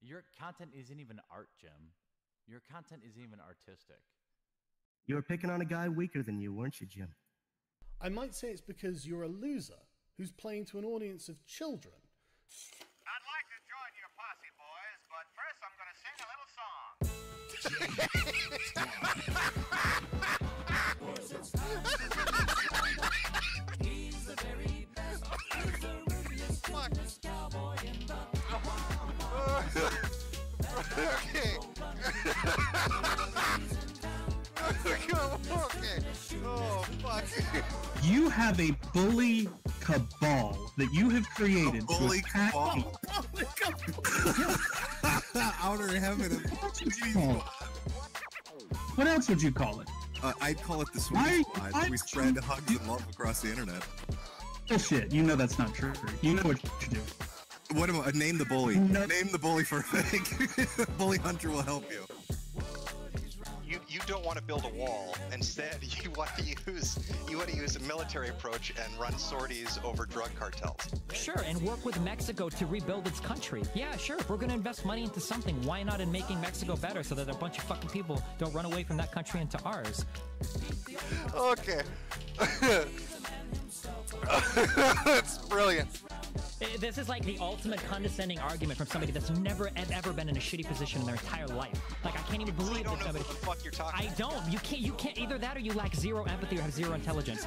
Your content isn't even art, Jim. Your content isn't even artistic. You were picking on a guy weaker than you, weren't you, Jim? I might say it's because you're a loser who's playing to an audience of children. I'd like to join your posse, boys, but first I'm going to sing a little song. He's the very best. He's the roofiest, toughest cowboy in the okay. Okay. Oh, fuck. You have a bully cabal that you have created to attack me. Outer heaven. What else would you call it? I'd call it the Sweet Squad. We spread hugs and love across the internet. Bullshit. You know that's not true. You know what you do. What about name the bully? No. Name the bully for a thing. Bully Hunter will help you. You don't want to build a wall. Instead, you want to use a military approach and run sorties over drug cartels. Sure, and work with Mexico to rebuild its country. Yeah, sure. If we're going to invest money into something, why not in making Mexico better so that a bunch of fucking people don't run away from that country into ours? Okay. That's brilliant. This is like the ultimate condescending argument from somebody that's never ever been in a shitty position in their entire life. Like, I can't even believe you don't that know somebody. What the fuck you're talking I don't. You can't either that or you lack zero empathy or have zero intelligence.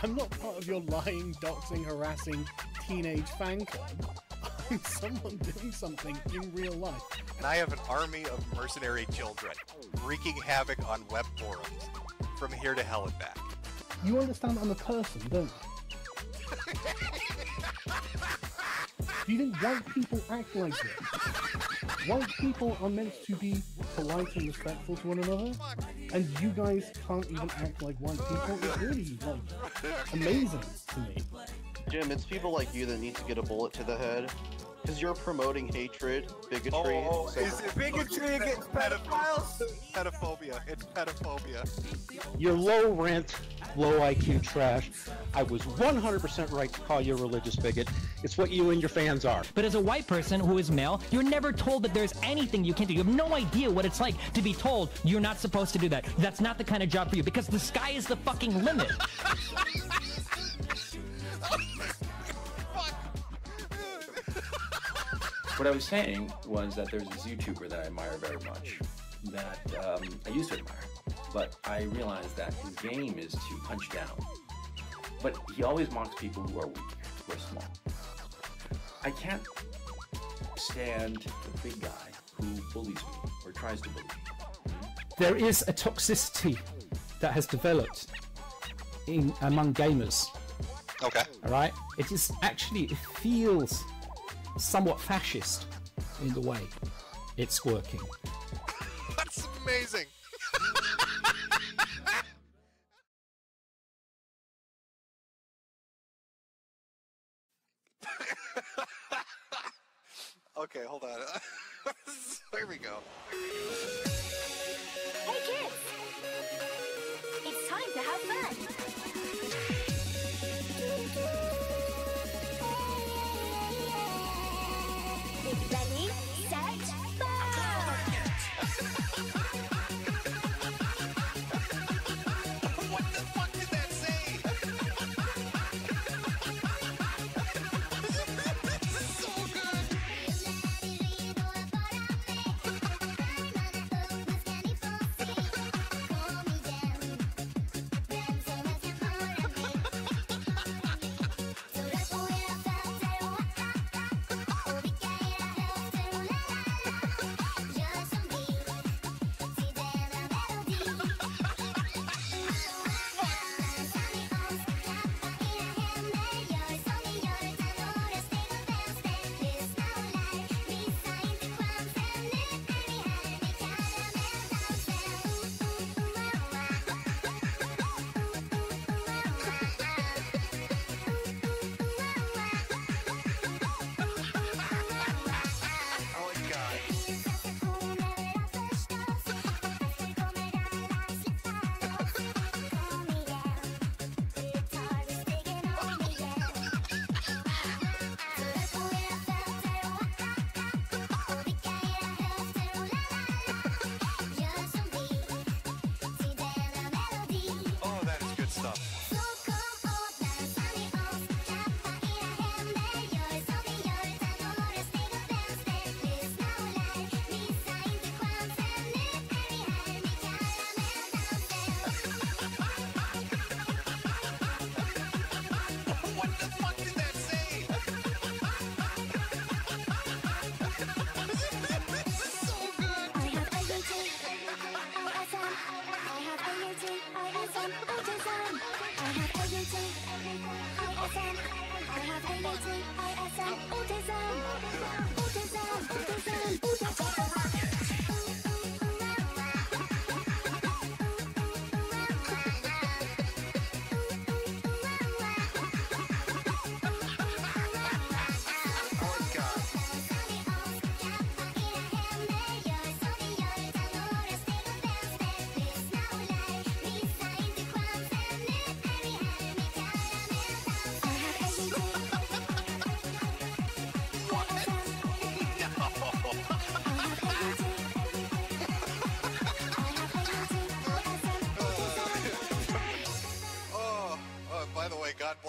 I'm not part of your lying, doxing, harassing teenage fan club. I'm someone doing something in real life. And I have an army of mercenary children wreaking havoc on web forums from here to hell and back. You understand I'm a person, don't you? Do you think white people act like this? White people are meant to be polite and respectful to one another, and you guys can't even act like white people? It's really, like, amazing to me. Jim, it's people like you that need to get a bullet to the head. Because you're promoting hatred, bigotry. Oh, is it bigotry against pedophiles? Pedophobia. It's pedophobia. You're low rent, low IQ trash. I was 100% right to call you a religious bigot. It's what you and your fans are. But as a white person who is male, you're never told that there's anything you can do. You have no idea what it's like to be told you're not supposed to do that. That's not the kind of job for you, because the sky is the fucking limit. What I was saying was that there's this YouTuber that I admire very much, that I used to admire, but I realized that his game is to punch down. But he always mocks people who are weak, who are small. I can't stand the big guy who bullies me, or tries to bully me. There is a toxicity that has developed among gamers. Okay. All right? It is actually, it feels somewhat fascist in the way it's working. That's amazing. Okay, hold on. Here we go. Hey kids! It's time to have fun! Ready, set, fire! What the fuck did that say? This is so good.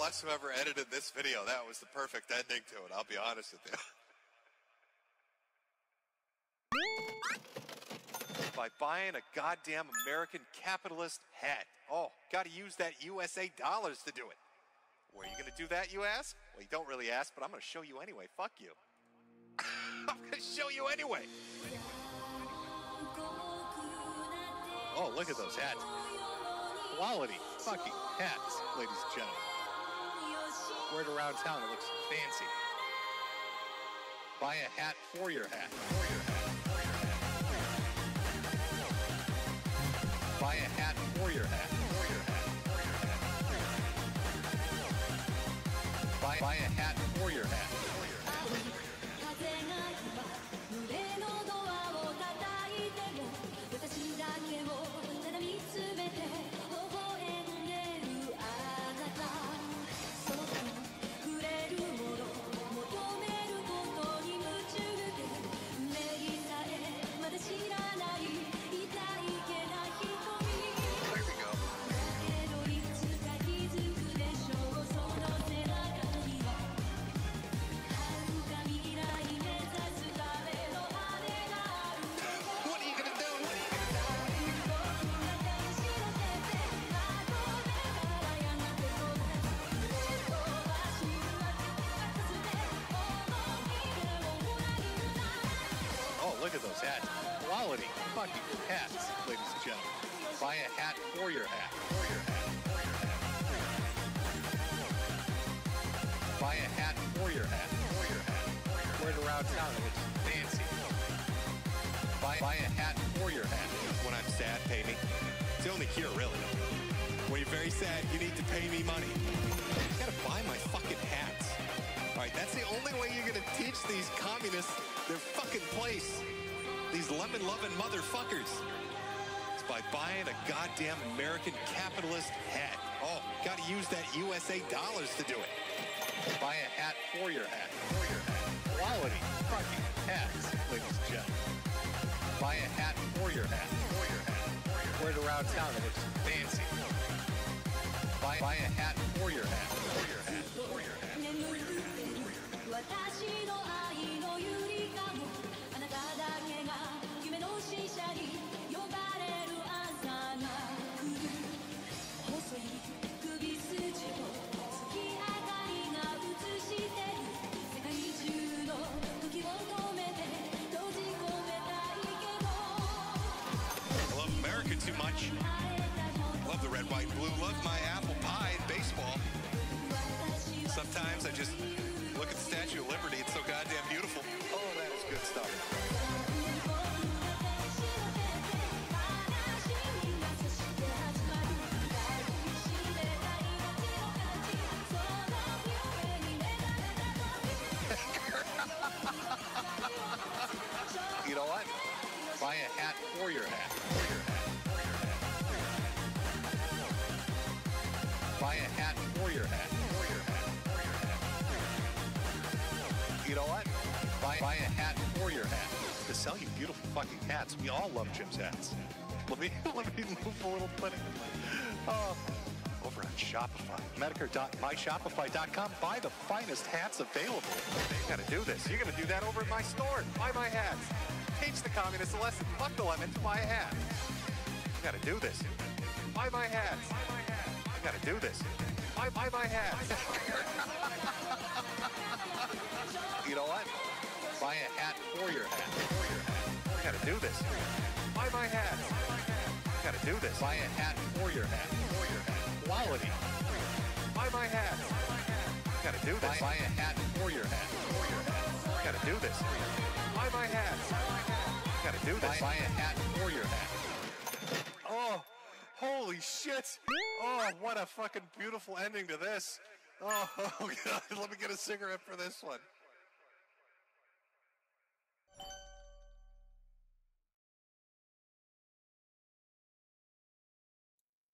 boss who ever edited this video. That was the perfect ending to it, I'll be honest with you. By buying a goddamn American capitalist hat. Oh, gotta use that USA dollars to do it. Where are you gonna do that, you ask? Well, you don't really ask, but I'm gonna show you anyway. Fuck you. I'm gonna show you anyway. Oh, look at those hats. Quality fucking hats, ladies and gentlemen. Wear it around town, it looks fancy. Buy a hat for your hat. Buy a hat for your hat. Buy a hat for your hat. Look at those hats. Quality fucking hats, ladies and gentlemen. Buy a hat for your hat. Buy a hat for your hat. Wear it around town, it looks fancy. Buy a hat for your hat. When I'm sad, pay me. It's only here, really. When you're very sad, you need to pay me money. You gotta buy my fucking hats. Alright, that's the only way you're gonna teach these communists their fucking place. These lemon-loving motherfuckers. It's by buying a goddamn American capitalist hat. Oh, gotta use that USA dollars to do it. Buy a hat for your hat. Quality fucking hats, ladies and gentlemen. Buy a hat for your hat. Wear it around town, it looks fancy. Buy a hat for your hat. I love America too much. Love the red, white, and blue. Love my apple pie and baseball. Sometimes I just look at the Statue of Liberty. It's so goddamn beautiful. Oh, that is good stuff. You know what? Buy a hat for your hat. Buy a hat for your hat. You know what? Buy a hat for your hat. To sell you beautiful fucking hats. We all love Jim's hats. Let me move a little bit. Oh, over on Shopify. Medicare.myshopify.com. Buy the finest hats available. You gotta do this. You're gonna do that over at my store. Buy my hats. Teach the communists a lesson. Fuck the lemon to buy a hat. You gotta do this. Buy my hats. You gotta do this. Buy my hats. You know what? Buy a hat for your hat. You gotta do this. Buy my hats. You gotta do this. Buy a hat for your hat. Quality. Buy my hats. You gotta do this. Buy a hat for your hat. You gotta do this. Buy my hats. You gotta do this. Buy a hat for your hat. Oh, holy shit. Oh, what a fucking beautiful ending to this. Oh, God. Let me get a cigarette for this one.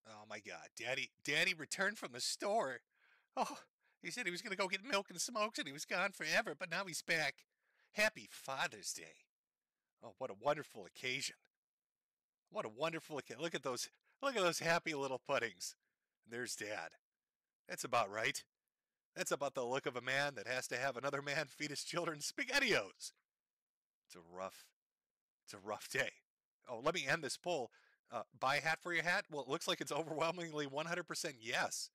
Oh my God, Daddy returned from the store. Oh, he said he was going to go get milk and smokes and he was gone forever, but now he's back. Happy Father's Day. Oh, what a wonderful occasion. What a wonderful occasion. Look at those happy little puddings. There's Dad. That's about right. That's about the look of a man that has to have another man feed his children SpaghettiOs. It's a rough day. Oh, let me end this poll. Buy a hat for your hat? Well, it looks like it's overwhelmingly 100% yes.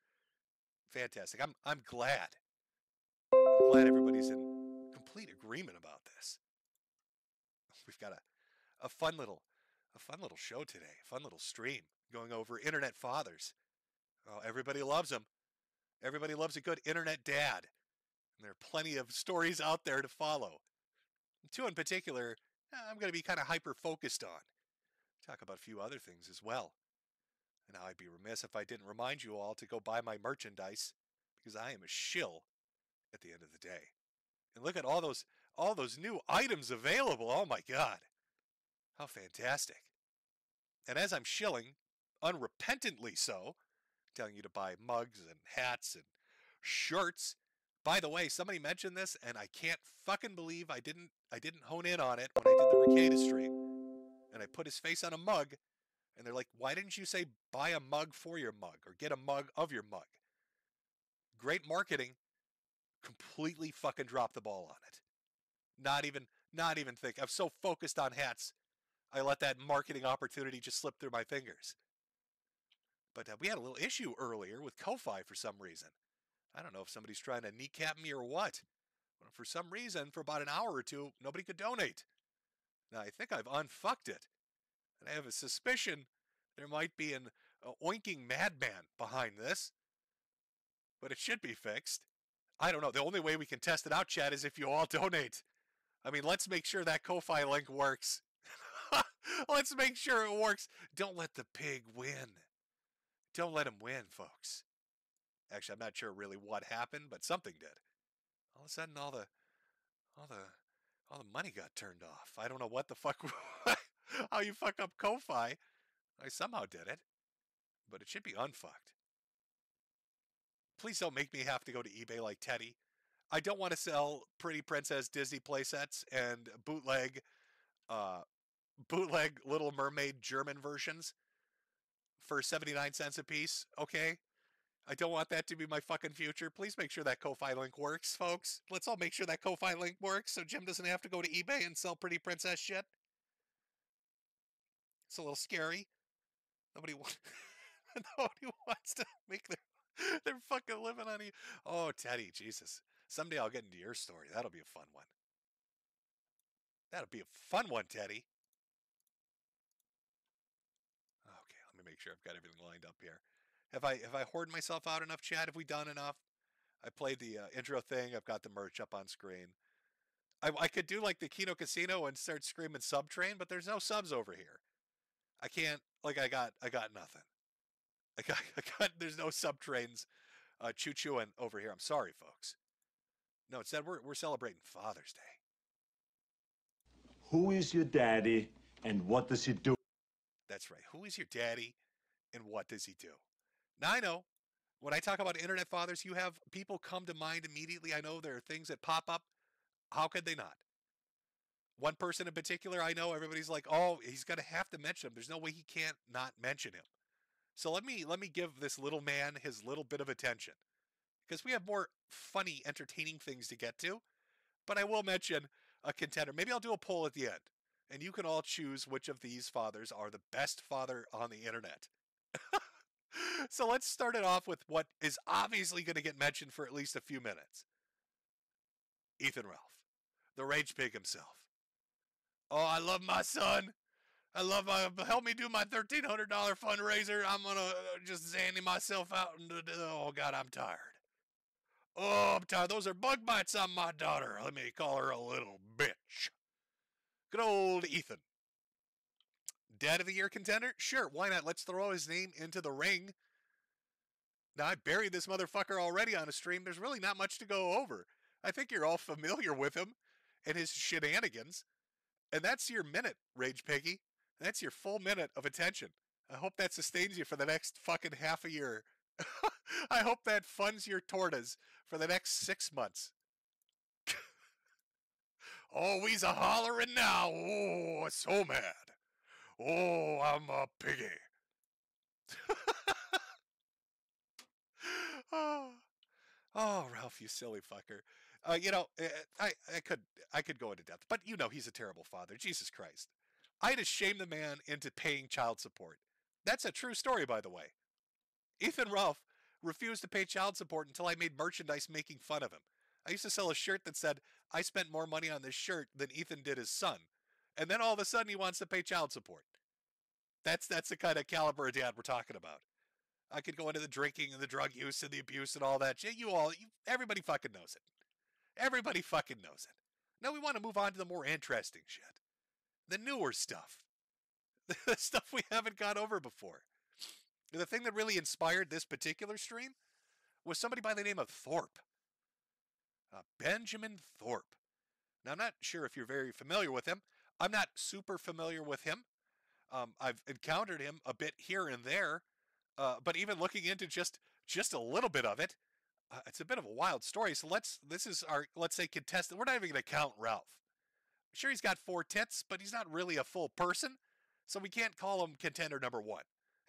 Fantastic. I'm glad. I'm glad everybody's in complete agreement about this. We've got a fun little show today, a fun little stream going over internet fathers. Oh, everybody loves them. Everybody loves a good internet dad. And there are plenty of stories out there to follow. Two in particular, I'm going to be kind of hyper-focused on. Talk about a few other things as well. And I'd be remiss if I didn't remind you all to go buy my merchandise, because I am a shill at the end of the day. And look at all those new items available. Oh my God. How fantastic. And as I'm shilling, unrepentantly so, telling you to buy mugs and hats and shirts. By the way, somebody mentioned this, and I can't fucking believe I didn't hone in on it when I did the Ricada stream. And I put his face on a mug, and they're like, why didn't you say buy a mug for your mug or get a mug of your mug? Great marketing. Completely fucking dropped the ball on it. Not even think. I'm so focused on hats, I let that marketing opportunity just slip through my fingers. But we had a little issue earlier with Ko-Fi for some reason. I don't know if somebody's trying to kneecap me or what. But for some reason, for about an hour or two, nobody could donate. Now, I think I've unfucked it. And I have a suspicion there might be an oinking madman behind this. But it should be fixed. I don't know. The only way we can test it out, Chad, is if you all donate. I mean, let's make sure that Ko-Fi link works. Let's make sure it works. Don't let the pig win. Don't let him win, folks. Actually, I'm not sure really what happened, but something did. All of a sudden, all the money got turned off. I don't know what the fuck, how you fuck up Ko-Fi. I somehow did it, but it should be unfucked. Please don't make me have to go to eBay like Teddy. I don't want to sell Pretty Princess Disney playsets and bootleg Little Mermaid German versions for 79 cents a piece, okay? I don't want that to be my fucking future. Please make sure that Ko-Fi link works, folks. Let's all make sure that Ko-Fi link works so Jim doesn't have to go to eBay and sell Pretty Princess shit. It's a little scary. Nobody wants to make their fucking living on you. Oh, Teddy, Jesus. Someday I'll get into your story. That'll be a fun one. That'll be a fun one, Teddy. Okay, let me make sure I've got everything lined up here. Have I hoarded myself out enough, Chad? Have we done enough? I played the intro thing. I've got the merch up on screen. I could do like the Kino Casino and start screaming Subtrain, but there's no subs over here. I can't. Like I got nothing. I got. There's no Subtrains choo-chooing over here. I'm sorry, folks. No, instead we're celebrating Father's Day. Who is your daddy and what does he do? That's right. Who is your daddy and what does he do? Now I know when I talk about internet fathers, you have people come to mind immediately. I know there are things that pop up. How could they not? One person in particular, I know everybody's like, oh, he's going to have to mention him. There's no way he can't not mention him. So let me give this little man his little bit of attention because we have more funny, entertaining things to get to. But I will mention a contender. Maybe I'll do a poll at the end, and you can all choose which of these fathers are the best father on the internet. So let's start it off with what is obviously going to get mentioned for at least a few minutes. Ethan Ralph, the rage pig himself. Oh, I love my son. Help me do my $1,300 fundraiser. I'm going to just zanny myself out. Oh, God, I'm tired. Oh, I'm tired. Those are bug bites on my daughter. Let me call her a little bitch. Good old Ethan. Dad of the Year contender? Sure, why not? Let's throw his name into the ring. Now, I buried this motherfucker already on a stream. There's really not much to go over. I think you're all familiar with him and his shenanigans. And that's your minute, Rage Piggy. That's your full minute of attention. I hope that sustains you for the next fucking half a year. I hope that funds your tortas for the next 6 months. Oh, he's a hollering now. Oh, so mad. Oh, I'm a piggy. Oh, Oh, Ralph, you silly fucker. You know, I could go into depth, but you know he's a terrible father. Jesus Christ. I had to shame the man into paying child support. That's a true story, by the way. Ethan Ralph refused to pay child support until I made merchandise making fun of him. I used to sell a shirt that said, I spent more money on this shirt than Ethan did his son. And then all of a sudden he wants to pay child support. That's the kind of caliber of dad we're talking about. I could go into the drinking and the drug use and the abuse and all that shit. Everybody fucking knows it. Everybody fucking knows it. Now we want to move on to the more interesting shit. The newer stuff. The stuff we haven't gone over before. The thing that really inspired this particular stream was somebody by the name of Thorpe. Benjamin Thorpe. Now, I'm not sure if you're very familiar with him. I'm not super familiar with him. I've encountered him a bit here and there, but even looking into just a little bit of it, it's a bit of a wild story. So this is our, let's say, contestant. We're not even going to count Ralph. I'm sure he's got 4 tits, but he's not really a full person, so we can't call him contender number 1.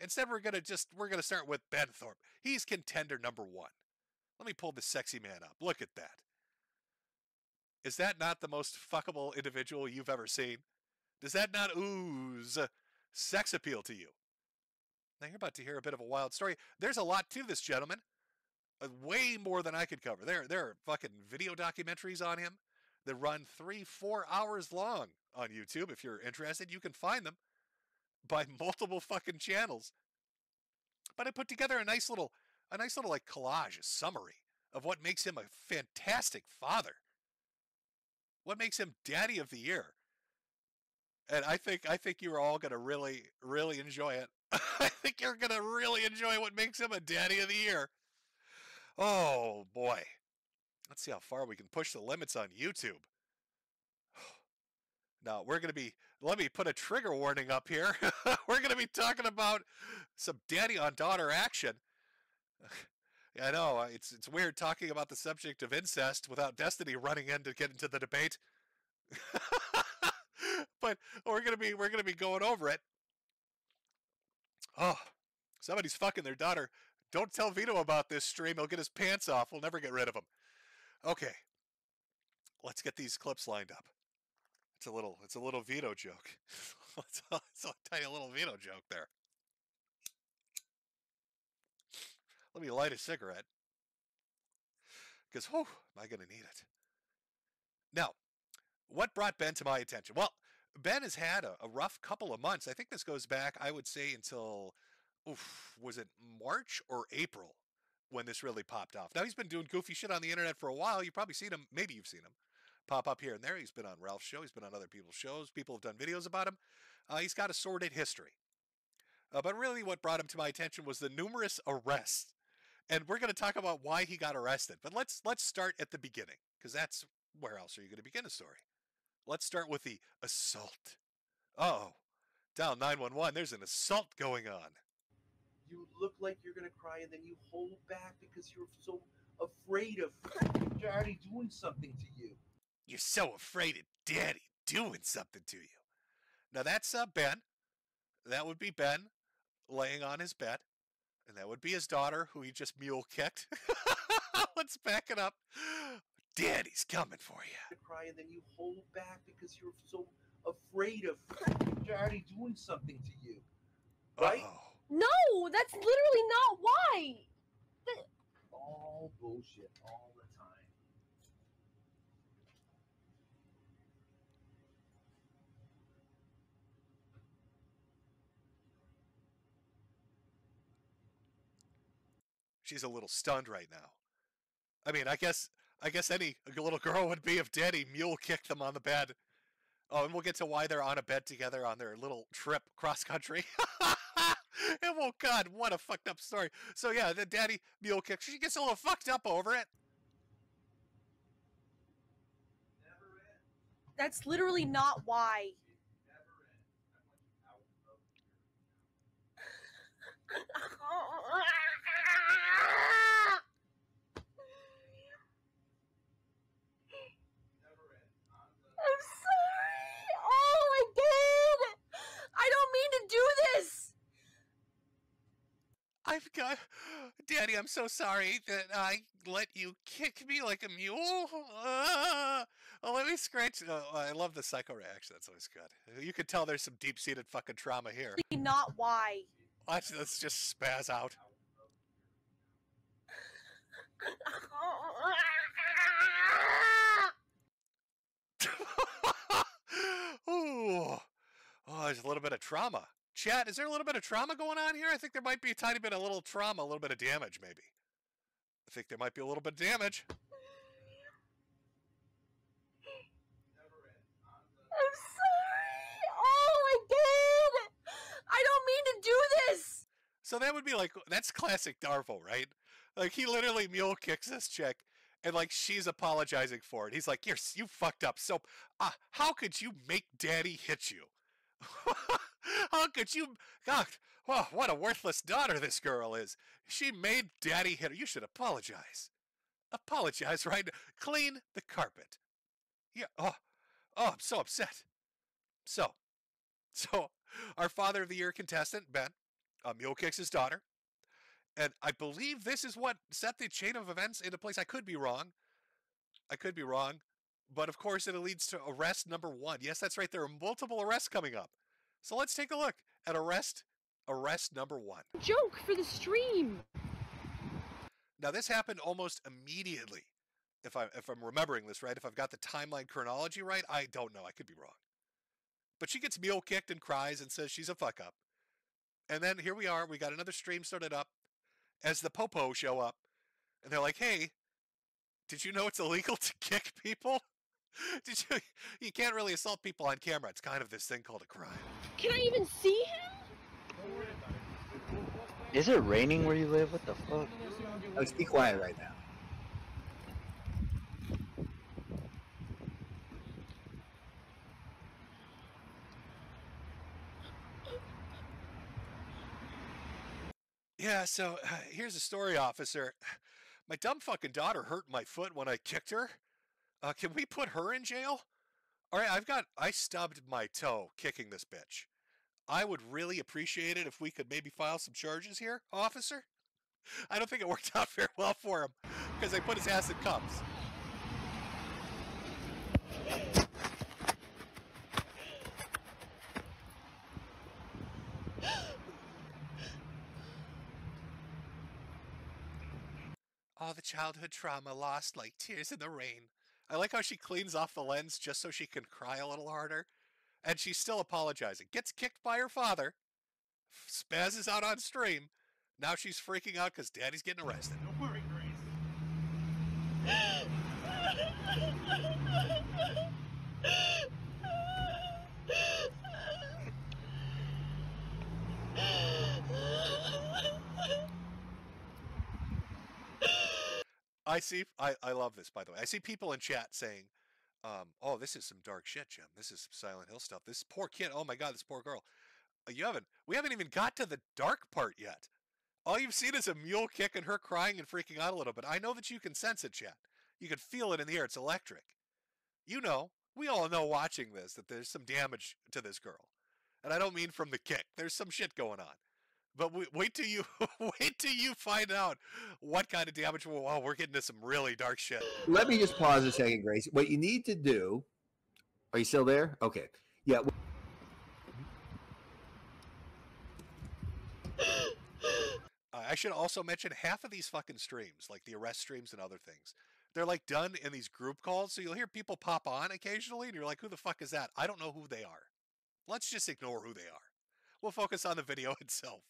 Instead, we're gonna start with Ben Thorpe. He's contender number 1. Let me pull this sexy man up. Look at that. Is that not the most fuckable individual you've ever seen? Does that not ooze sex appeal to you? Now you're about to hear a bit of a wild story. There's a lot to this gentleman. Way more than I could cover. There are fucking video documentaries on him that run 3-4 hours long on YouTube. If you're interested, you can find them by multiple fucking channels. But I put together a nice little like collage, a summary of what makes him a fantastic father. What makes him daddy of the year. And I think you're all going to really, really enjoy it. I think you're going to really enjoy what makes him a daddy of the year. Oh, boy. Let's see how far we can push the limits on YouTube. Now, let me put a trigger warning up here. We're going to be talking about some daddy on daughter action. I know, it's weird talking about the subject of incest without Destiny running in to get into the debate. But we're going to be going over it. Oh, somebody's fucking their daughter. Don't tell Vito about this stream. He'll get his pants off. We'll never get rid of him. Okay. Let's get these clips lined up. It's a little Vito joke. It's a tiny little Vito joke there. Let me light a cigarette. Because, am I going to need it? Now, what brought Ben to my attention? Well, Ben has had a rough couple of months. I think this goes back, I would say, until, was it March or April when this really popped off? Now, he's been doing goofy shit on the internet for a while. You've probably seen him. Maybe you've seen him pop up here and there. He's been on Ralph's show. He's been on other people's shows. People have done videos about him. He's got a sordid history. But really what brought him to my attention was the numerous arrests. And we're going to talk about why he got arrested. But let's start at the beginning, because that's where else are you going to begin a story? Let's start with the assault. Uh-oh. Dial 911. There's an assault going on. You look like you're going to cry, and then you hold back because you're so afraid of Daddy doing something to you. You're so afraid of Daddy doing something to you. Now that's Ben. That would be Ben laying on his bed. And that would be his daughter, who he just mule kicked. Let's back it up. Daddy's coming for you. Cry, and then you hold back because you're so afraid of Daddy doing something to you. Right? No, that's literally not why. All bullshit all the time. She's a little stunned right now. I mean, I guess any little girl would be if Daddy mule kicked them on the bed. Oh, and we'll get to why they're on a bed together on their little trip cross country. And well, God, what a fucked up story. So yeah, the Daddy mule kick. She gets a little fucked up over it. That's literally not why. I'm sorry. Oh my God. I don't mean to do this. I've God, Daddy, I'm so sorry that I let you kick me like a mule. Oh, let me scratch. Oh, I love the psycho reaction. That's always good. You can tell there's some deep-seated fucking trauma here. Not why. Let's just spaz out. Ooh. Oh, there's a little bit of trauma. Chat, is there a little bit of trauma going on here? I think there might be a tiny bit of little trauma, a little bit of damage, maybe. I think there might be a little bit of damage. I'm sorry. Oh, I did. I don't mean to do this. So that would be like, that's classic Darvo, right? Like, he literally mule kicks this chick, and like, she's apologizing for it. He's like, you fucked up. So, how could you make Daddy hit you? How could you? God, oh, what a worthless daughter this girl is. She made Daddy hit her. You should apologize. Apologize, right? Clean the carpet. Yeah. Oh, I'm so upset. So, our Father of the Year contestant, Ben, mule kicks his daughter. And I believe this is what set the chain of events into place. I could be wrong. But of course, it leads to arrest number 1. Yes, that's right. There are multiple arrests coming up. So let's take a look at arrest number 1. Joke for the stream. Now, this happened almost immediately. If I'm remembering this right, if I've got the timeline chronology right, I don't know. I could be wrong. But she gets mule kicked and cries and says she's a fuck up. And then here we are. We got another stream started up as the Popo show up. And they're like, hey, did you know it's illegal to kick people? You can't really assault people on camera. It's kind of this thing called a crime. Can I even see him? Is it raining where you live? What the fuck? Let's be quiet right now. Yeah, so here's the story, officer. My dumb fucking daughter hurt my foot when I kicked her. Can we put her in jail? All right, I stubbed my toe kicking this bitch. I would really appreciate it if we could maybe file some charges here, officer. I don't think it worked out very well for him because they put his ass in cuffs. All the childhood trauma lost like tears in the rain. I like how she cleans off the lens just so she can cry a little harder. And she's still apologizing. Gets kicked by her father. Spazzes out on stream. Now she's freaking out because Daddy's getting arrested. Don't worry, Grace. I love this, by the way. I see people in chat saying, oh, this is some dark shit, Jim. This is some Silent Hill stuff. This poor kid. Oh my God, this poor girl. We haven't even got to the dark part yet. All you've seen is a mule kick and her crying and freaking out a little bit. I know that you can sense it, chat. You can feel it in the air. It's electric. You know, we all know watching this that there's some damage to this girl. And I don't mean from the kick. There's some shit going on. But wait till you find out what kind of damage. Well, we're getting to some really dark shit. Let me just pause a second, Grace. What you need to do. Are you still there? Okay. Yeah. I should also mention half of these fucking streams, like the arrest streams and other things, they're like done in these group calls. So you'll hear people pop on occasionally, and you're like, who the fuck is that? I don't know who they are. Let's just ignore who they are. We'll focus on the video itself.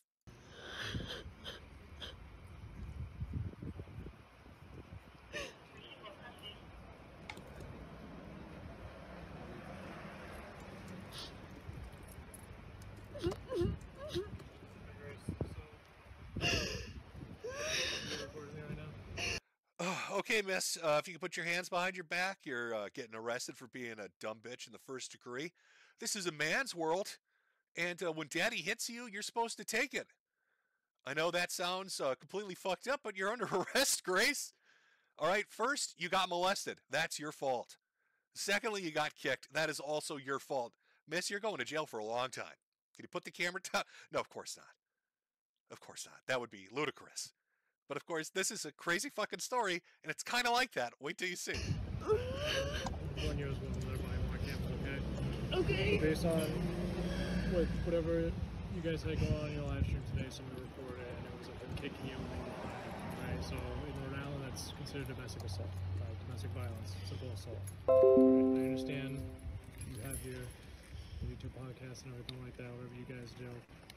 Okay, miss, if you can put your hands behind your back, you're getting arrested for being a dumb bitch in the first degree. This is a man's world, and when Daddy hits you, you're supposed to take it. I know that sounds completely fucked up, but you're under arrest, Grace. All right, first, you got molested. That's your fault. Secondly, you got kicked. That is also your fault. Miss, you're going to jail for a long time. Can you put the camera down? No, of course not. Of course not. That would be ludicrous. But of course, this is a crazy fucking story, and it's kind of like that. Wait till you see. 1 year was one of their buying more camp, okay? Okay. Based on whatever you guys had going on in your live stream today, someone reported it, and it was like them kicking you. Right? So in Rhode Island, that's considered domestic assault, domestic violence, simple assault. Right? I understand you have your YouTube podcast and everything like that, whatever you guys do,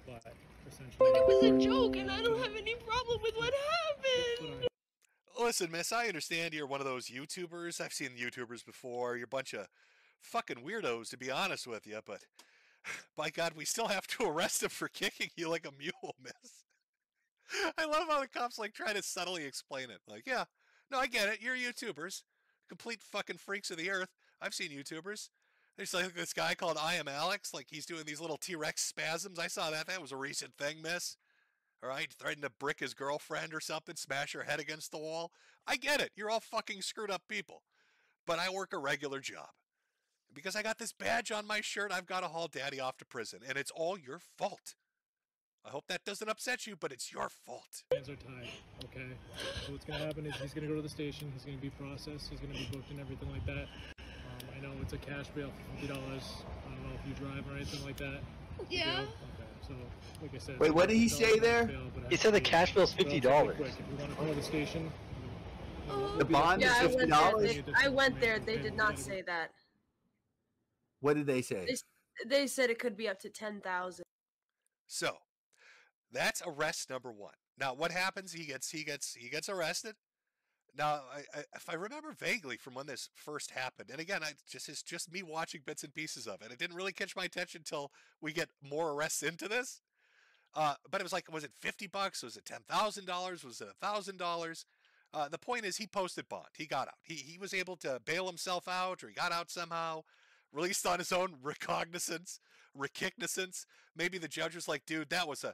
but essentially. But it was a joke, and I don't have any problem with what happened. Listen, miss, I understand you're one of those YouTubers. I've seen YouTubers before. You're a bunch of fucking weirdos, to be honest with you, but by God, we still have to arrest him for kicking you like a mule, miss. I love how the cops like try to subtly explain it. Like, yeah, no, I get it. You're YouTubers. Complete fucking freaks of the earth. I've seen YouTubers. There's like this guy called I Am Alex. Like, he's doing these little T-Rex spasms. I saw that. That was a recent thing, miss. All right, threatened to brick his girlfriend or something, smash her head against the wall. I get it. You're all fucking screwed up people. But I work a regular job. Because I got this badge on my shirt, I've got to haul Daddy off to prison. And it's all your fault. I hope that doesn't upset you, but it's your fault. Hands are tied, okay? So what's going to happen is he's going to go to the station, he's going to be processed, he's going to be booked and everything like that. I know it's a cash bail for $50. I don't know if you drive or anything like that. Yeah. Okay, so like I said. Wait, what did he say there? He said the cash bill's $50. If you want to call the station. The bond is Yeah, $50? I went there. They did not say that. What did they say? They said it could be up to 10,000. So, that's arrest number one. Now, what happens? He gets arrested. Now, if I remember vaguely from when this first happened, and again, it's just me watching bits and pieces of it. It didn't really catch my attention until we get more arrests into this. But it was like, was it $50? Was it $10,000? Was it $1,000? The point is, he posted bond. He got out. He was able to bail himself out, or he got out somehow, released on his own recognizance. Maybe the judge was like, dude, that was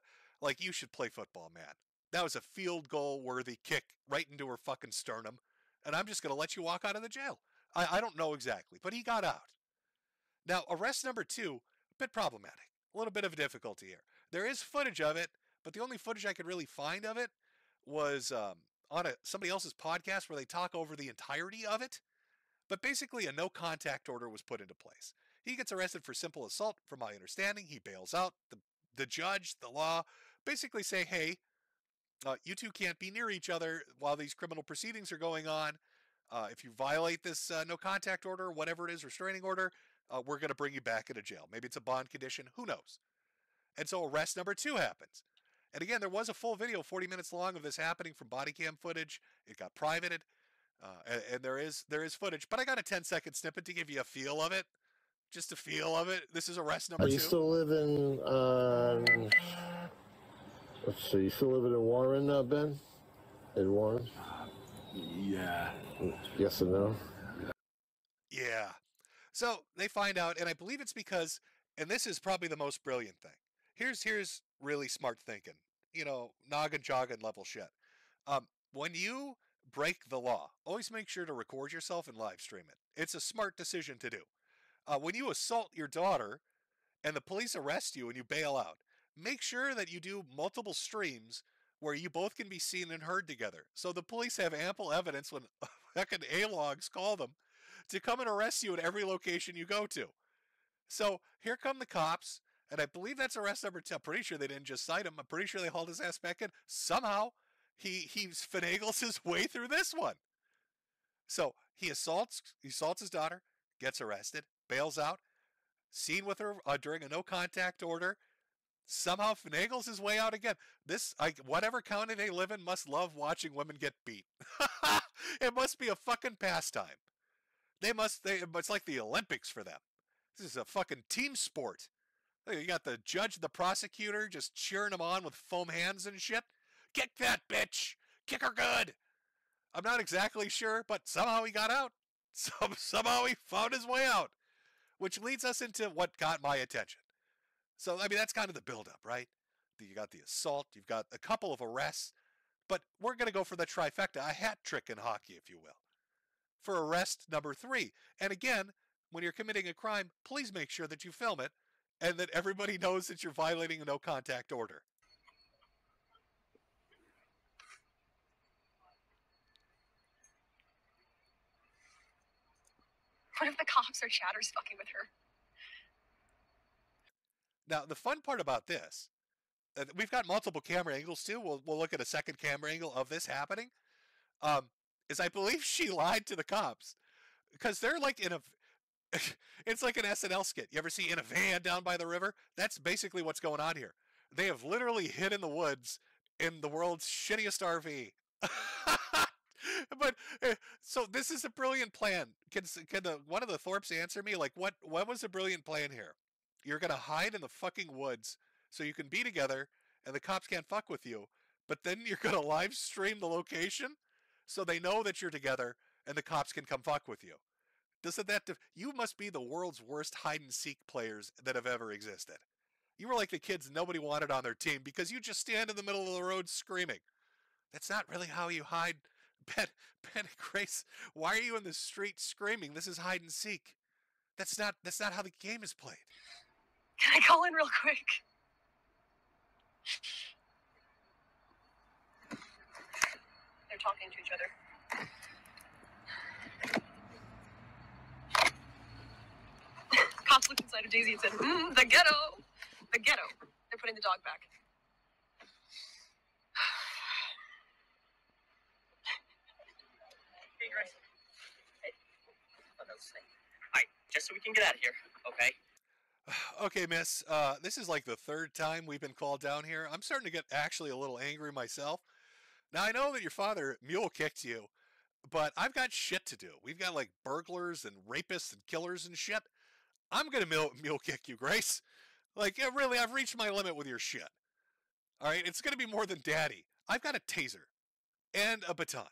you should play football, man. That was a field goal worthy kick right into her fucking sternum. And I'm just going to let you walk out of the jail. I don't know exactly, but he got out. Now, arrest number two, a bit problematic. A little bit of a difficulty here. There is footage of it, but the only footage I could really find of it was on somebody else's podcast where they talk over the entirety of it. But basically, a no contact order was put into place. He gets arrested for simple assault, from my understanding. He bails out. The judge, the law, basically say, hey, you two can't be near each other while these criminal proceedings are going on. If you violate this no contact order, whatever it is, restraining order, we're going to bring you back into jail. Maybe it's a bond condition. Who knows? And so arrest number two happens. And again, there was a full video, 40 minutes long, of this happening from body cam footage. It got privated. And there is footage. But I got a 10-second snippet to give you a feel of it. Just a feel of it. This is arrest number two. Are you still living let's see, you still living in Warren, Ben? In Warren? Yeah. Yes or no? Yeah. So they find out, and I believe it's because, and this is probably the most brilliant thing. Here's really smart thinking. Noggin jogging level shit. When you break the law, always make sure to record yourself and live stream it. It's a smart decision to do. When you assault your daughter and the police arrest you and you bail out, make sure that you do multiple streams where you both can be seen and heard together. So the police have ample evidence when fucking A-logs call them to come and arrest you at every location you go to. So here come the cops, and I believe that's arrest number 2. I'm pretty sure they didn't just cite him. I'm pretty sure they hauled his ass back in. Somehow, he finagles his way through this one. So he assaults his daughter, gets arrested, bails out, seen with her during a no-contact order, somehow finagles his way out again. Whatever county they live in must love watching women get beat. It must be a fucking pastime. It's like the Olympics for them. This is a fucking team sport. You got the judge, the prosecutor just cheering him on with foam hands and shit. Kick that bitch! Kick her good! I'm not exactly sure, but somehow he got out. Somehow he found his way out. Which leads us into what got my attention. So, that's kind of the buildup, right? You got the assault, you've got a couple of arrests, but we're going to go for the trifecta, a hat trick in hockey, if you will, for arrest number 3. And again, when you're committing a crime, please make sure that you film it and that everybody knows that you're violating a no-contact order. What if the cops or Chatter's fucking with her? Now, the fun part about this, we've got multiple camera angles too. We'll look at a second camera angle of this happening. Is I believe she lied to the cops because they're like in a, it's like an SNL skit. You ever see In a Van Down by the River? That's basically what's going on here. They have literally hid in the woods in the world's shittiest RV. But so this is a brilliant plan. Can one of the Thorpes answer me? Like, what was the brilliant plan here? You're gonna hide in the fucking woods so you can be together and the cops can't fuck with you. But then you're gonna live stream the location so they know that you're together and the cops can come fuck with you. Doesn't that you must be the world's worst hide and seek players that have ever existed. You were like the kids nobody wanted on their team because you just stand in the middle of the road screaming. That's not really how you hide. Ben and Grace, why are you in the street screaming? This is hide and seek. That's not how the game is played. Can I call in real quick? They're talking to each other. Cops looked inside of Daisy and said, the ghetto. The ghetto. They're putting the dog back. Hey, Grace. Hey. Alright, just so we can get out of here, okay? Okay, miss, this is like the third time we've been called down here. I'm starting to get actually a little angry myself. Now, I know that your father mule kicked you, but I've got shit to do. We've got like burglars and rapists and killers and shit. I'm gonna mule kick you, Grace. Like, yeah, really, I've reached my limit with your shit. All right, it's gonna be more than daddy. I've got a taser and a baton.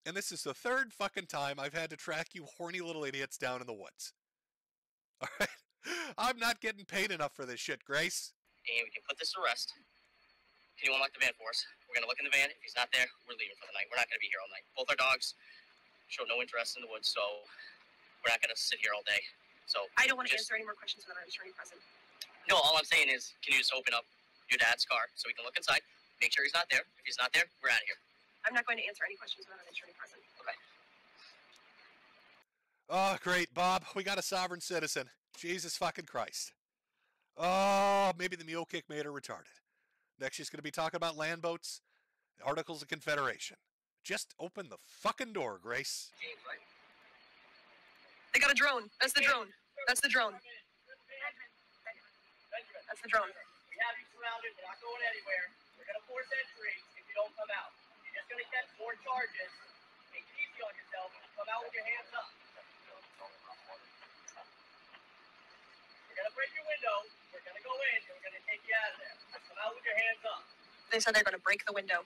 And this is the third fucking time I've had to track you horny little idiots down in the woods. All right? I'm not getting paid enough for this shit, Grace. And we can put this to rest. Can you unlock the van for us? We're gonna look in the van. If he's not there, we're leaving for the night. We're not gonna be here all night. Both our dogs show no interest in the woods, so we're not gonna sit here all day. So I don't want to answer any more questions without an attorney present. No, all I'm saying is, can you just open up your dad's car so we can look inside, make sure he's not there. If he's not there, we're out of here. I'm not going to answer any questions without an attorney present. Okay. Oh, great, Bob. We got a sovereign citizen. Jesus fucking Christ. Oh, maybe the mule kick made her retarded. Next, she's going to be talking about land boats, Articles of Confederation. Just open the fucking door, Grace. They got a drone. That's the drone. That's the drone. That's the drone. We have you surrounded. We're not going anywhere. We're gonna force entry if you don't come out. You're just gonna catch more charges. Take it easy on yourself. Come out with your hands up. We're gonna break your window. We're gonna go in and we're gonna take you out of there. Come out with your hands up. They said they're going to break the window.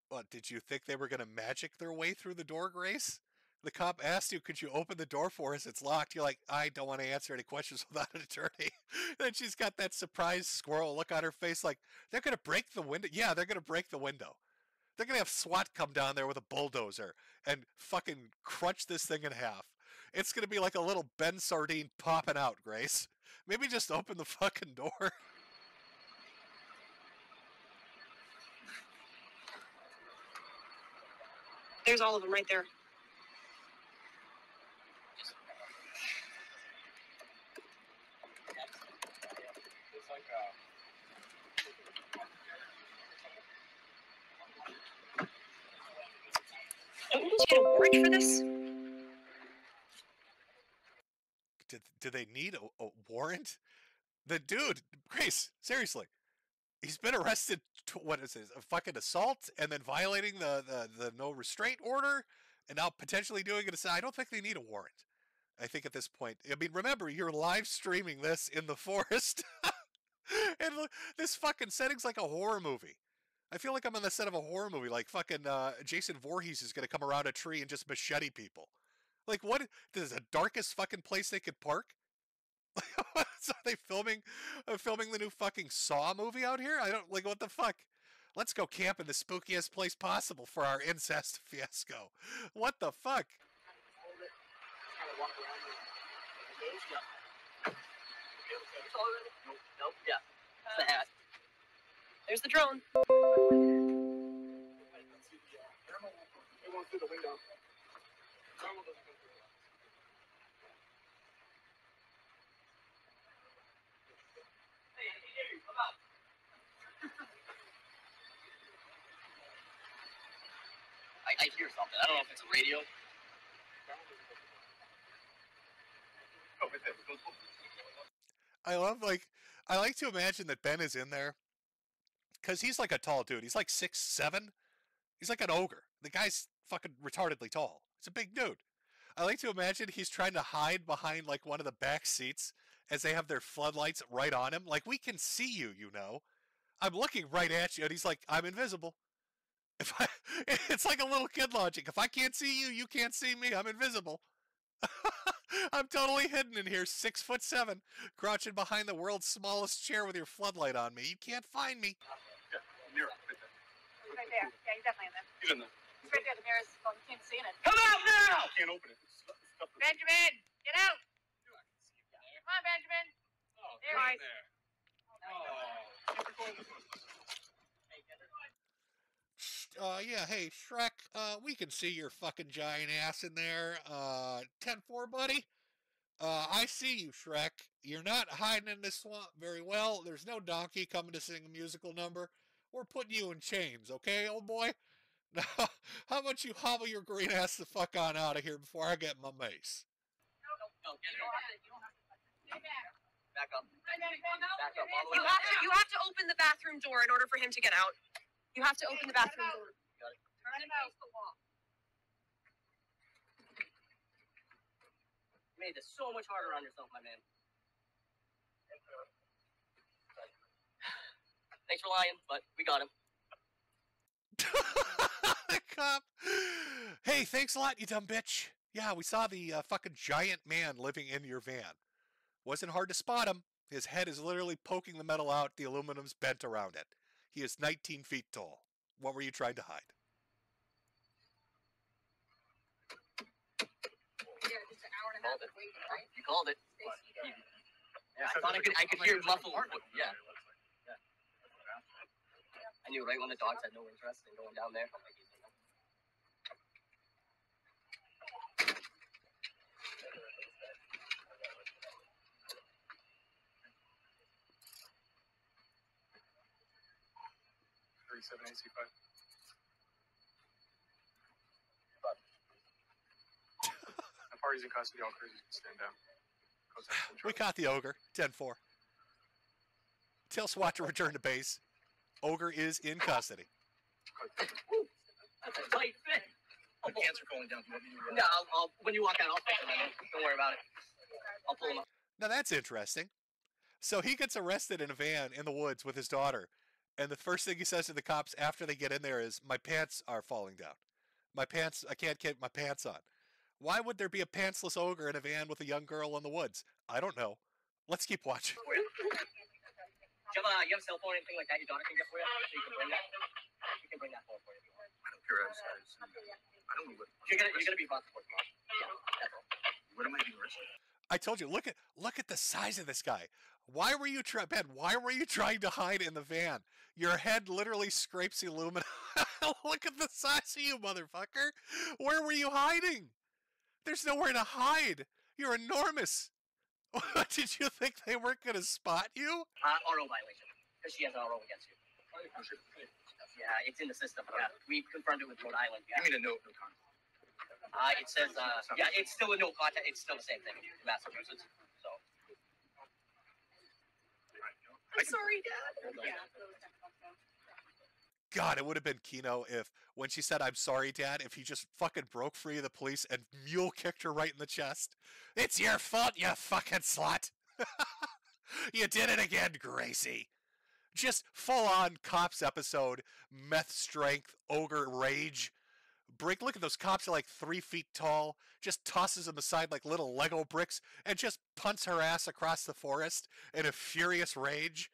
What, did you think they were going to magic their way through the door, Grace? The cop asked you, could you open the door for us? It's locked. You're like, I don't want to answer any questions without an attorney. Then she's got that surprised squirrel look on her face like, they're going to break the window? Yeah, they're going to break the window. They're going to have SWAT come down there with a bulldozer and fucking crunch this thing in half. It's going to be like a little Ben sardine popping out, Grace. Maybe just open the fucking door. There's all of them right there. Don't you get a warrant for this? Do they need a warrant? The dude, Grace, seriously, he's been arrested. What is this? A fucking assault, and then violating the no restraint order, and now potentially doing it aside. I don't think they need a warrant. I think at this point, I mean, remember, you're live streaming this in the forest, and look, this fucking setting's like a horror movie. I feel like I'm on the set of a horror movie. Like fucking Jason Voorhees is gonna come around a tree and just machete people. Like, what? This is the darkest fucking place they could park? So are they filming the new fucking Saw movie out here? I don't, like, what the fuck? Let's go camp in the spookiest place possible for our incest fiasco. What the fuck? Nope, yeah. It's the hat. There's the drone. Everyone through the window. I hear something. I don't know if it's a radio. I like to imagine that Ben is in there because he's like a tall dude. He's like 6'7". He's like an ogre. The guy's fucking retardedly tall. He's a big dude. I like to imagine he's trying to hide behind like one of the back seats as they have their floodlights right on him. Like, we can see you, you know. I'm looking right at you, and he's like, I'm invisible. It's like a little kid logic. If I can't see you, you can't see me. I'm invisible. I'm totally hidden in here, 6'7", crouching behind the world's smallest chair with your floodlight on me. You can't find me. Yeah, mirror. He's right there. Yeah, he's definitely in there. He's in there. He's right there. The mirror's. Oh, you can't see in it. Come out now! Can't open it. Benjamin, get out! Come on, Benjamin. Oh, there he is. Yeah, hey, Shrek, we can see your fucking giant ass in there. 10-4, buddy. I see you, Shrek. You're not hiding in this swamp very well. There's no donkey coming to sing a musical number. We're putting you in chains, okay, old boy? Now, how about you hobble your green ass the fuck on out of here before I get my mace? No, get it. Back up. Back up. You have to open the bathroom door in order for him to get out. You have to open the bathroom door. Got it. Turn him out. You made this so much harder on yourself, my man. Thanks for lying, but we got him. The cop. Hey, thanks a lot, you dumb bitch. Yeah, we saw the fucking giant man living in your van. Wasn't hard to spot him. His head is literally poking the metal out. The aluminum's bent around it. He is 19 feet tall. What were you trying to hide? Yeah, just an hour and a half of waiting, right? You called it. Yeah, I thought I could hear muffled. Yeah. I knew right when the dogs had no interest in going down there. AC5. The party's in custody. All crazies can stand down. We caught the ogre. 10-4. Tell SWAT to return to base. Ogre is in custody. That's a tight fit. The cans are going down. No, I'll when you walk out, I'll fix them. Don't worry about it. I'll pull them up. Now that's interesting. So he gets arrested in a van in the woods with his daughter. And the first thing he says to the cops after they get in there is, my pants are falling down. My pants, I can't get my pants on. Why would there be a pantsless ogre in a van with a young girl in the woods? I don't know. Let's keep watching. You have a cell phone or anything like that your daughter can get for you? So you can bring that? You can bring that phone for you if you want. I don't care outside. I don't know what. You're gonna be responsible for tomorrow. Yeah, that's all. What am I being arrested? I told you, look at the size of this guy. Why were you Ben, why were you trying to hide in the van? Your head literally scrapes the aluminum. Look at the size of you, motherfucker. Where were you hiding? There's nowhere to hide. You're enormous. Did you think they weren't going to spot you? Auto violation. Because she has an auto against you. Yeah, it's in the system. Yeah, we confirmed it with Rhode Island. Yeah. Give me the note, no contact. It says, yeah, it's still a no contact. It's still the same thing in Massachusetts. So. I'm sorry, Dad. Yeah. God, it would have been Kino if, when she said, I'm sorry, Dad, if he just fucking broke free of the police and mule kicked her right in the chest. It's your fault, you fucking slut. You did it again, Gracie. Just full-on cops episode, meth strength, ogre rage. Look at those cops are like 3 feet tall, just tosses them aside like little Lego bricks, and just punts her ass across the forest in a furious rage.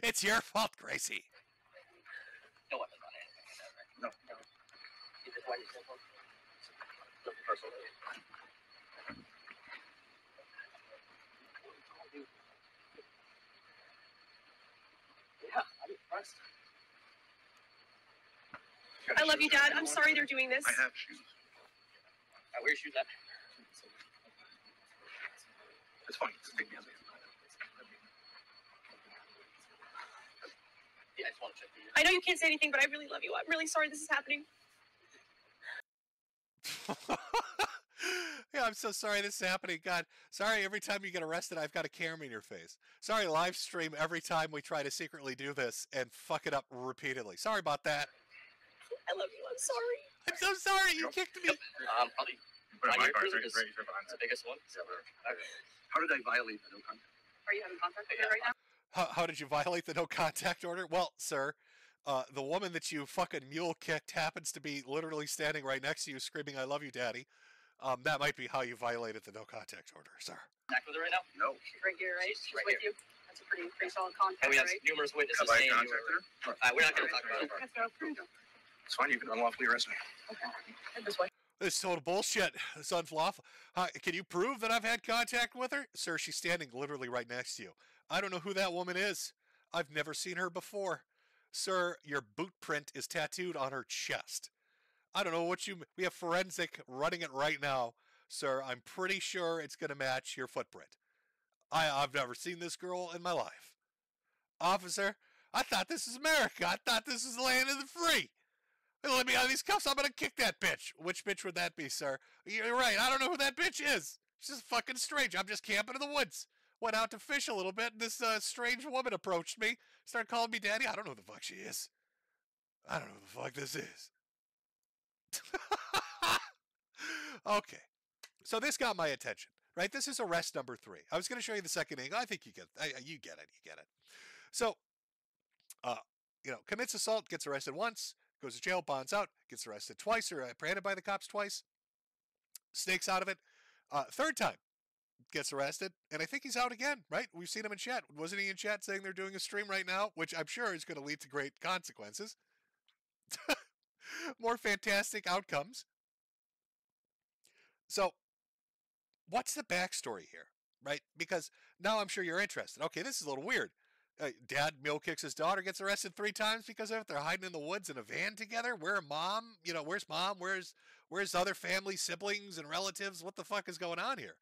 It's your fault, Gracie. No weapons on it. No. You just want your cell phone? Look personal. Yeah, I'm impressed. I love you, Dad. I'm sorry they're doing this. I have shoes. Where are your shoes at? It's funny. It's a big deal. Yeah, I just want to check you. I know you can't say anything, but I really love you. I'm really sorry this is happening. Yeah, I'm so sorry this is happening. God, sorry every time you get arrested, I've got a camera in your face. Sorry, live stream every time we try to secretly do this and fuck it up repeatedly. Sorry about that. I love you. I'm sorry. I'm so sorry. You kicked me. Probably. Put it in my car. It's It's right behind the biggest one. How did I violate the no contact? Are you having contact with her right now? How did you violate the no contact order? Well, sir, the woman that you fucking mule kicked happens to be literally standing right next to you screaming, "I love you, Daddy." That might be how you violated the no contact order, sir. Back with her right now? No. She's right here, right? She's right with here. you. That's a pretty solid contact, And we have right? numerous witnesses Have I saying you contacted were... her? We're not going to talk about it. Let's go. It's fine. You can unlawfully arrest me. Okay. Head this way. This is total bullshit. It's unlawful. Can you prove that I've had contact with her? Sir, she's standing literally right next to you. I don't know who that woman is. I've never seen her before. Sir, your boot print is tattooed on her chest. I don't know what you... We have forensic running it right now. Sir, I'm pretty sure it's going to match your footprint. I've never seen this girl in my life. Officer, I thought this is America. I thought this is the land of the free. Let me out of these cuffs. I'm going to kick that bitch. Which bitch would that be, sir? You're right. I don't know who that bitch is. She's just fucking strange. I'm just camping in the woods. Went out to fish a little bit, and this strange woman approached me. Started calling me daddy. I don't know who the fuck she is. I don't know who the fuck this is. Okay. So this got my attention, right? This is arrest number 3. I was going to show you the second angle. I think you get it. You get it. So, commits assault, gets arrested once, goes to jail, bonds out, gets arrested twice, or apprehended by the cops twice, snakes out of it. Third time, gets arrested, and I think he's out again, right? We've seen him in chat. Wasn't he in chat saying they're doing a stream right now, which I'm sure is going to lead to great consequences. More fantastic outcomes. So, what's the backstory here, right? Because now I'm sure you're interested. Okay, this is a little weird. Dad mule kicks his daughter, gets arrested 3 times because of it. They're hiding in the woods in a van together. Where's mom? Where's mom? Where's other family, siblings, and relatives? What the fuck is going on here?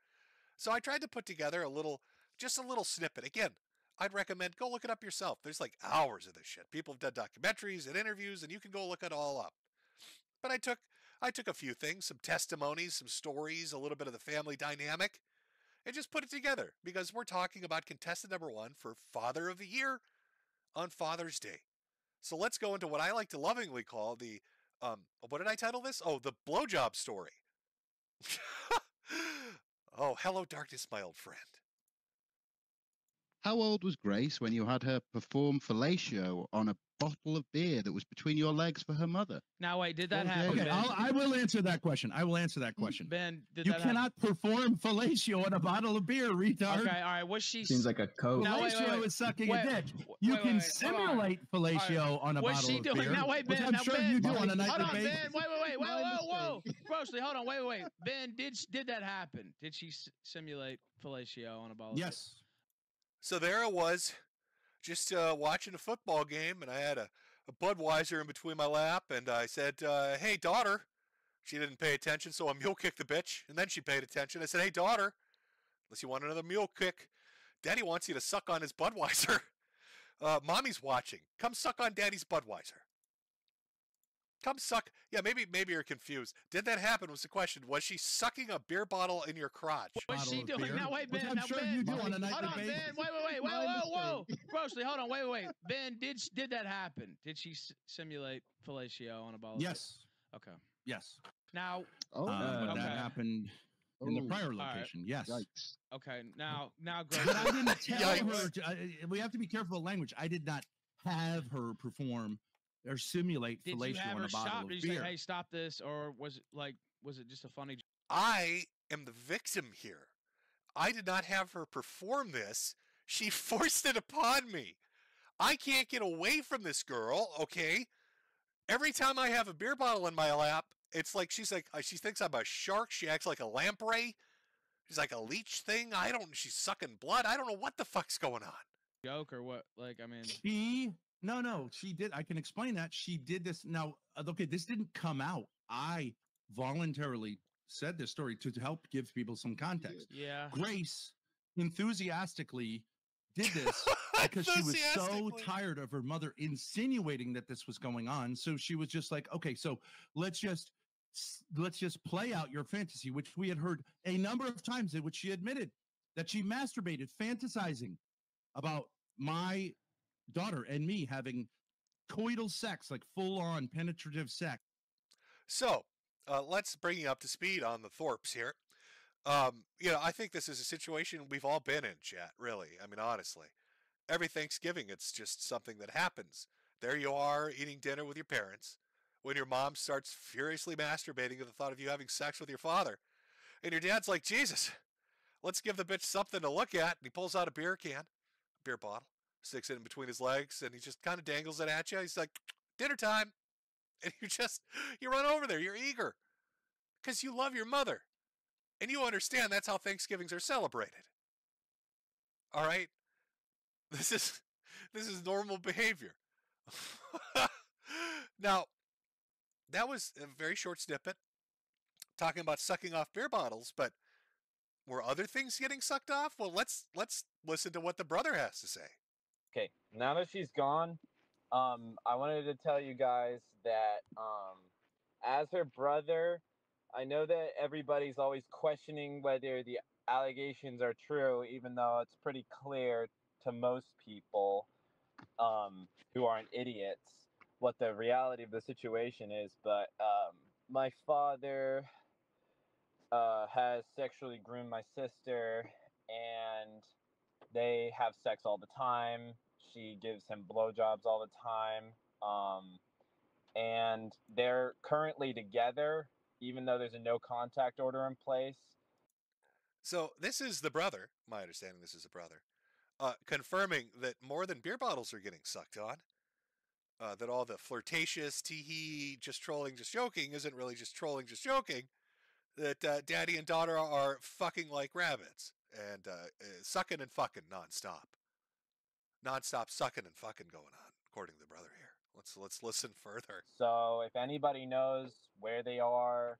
So I tried to put together just a little snippet. Again, I'd recommend go look it up yourself. There's like hours of this shit. People have done documentaries and interviews, and you can go look it all up. But I took a few things, some testimonies, some stories, a little bit of the family dynamic, and just put it together because we're talking about contestant number 1 for Father of the Year on Father's Day. So let's go into what I like to lovingly call the, what did I title this? Oh, the blowjob story. Oh, hello darkness, my old friend. How old was Grace when you had her perform fellatio on a bottle of beer that was between your legs for her mother? Now, wait, did that happen? Okay, Ben? I will answer that question. Ben, did you that cannot perform fellatio on a bottle of beer, retard. Okay, all right. Was she? Seems like a code. Fellatio is sucking a dick. You can simulate fellatio on a was bottle she of doing? beer. Now wait, Ben. which I'm now sure Ben, you do on a hold nightly on, basis. Ben. Wait. Whoa. Grossly, hold on. Wait. Ben, did that happen? Did she simulate fellatio on a bottle? Yes. So there I was, just watching a football game, and I had a Budweiser in between my lap, and I said, hey, daughter. She didn't pay attention, so I mule kicked the bitch, and then she paid attention. I said, hey, daughter, unless you want another mule kick, Daddy wants you to suck on his Budweiser. Mommy's watching. Come suck on Daddy's Budweiser. Come suck. Yeah, maybe you're confused. Did that happen was the question. Was she sucking a beer bottle in your crotch? Was she doing? Now wait, Ben. I'm sure you do on a nightly hold on, basis. Ben. Wait. Whoa. Grossly, hold on. Wait. Ben, did that happen? Did she simulate fellatio on a bottle? Yes. Okay. Yes. Now. But that happened in the prior location. Yes. Yikes. Okay. Now, Gross. But I didn't tell her. We have to be careful of language. I did not have her perform or simulate Did you fellatio have on her a bottle stop? of Did you beer. say, hey, stop this? Or was it just a funny joke? I am the victim here. I did not have her perform this. She forced it upon me. I can't get away from this girl, okay? Every time I have a beer bottle in my lap, it's like she thinks I'm a shark. She acts like a lamprey. She's like a leech thing. She's sucking blood. I don't know what the fuck's going on. Joke or what? No, she did. I can explain that. She did this. Now, okay, this didn't come out. I voluntarily said this story to help give people some context. Yeah. Grace enthusiastically did this because she was so tired of her mother insinuating that this was going on. So she was just like, okay, so let's just play out your fantasy, which we had heard a number of times in which she admitted that she masturbated, fantasizing about my daughter and me having coital sex, like full-on penetrative sex. So let's bring you up to speed on the Thorpes here. I think this is a situation we've all been in, chat, really. I mean, honestly. Every Thanksgiving, it's just something that happens. There you are, eating dinner with your parents, when your mom starts furiously masturbating at the thought of you having sex with your father. And your dad's like, Jesus, let's give the bitch something to look at. And he pulls out a beer bottle, sticks it in between his legs, and he just kind of dangles it at you. He's like, dinner time. And you run over there. You're eager because you love your mother. And you understand that's how Thanksgivings are celebrated. All right? This is normal behavior. Now, that was a very short snippet talking about sucking off beer bottles, but were other things getting sucked off? Well, let's listen to what the brother has to say. Okay, now that she's gone, I wanted to tell you guys that as her brother, I know that everybody's always questioning whether the allegations are true, even though it's pretty clear to most people who aren't idiots what the reality of the situation is. But my father has sexually groomed my sister, and they have sex all the time. She gives him blowjobs all the time. And they're currently together, even though there's a no contact order in place. So this is the brother, my understanding this is the brother, confirming that more than beer bottles are getting sucked on. That all the flirtatious, tee-hee, just trolling, just joking isn't really just trolling, just joking. That daddy and daughter are fucking like rabbits and sucking and fucking nonstop. Nonstop sucking and fucking going on, according to the brother here. Let's listen further. So if anybody knows where they are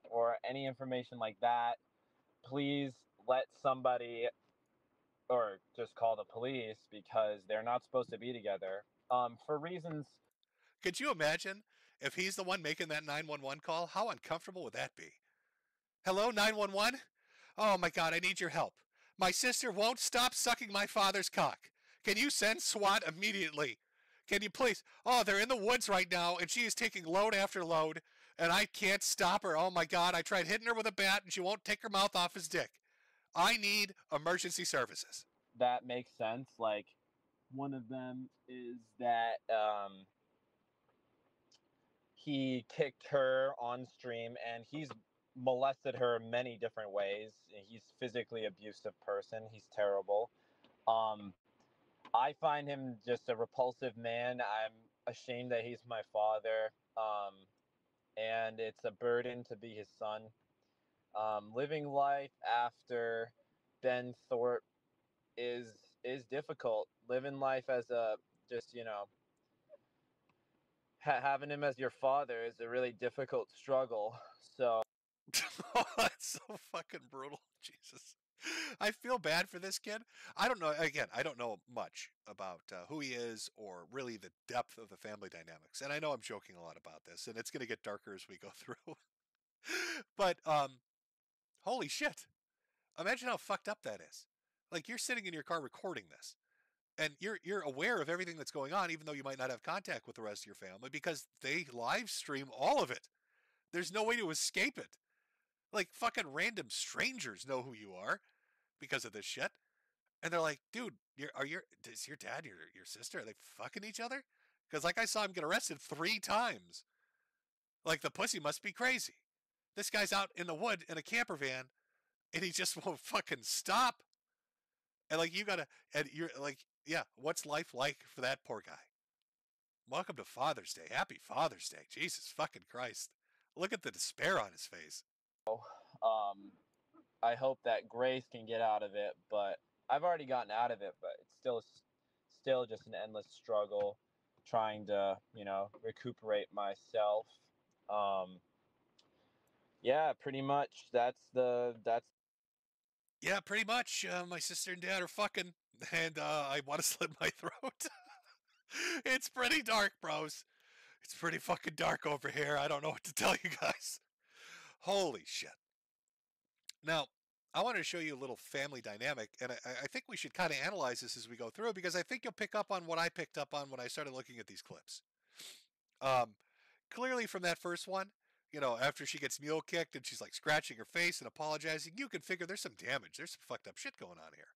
or any information like that, please let somebody or just call the police because they're not supposed to be together. For reasons. Could you imagine if he's the one making that 911 call? How uncomfortable would that be? Hello, 911? Oh my God, I need your help. My sister won't stop sucking my father's cock. Can you send SWAT immediately? Can you please? Oh, they're in the woods right now, and she is taking load after load, and I can't stop her. Oh my God, I tried hitting her with a bat, and she won't take her mouth off his dick. I need emergency services. That makes sense. Like, one of them is that he kicked her on stream, and he's molested her many different ways. He's physically abusive person. He's terrible. I find him just a repulsive man. I'm ashamed that he's my father. And it's a burden to be his son. Living life after Ben Thorpe is difficult. Living life as a just having him as your father is a really difficult struggle. So That's so fucking brutal. Jesus. I feel bad for this kid. I don't know. Again, I don't know much about who he is or really the depth of the family dynamics. And I know I'm joking a lot about this, and it's going to get darker as we go through. But holy shit! Imagine how fucked up that is. Like you're sitting in your car recording this, and you're aware of everything that's going on, even though you might not have contact with the rest of your family because they live stream all of it. There's no way to escape it. Like fucking random strangers know who you are because of this shit. And they're like, dude, is your dad, your sister, are they fucking each other? Because like I saw him get arrested 3 times. Like the pussy must be crazy. This guy's out in the wood in a camper van and he just won't fucking stop. And like and you're like, yeah, what's life like for that poor guy? Welcome to Father's Day. Happy Father's Day. Jesus fucking Christ. Look at the despair on his face. I hope that Grace can get out of it, but I've already gotten out of it, but it's still just an endless struggle trying to, recuperate myself. Yeah, pretty much. That's. Yeah, pretty much. My sister and dad are fucking, and I want to slit my throat. It's pretty dark, bros. It's pretty fucking dark over here. I don't know what to tell you guys. Holy shit. Now, I wanted to show you a little family dynamic, and I think we should kind of analyze this as we go through, because I think you'll pick up on what I picked up on when I started looking at these clips. Clearly from that first one, you know, after she gets mule kicked and she's like scratching her face and apologizing, you can figure there's some damage. There's some fucked up shit going on here.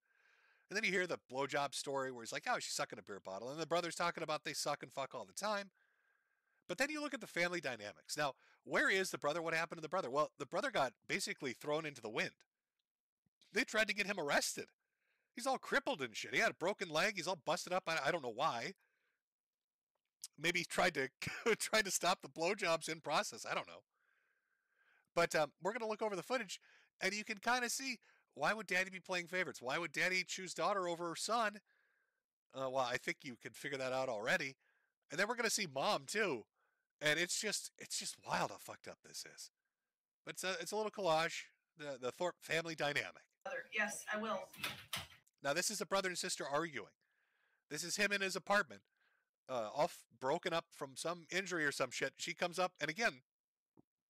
And then you hear the blowjob story where he's like, oh, she's sucking a beer bottle. And the brother's talking about they suck and fuck all the time. But then you look at the family dynamics. Now, where is the brother? What happened to the brother? Well, the brother got basically thrown into the wind. They tried to get him arrested. He's all crippled and shit. He had a broken leg. He's all busted up. I don't know why. Maybe he tried to stop the blowjobs in process. I don't know. But we're going to look over the footage, and you can kind of see, why would daddy be playing favorites? Why would daddy choose daughter over son? Well, I think you can figure that out already. And then we're going to see mom, too. And it's just wild how fucked up this is. But it's a little collage, the Thorpe family dynamic. Yes, I will. Now, this is a brother and sister arguing. This is him in his apartment, all broken up from some injury or some shit. She comes up, and again,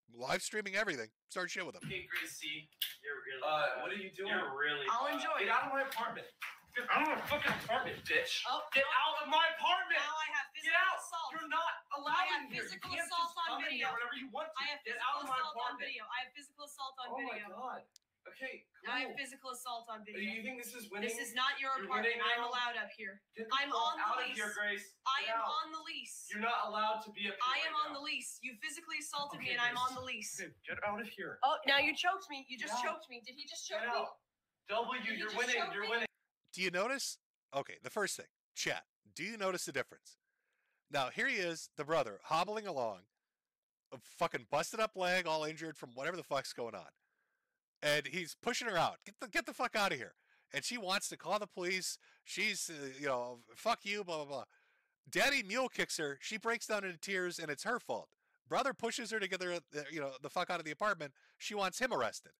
live streaming everything. Start shit with him. Okay, Gracie. You're really. What are you doing? You're really. I'll enjoy it. Get out of my apartment. Get out of my fucking apartment, bitch. Oh, get out of my apartment. Now I have physical Get out. assault. You're not allowed. I have in here. physical You can't assault just on come in video. here whenever you want to. I have Get physical out of my assault on apartment. video. I have physical assault on Oh video. my god. Okay, cool. I have physical assault on video. You think this is winning? This is not your You're apartment. winning I'm now? allowed up here. Get the I'm fuck on the out lease. of here, Grace. I Get am out. on the lease. You're not allowed to be up here. I am right on now. the lease. You physically assaulted Okay, me, and I'm Grace. on the lease. Okay, get out of here. Oh, now you choked me. You just Get out. choked me. Did he just choke Get me? out. W, Did he you're just winning. choke You're me? winning. Do you notice? Okay, the first thing, chat. Do you notice the difference? Now, here he is, the brother, hobbling along, a fucking busted up leg, all injured from whatever the fuck's going on. And he's pushing her out. Get the fuck out of here. And she wants to call the police. She's, fuck you, blah, blah, blah. Daddy mule kicks her. She breaks down into tears, and it's her fault. Brother pushes her to get her, the fuck out of the apartment. She wants him arrested.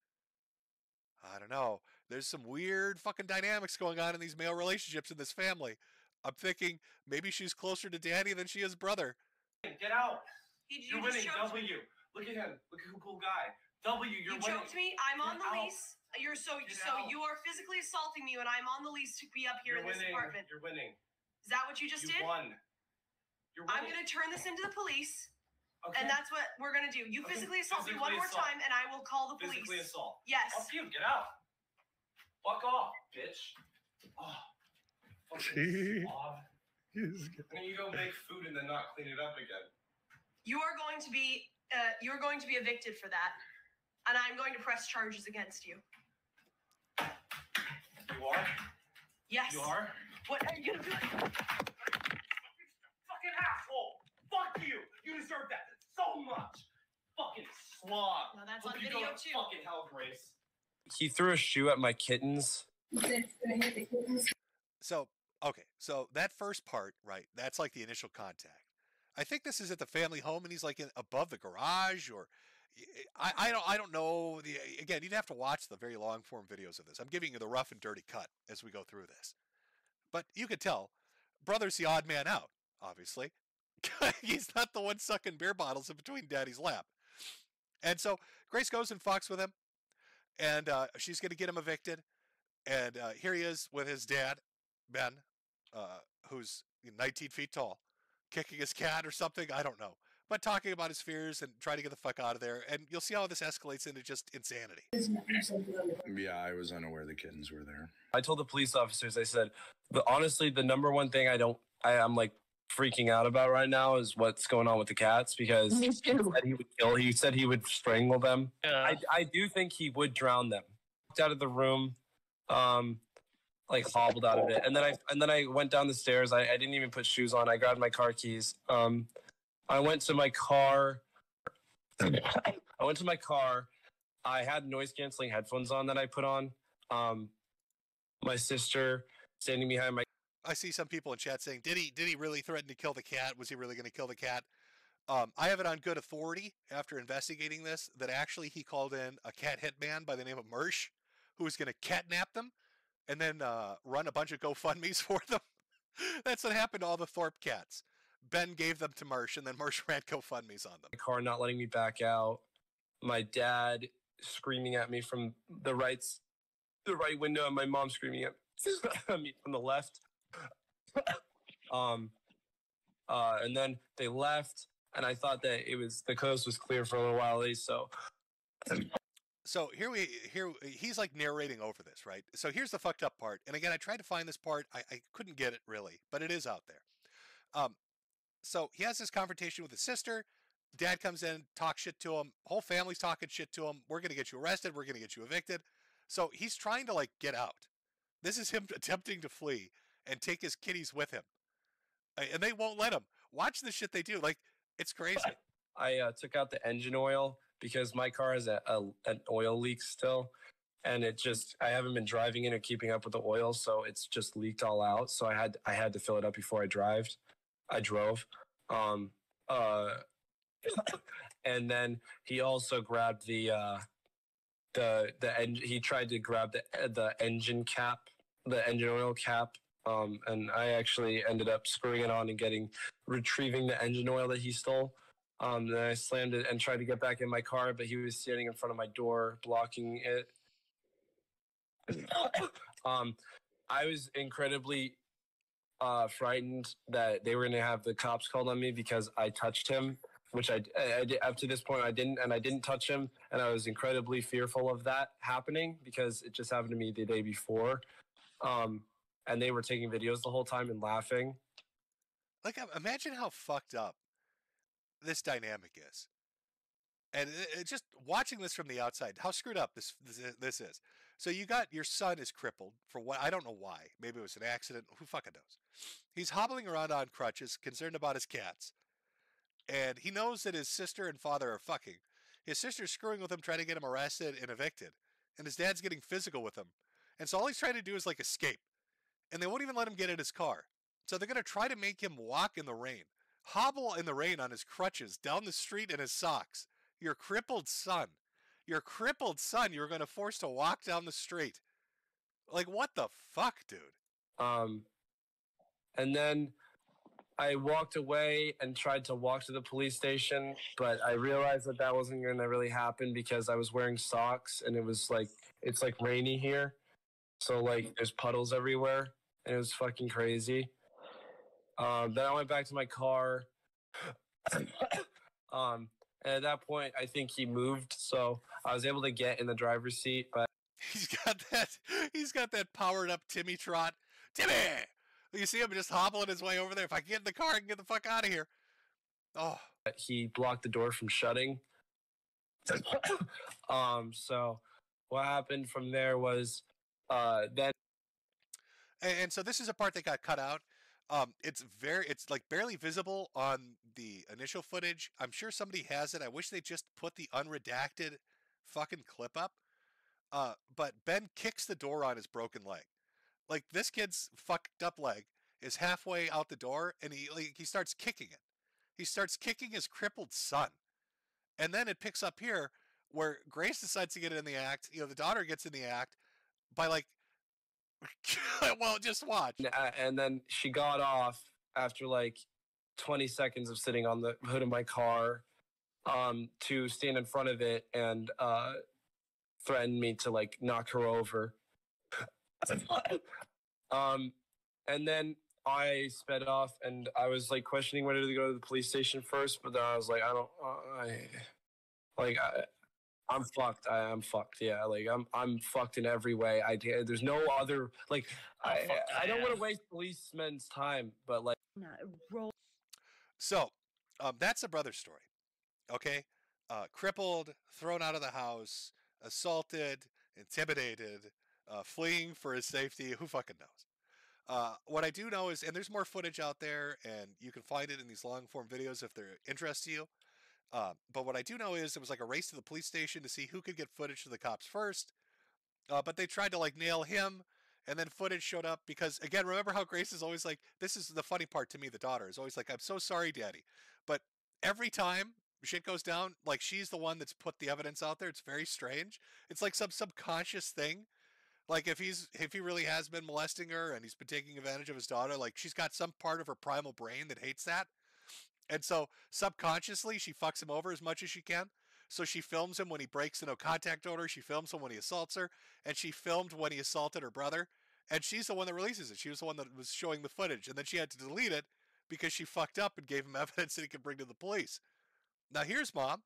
I don't know. There's some weird fucking dynamics going on in these male relationships in this family. I'm thinking maybe she's closer to daddy than she is brother. Get out. You're winning. choked W. Look at him. Look at who cool guy. W, you're You winning. choked me. I'm on Get the out. lease. You're Get out. you are physically assaulting me, and I'm on the lease to be up here You're in this winning. apartment. You're winning. Is that what you just You did? won. You're I'm winning. gonna turn this into the police, Okay. and that's what we're gonna do. You Okay, physically assault me one physically more assault. time, and I will call the police. Physically assault. Yes. Fuck you. Get out. Fuck off, bitch. Oh, fucking slob. And then you go make food and then not clean it up again. You are going to be evicted for that, and I'm going to press charges against you. You are? Yes. You are? What are you gonna do? Fucking asshole! Fuck you! You deserve that so much! Fucking slob! No, that's Hope on you video go to too. Fucking hell, Grace. He threw a shoe at my kittens. So, okay, so that first part, right, that's like the initial contact. I think this is at the family home, and he's like above the garage, or I don't know. Again, you'd have to watch the very long form videos of this. I'm giving you the rough and dirty cut as we go through this. But you could tell, brother's the odd man out, obviously. He's not the one sucking beer bottles in between daddy's lap. And so Grace goes and fucks with him, and she's going to get him evicted. And here he is with his dad, Ben, who's 19 feet tall, kicking his cat or something. I don't know. But talking about his fears and trying to get the fuck out of there. And you'll see how this escalates into just insanity. Yeah, I was unaware the kittens were there. I told the police officers, I said, honestly, the number one thing I'm like freaking out about right now is what's going on with the cats, because he said he would strangle them. Yeah. I do think he would drown them. Walked out of the room, like hobbled out of it. And then I went down the stairs. I didn't even put shoes on. I grabbed my car keys. I went to my car. I had noise canceling headphones on that I put on. My sister standing behind my. I see some people in chat saying, "Did he really threaten to kill the cat? Was he really going to kill the cat?" I have it on good authority after investigating this that actually he called in a cat hitman by the name of Mersh, who was going to catnap them and then run a bunch of GoFundMes for them. That's what happened to all the Thorpe cats. Ben gave them to Mersh, and then Mersh ran GoFundMes on them. My car not letting me back out. My dad screaming at me from the right window, and my mom screaming at me from the left. And then they left, and I thought that the coast was clear for a little while. So here he's like narrating over this, right? So here's the fucked up part. And again, I tried to find this part. I couldn't get it really, but it is out there. So he has this confrontation with his sister. Dad comes in, talks shit to him. Whole family's talking shit to him. We're going to get you arrested. We're going to get you evicted. So he's trying to like get out. This is him attempting to flee and take his kitties with him. And they won't let him. Watch the shit they do. Like, it's crazy. I took out the engine oil because my car has an oil leak still. And I haven't been driving in or keeping up with the oil. So it's just leaked all out. So I had to fill it up before I drove. And then he also grabbed he tried to grab the engine cap, the engine oil cap. And I actually ended up screwing it on and retrieving the engine oil that he stole. Then I slammed it and tried to get back in my car, but he was standing in front of my door, blocking it. I was incredibly frightened that they were going to have the cops called on me because I touched him, which I did. Up to this point, I didn't touch him, and I was incredibly fearful of that happening because it just happened to me the day before. And they were taking videos the whole time and laughing. Like, imagine how fucked up this dynamic is. And just watching this from the outside, how screwed up this is. So you got your son is crippled for what, I don't know why. Maybe it was an accident. Who fucking knows? He's hobbling around on crutches, concerned about his cats. And he knows that his sister and father are fucking. His sister's screwing with him, trying to get him arrested and evicted. And his dad's getting physical with him. And so all he's trying to do is like escape. And they won't even let him get in his car. So they're going to try to make him walk in the rain. Hobble in the rain on his crutches, down the street in his socks. Your crippled son. Your crippled son you're going to force to walk down the street. Like, what the fuck, dude? And then I walked away and tried to walk to the police station, but I realized that wasn't going to really happen because I was wearing socks and it's rainy here. So like there's puddles everywhere and it was fucking crazy. Then I went back to my car. And at that point, I think he moved, so I was able to get in the driver's seat. But he's got that powered up Timmy trot. Timmy, you see him just hobbling his way over there. If I can get in the car, I can get the fuck out of here. Oh, he blocked the door from shutting. So what happened from there was then. And so this is a part that got cut out. It's like barely visible on the initial footage. I'm sure somebody has it. I wish they just put the unredacted fucking clip up. But Ben kicks the door on his broken leg. Like, this kid's fucked up leg is halfway out the door, and he starts kicking it. He starts kicking his crippled son. And then it picks up here where Grace decides to get in the act. You know, the daughter gets in the act by like, well, just watch. And then she got off after like 20 seconds of sitting on the hood of my car to stand in front of it and threaten me to like knock her over. And then I sped off and I was like questioning whether to go to the police station first, but then I was like, I'm fucked. I'm fucked. Yeah, like I'm fucked in every way. There's no other like I don't want to waste policemen's time, but like. So, that's a brother story. Okay, crippled, thrown out of the house, assaulted, intimidated, fleeing for his safety. Who fucking knows? What I do know is, and there's more footage out there, and you can find it in these long form videos if they're interest to you. But what I do know is it was like a race to the police station to see who could get footage to the cops first. But they tried to like nail him, and then footage showed up because, again, remember how Grace is always like, this is the funny part to me, the daughter is always like, I'm so sorry, Daddy. But every time shit goes down, like she's the one that's put the evidence out there. It's very strange. It's like some subconscious thing. Like if he really has been molesting her and he's been taking advantage of his daughter, like she's got some part of her primal brain that hates that. And so subconsciously she fucks him over as much as she can. So she films him when he breaks the no contact order, she films him when he assaults her, and she filmed when he assaulted her brother. And she's the one that releases it. She was the one that was showing the footage, and then she had to delete it because she fucked up and gave him evidence that he could bring to the police. Now here's mom.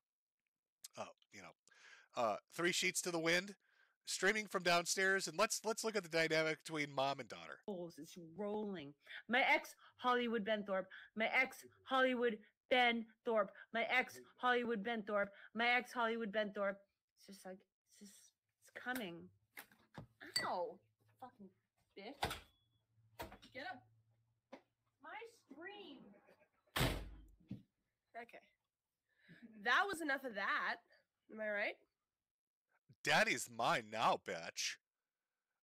Oh, 3 sheets to the wind, streaming from downstairs, and let's look at the dynamic between mom and daughter. It's rolling. My ex Hollywood Ben Thorpe. My ex Hollywood Ben Thorpe. My ex Hollywood Ben Thorpe. My ex Hollywood Ben Thorpe. It's just like it's coming. Ow! Fucking bitch. Get up. My scream. Okay. That was enough of that. Am I right? Daddy's mine now, bitch.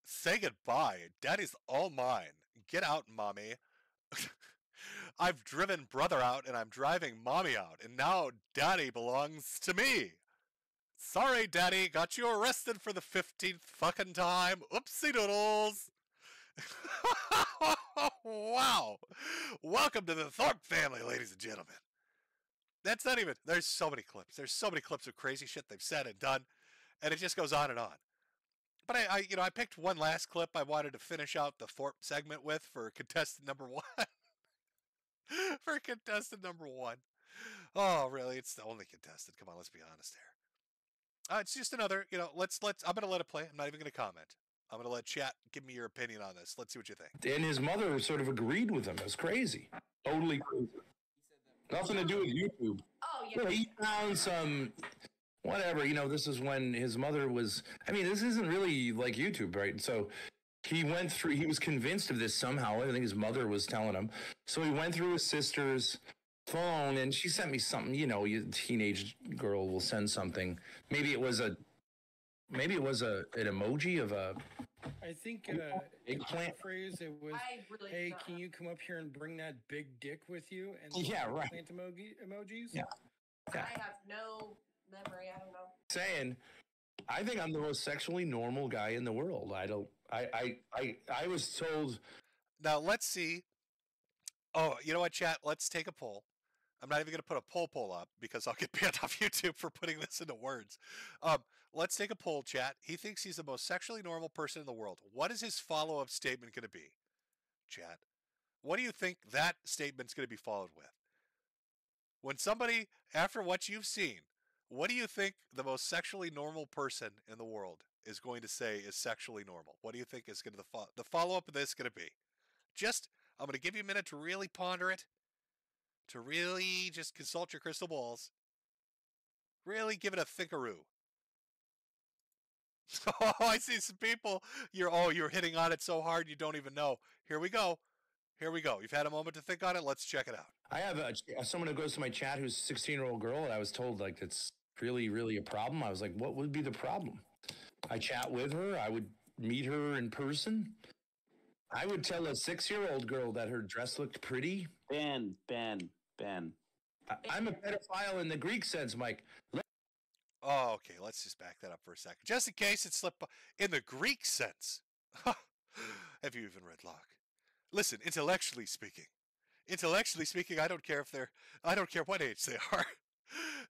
Say goodbye. Daddy's all mine. Get out, mommy. I've driven brother out and I'm driving mommy out, and now daddy belongs to me. Sorry, daddy, got you arrested for the 15th fucking time. Oopsie doodles. Wow. Welcome to the Thorpe family, ladies and gentlemen. That's not even, there's so many clips. There's so many clips of crazy shit they've said and done, and it just goes on and on. But I picked one last clip I wanted to finish out the Thorpe segment with for contestant number 1. For contestant number 1. Oh, really? It's the only contestant. Come on, let's be honest here. It's just another, I'm going to let it play. I'm not even going to comment. I'm going to let chat give me your opinion on this. Let's see what you think. And his mother sort of agreed with him. It was crazy. Totally crazy. Nothing to do with YouTube. Oh, yeah. He found some, whatever, this is when his mother was, this isn't really like YouTube, right? So he was convinced of this somehow. I think his mother was telling him. So he went through his sister's phone and she sent me something, you teenage girl will send something. Maybe it was an emoji of a, I think eggplant phrase it was, hey, can you come up here and bring that big dick with you? And yeah, right. Plant emojis? Yeah. I have no memory. I don't know. Saying, I think I'm the most sexually normal guy in the world. I was told. Now let's see. Oh, you know what, chat? Let's take a poll. I'm not even going to put a poll up because I'll get banned off YouTube for putting this into words. Let's take a poll, chat. He thinks he's the most sexually normal person in the world. What is his follow-up statement going to be, chat? What do you think that statement's going to be followed with? When somebody, after what you've seen, what do you think the most sexually normal person in the world is going to say is sexually normal? What do you think is going to the follow-up of this going to be? I'm going to give you a minute to really ponder it, to really just consult your crystal balls, really give it a thinkaroo. Oh, I see some people. You're hitting on it so hard you don't even know. Here we go. You've had a moment to think on it. Let's check it out. I have someone who goes to my chat who's a 16-year-old girl, and I was told like it's really, really a problem. I was like, what would be the problem? I chat with her. I would meet her in person. I would tell a 6-year-old girl that her dress looked pretty. Ben. I'm a pedophile in the Greek sense, Mike. Oh, okay. Let's just back that up for a second. Just in case it slipped in the Greek sense. Have you even read Locke? Listen, intellectually speaking, I don't care what age they are.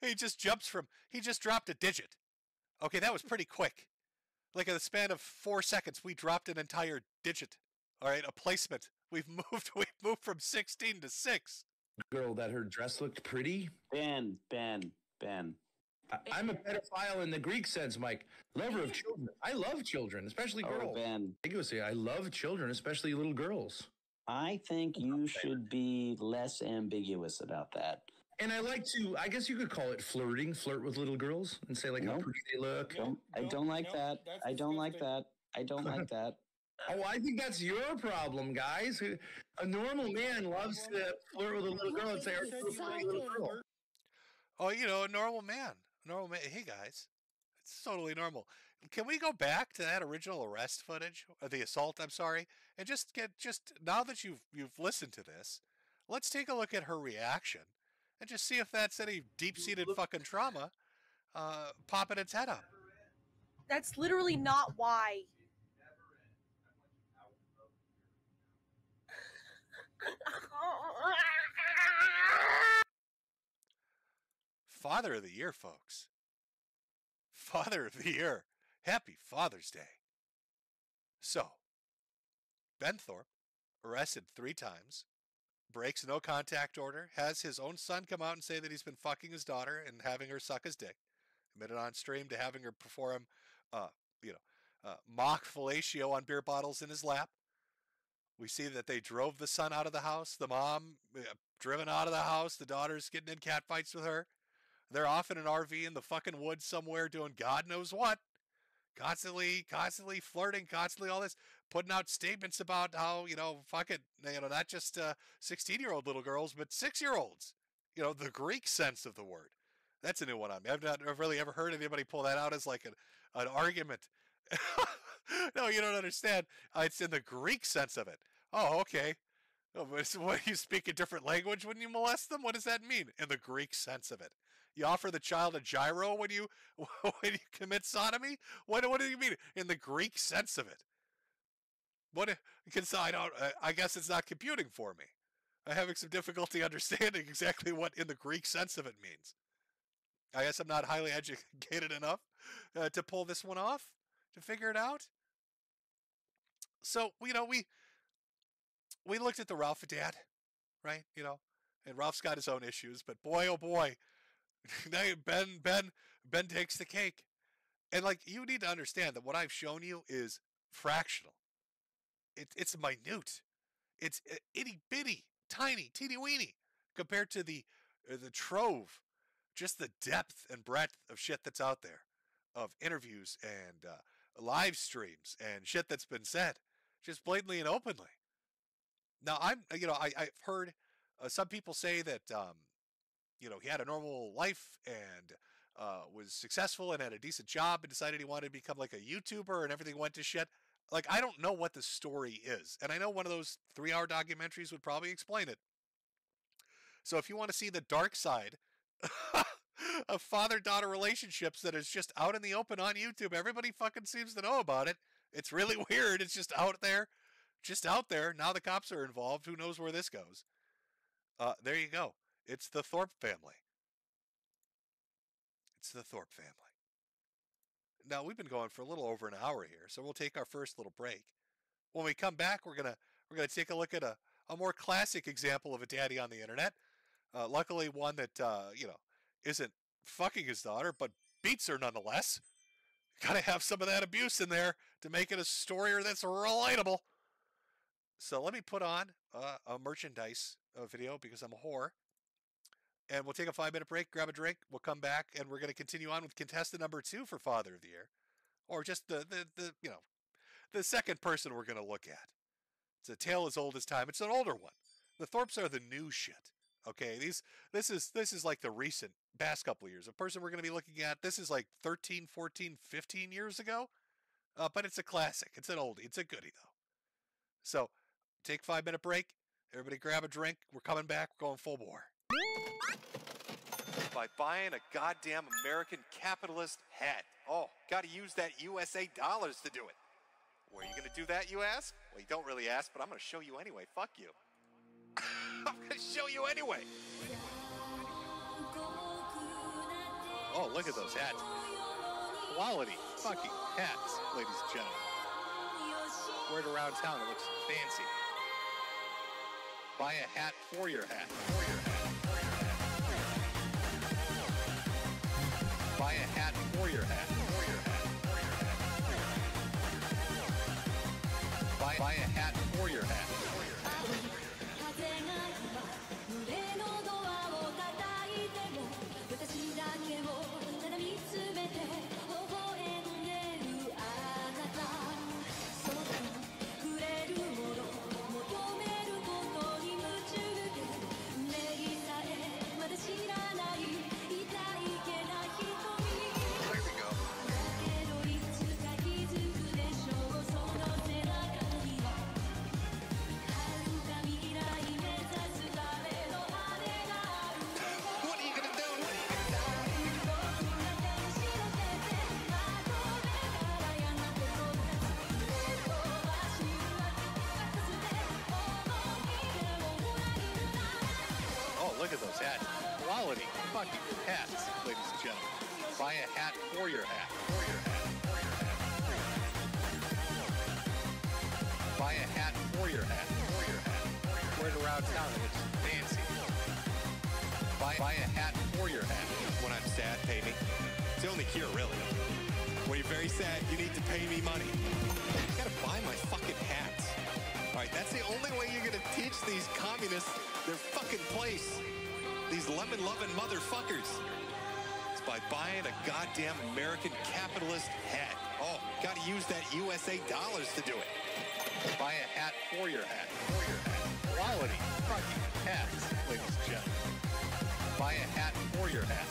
He just dropped a digit. Okay, that was pretty quick. Like in the span of 4 seconds, we dropped an entire digit. All right, a placement. We've moved from 16 to 6. Girl that her dress looked pretty. Ben. I'm a pedophile in the Greek sense, Mike. Lover of children. I love children, especially girls. Ben. I love children, especially little girls. I think you should be less ambiguous about that. And I guess you could call it flirting, flirt with little girls and say like how pretty they look. I don't like that. I don't like that. Oh, I think that's your problem, guys. A normal man loves to flirt with a little girl and say, "Are you a little girl?" Oh, a normal man. Hey, guys, it's totally normal. Can we go back to that original arrest footage, or the assault? I'm sorry, and just now that you've listened to this, let's take a look at her reaction and just see if that's any deep-seated fucking trauma popping its head up. That's literally not why. Father of the Year, folks. Father of the Year. Happy Father's Day. So, Ben Thorpe, arrested 3 times, breaks no contact order, has his own son come out and say that he's been fucking his daughter and having her suck his dick. Admitted on stream to having her perform, mock fellatio on beer bottles in his lap. We see that they drove the son out of the house. The mom driven out of the house. The daughter's getting in cat fights with her. They're off in an RV in the fucking woods somewhere doing God knows what. Constantly flirting, constantly all this, putting out statements about how, not just 16-year-old little girls, but 6-year-olds. The Greek sense of the word. That's a new one on me. I've not really ever heard anybody pull that out as like an argument. No, you don't understand. It's in the Greek sense of it. Oh, okay. Oh, but what, you speak a different language when you molest them? What does that mean in the Greek sense of it? You offer the child a gyro when you commit sodomy? What do you mean in the Greek sense of it? What? Because I guess it's not computing for me. I'm having some difficulty understanding exactly what in the Greek sense of it means. I guess I'm not highly educated enough to pull this one off, to figure it out. So, we looked at the Ralph dad, right? And Ralph's got his own issues, but boy, oh boy, Ben takes the cake. And you need to understand that what I've shown you is fractional. It's minute. It's itty bitty, tiny, teeny weeny compared to the trove, just the depth and breadth of shit that's out there, of interviews and live streams and shit that's been said, just blatantly and openly. Now I've heard some people say that he had a normal life and was successful and had a decent job and decided he wanted to become like a YouTuber and everything went to shit. I don't know what the story is. And I know one of those 3-hour documentaries would probably explain it. So if you want to see the dark side of father-daughter relationships that is just out in the open on YouTube, everybody fucking seems to know about it. It's really weird. It's just out there. Just out there. Now the cops are involved. Who knows where this goes? There you go. It's the Thorpe family. It's the Thorpe family. Now, we've been going for a little over an hour here, so we'll take our first little break. When we come back, we're gonna take a look at a more classic example of a daddy on the internet. Luckily, one that isn't fucking his daughter, but beats her nonetheless. Gotta have some of that abuse in there to make it a story that's relatable. So let me put on a merchandise video because I'm a whore. And we'll take a 5-minute break, grab a drink. We'll come back, and we're going to continue on with contestant number 2 for Father of the Year. Or just the second person we're going to look at. It's a tale as old as time. It's an older one. The Thorpes are the new shit. Okay, this is like the recent past couple of years. The person we're going to be looking at, this is like 13, 14, 15 years ago. But it's a classic. It's an oldie. It's a goodie, though. So, take a 5-minute break. Everybody grab a drink. We're coming back. We're going full bore. By buying a goddamn American capitalist hat. Oh, got to use that USA dollars to do it. Where are you going to do that, you ask? Well, you don't really ask, but I'm going to show you anyway. Fuck you. I'm going to show you anyway. Oh, look at those hats. Quality fucking hats, ladies and gentlemen. Wear it around town. It looks fancy. Buy a hat for your hat. For your hat. Buy a hat for your hat. For your hat. For your hat. Buy a hat for your hat. For your hat. fucking hats, ladies and gentlemen. Buy a hat for your hat. Buy a hat for your hat. Wear it around town and it's fancy. Buy a hat for your hat. When I'm sad, pay me. It's the only cure, really. When you're very sad, you need to pay me money. You gotta buy my fucking hats. All right, that's the only way you're gonna teach these communists their fucking place. These lemon-loving motherfuckers. It's by buying a goddamn American capitalist hat. Oh, gotta use that USA dollars to do it. Buy a hat for your hat. Quality fucking hats, ladies and gentlemen. Buy a hat for your hat.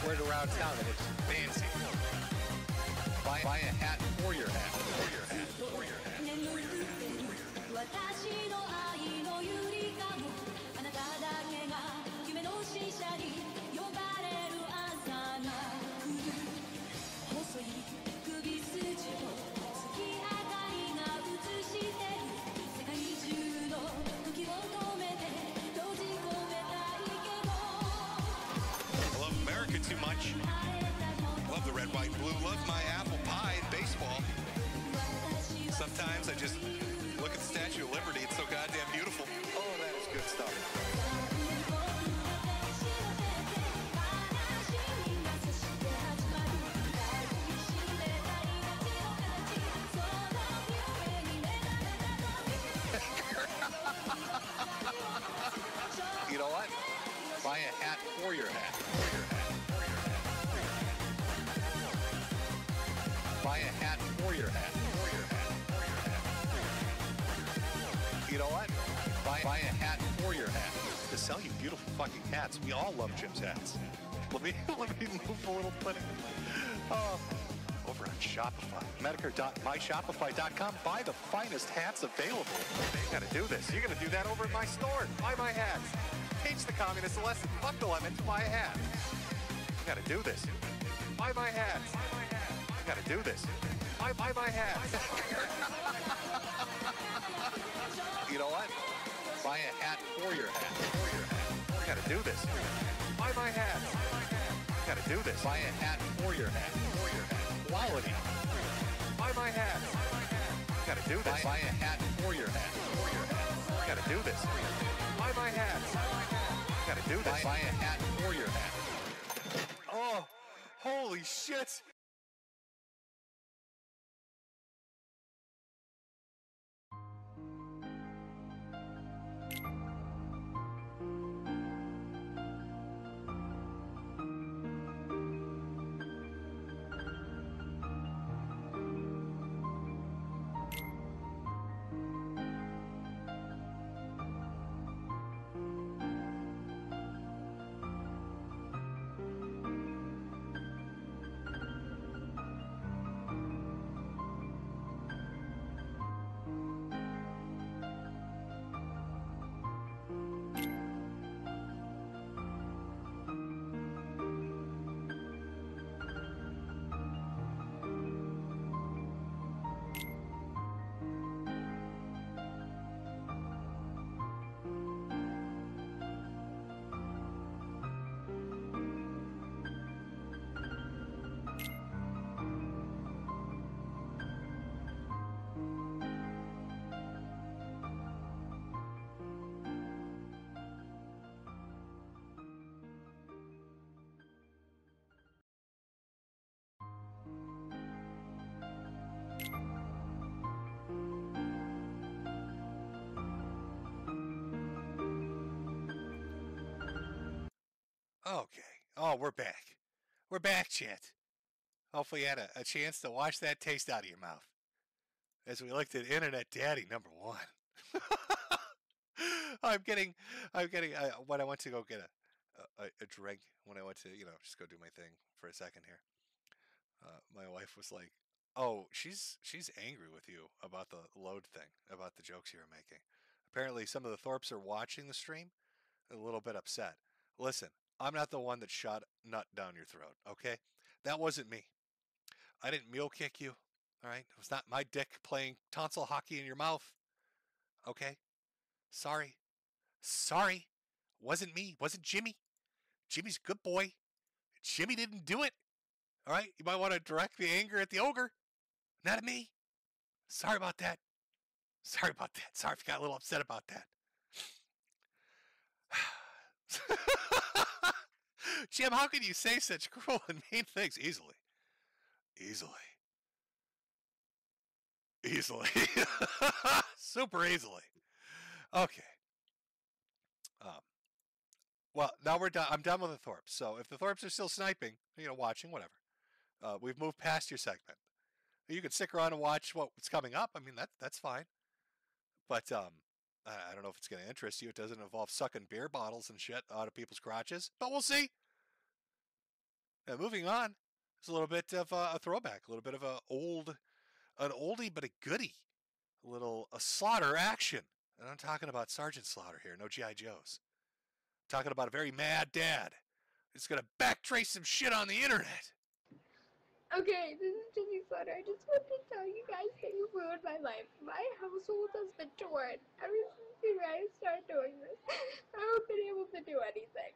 Wear it around town and it's fancy. Buy a hat for your hat. For your hat. 私の愛のゆりかごあなただけが夢の使者に呼ばれる朝が来る細い首筋を月明かりが映してる世界中の時を止めて閉じ込めたいけど I love America too much. Love the red, white, and blue. Love my apple pie and baseball. Sometimes I just look at the Statue of Liberty. It's so goddamn beautiful. Oh, that is good stuff. You know what? Buy a hat for your hat. Buy a hat for your hat. You know what? Buy a hat for your hat. To sell you beautiful fucking hats. We all love Jim's hats. Let me move a little bit. Over on Shopify. Medicare.myshopify.com. Buy the finest hats available. You gotta do this. You're gonna do that over at my store. Buy my hats. Teach the communists a lesson. Fuck the lemons. Buy a hat. You gotta do this. Buy my hats. You gotta do this. Buy my hats. You know what? Buy a hat for your hat. You gotta do this. Buy my hats. You gotta do this. Buy a hat for your hat. Quality. Buy my hats. You gotta do this. Buy a hat for your hat. You gotta do this. Buy my hats. You gotta do this. Buy a hat for your hat. Oh, holy shit. Okay. Oh, we're back. We're back, chat. Hopefully you had a chance to wash that taste out of your mouth. As we looked at Internet Daddy #1. I'm getting, when I went to go get a drink, when I went to, just go do my thing for a second here, my wife was like, oh, she's angry with you about the load thing, about the jokes you were making. Apparently some of the Thorpes are watching the stream, a little bit upset. Listen, I'm not the one that shot nut down your throat, okay? That wasn't me. I didn't mule kick you, all right? It was not my dick playing tonsil hockey in your mouth, okay? Sorry. Wasn't me. Wasn't Jimmy. Jimmy's a good boy. Jimmy didn't do it. All right? You might want to direct the anger at the ogre, not at me. Sorry about that. Sorry about that. Sorry if you got a little upset about that. Jim, how can you say such cruel and mean things? Easily. Super easily. Okay. Well, now we're done. I'm done with the Thorpes. So if the Thorpes are still sniping, watching, whatever. We've moved past your segment. You can stick around and watch what's coming up. I mean, that's fine. But I don't know if it's going to interest you. It doesn't involve sucking beer bottles and shit out of people's crotches, but we'll see. Now, moving on, it's a little bit of a throwback, a little bit of an oldie but a goodie, a Slaughter action. And I'm talking about Sergeant Slaughter here, no G.I. Joes. I'm talking about a very mad dad. He's going to backtrace some shit on the internet. Okay, this is Jimmy Slaughter. I just wanted to tell you guys that you ruined my life. My household has been torn ever since you guys started doing this. I haven't been able to do anything.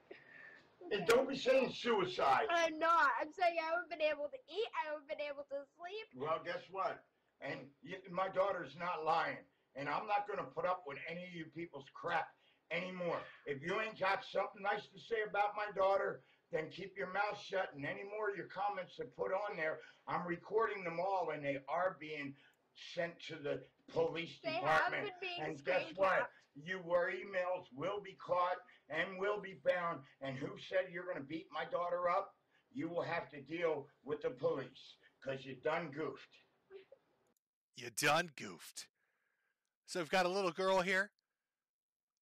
Okay? And don't be saying suicide. I'm not. I'm saying I haven't been able to eat. I haven't been able to sleep. Well, guess what? And my daughter's not lying. And I'm not going to put up with any of you people's crap anymore. If you ain't got something nice to say about my daughter, then keep your mouth shut, and any more of your comments that put on there, I'm recording them all, and they are being sent to the police department. And guess what? Your emails will be caught and will be found, and who said you're going to beat my daughter up? You will have to deal with the police, because you done goofed. You done goofed. So we've got a little girl here,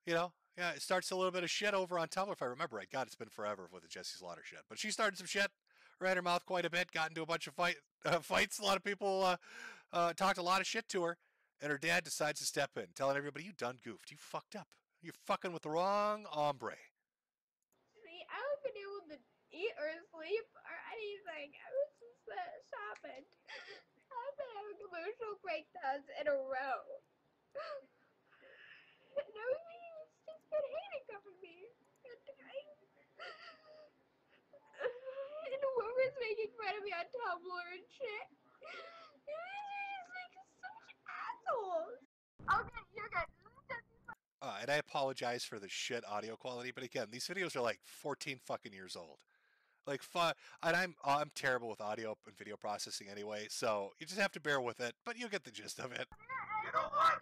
Yeah, it starts a little bit of shit over on Tumblr, if I remember right. God, it's been forever with the Jesse Slaughter shit. But she started some shit, ran her mouth quite a bit, got into a bunch of fights. A lot of people talked a lot of shit to her. And her dad decides to step in, telling everybody, you done goofed. You fucked up. You're fucking with the wrong hombre. See, I haven't been able to eat or sleep or anything. I was just shopping. I've been having emotional breakdowns in a row. And everybody's just been hating on me. And whoever's making fun of me on Tumblr and shit. They're just like such assholes. Okay, you're good. And I apologize for the shit audio quality, but again, these videos are like 14 fucking years old. Like and I'm terrible with audio and video processing anyway, so you just have to bear with it, but you'll get the gist of it. You know what?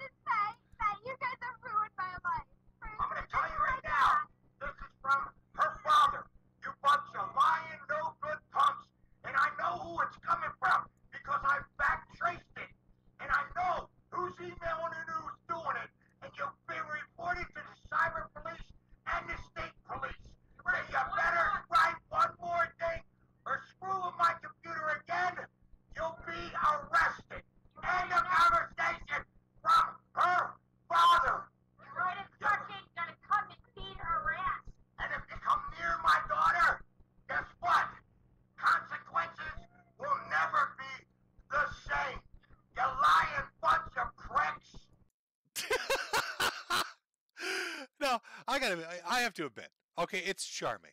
You guys have ruined my life. I'm going to tell you right now, this is from her father. You bunch of lying, no good punks, and I know who it's coming from because I've backtraced it, and I know who's emailing and who's doing it, and you've been reported to the cyber police and the state police. So you better write one more thing or screw with my computer again. You'll be arrested. End of conversation from her father. Right, instruction's gonna come and beat her ass. And if you come near my daughter, guess what? Consequences will never be the same. You lying bunch of pricks. No, I have to admit, okay, it's charming.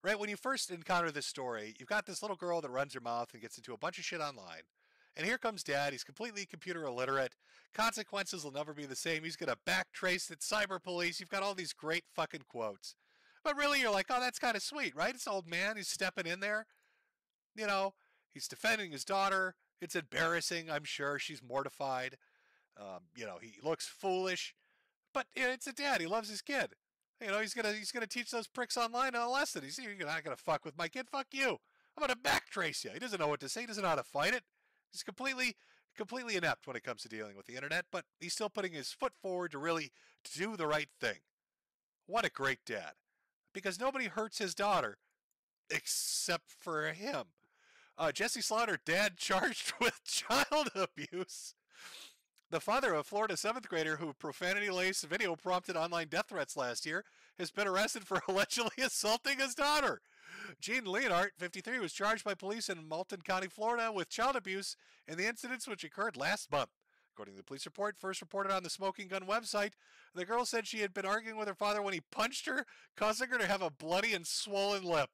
Right? When you first encounter this story, you've got this little girl that runs her mouth and gets into a bunch of shit online. And here comes dad. He's completely computer illiterate. Consequences will never be the same. He's going to backtrace the cyber police. You've got all these great fucking quotes. But really, you're like, oh, that's kind of sweet, right? It's old man. He's stepping in there. He's defending his daughter. It's embarrassing, I'm sure. She's mortified. He looks foolish. But it's a dad. He loves his kid. He's gonna teach those pricks online a lesson. You're not gonna fuck with my kid. Fuck you. I'm gonna backtrace you. He doesn't know what to say. He doesn't know how to fight it. He's completely inept when it comes to dealing with the internet. But he's still putting his foot forward to really do the right thing. What a great dad. Because nobody hurts his daughter except for him. Jesse Slaughter, dad charged with child abuse. The father of a Florida 7th grader who profanity-laced video prompted online death threats last year has been arrested for allegedly assaulting his daughter. Gene Leonhardt, 53, was charged by police in Malton County, Florida with child abuse in the incidents which occurred last month. According to the police report, first reported on the Smoking Gun website, the girl said she had been arguing with her father when he punched her, causing her to have a bloody and swollen lip.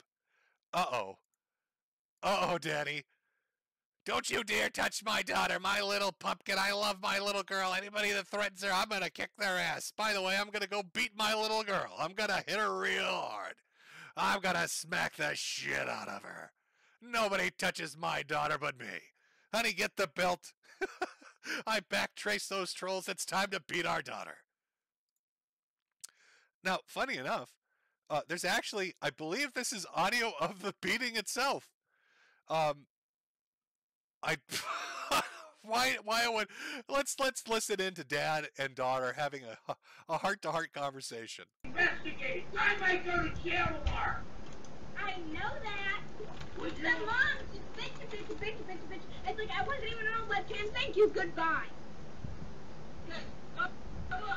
Uh-oh. Uh-oh, Daddy. Don't you dare touch my daughter, my little pumpkin. I love my little girl. Anybody that threatens her, I'm going to kick their ass. By the way, I'm going to go beat my little girl. I'm going to hit her real hard. I'm going to smack the shit out of her. Nobody touches my daughter but me. Honey, get the belt. I backtrace those trolls. It's time to beat our daughter. Now, funny enough, there's actually, I believe this is audio of the beating itself. Why would let's listen in to dad and daughter having a heart-to-heart conversation. Investigate. I might go to jail tomorrow. I know that. The mom just bitch. It's like I wasn't even on left hand. Thank you. Goodbye.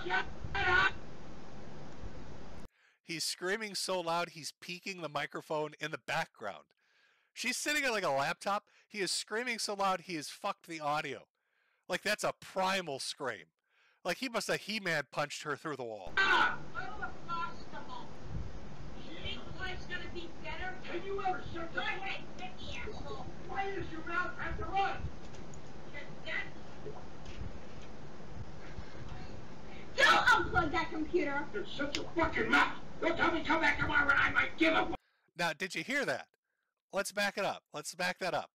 Shut up. He's screaming so loud he's peaking the microphone in the background. She's sitting at like a laptop. He is screaming so loud he has fucked the audio. Like that's a primal scream. Like he must have He-Man punched her through the wall. Ah! You think life's gonna be better? Can you ever shut your asshole? Why does your mouth have to run? Don't unplug that computer. You're such a fucking mouth. Don't tell me come back tomorrow and I might give a. Now, did you hear that? Let's back it up. Let's back that up.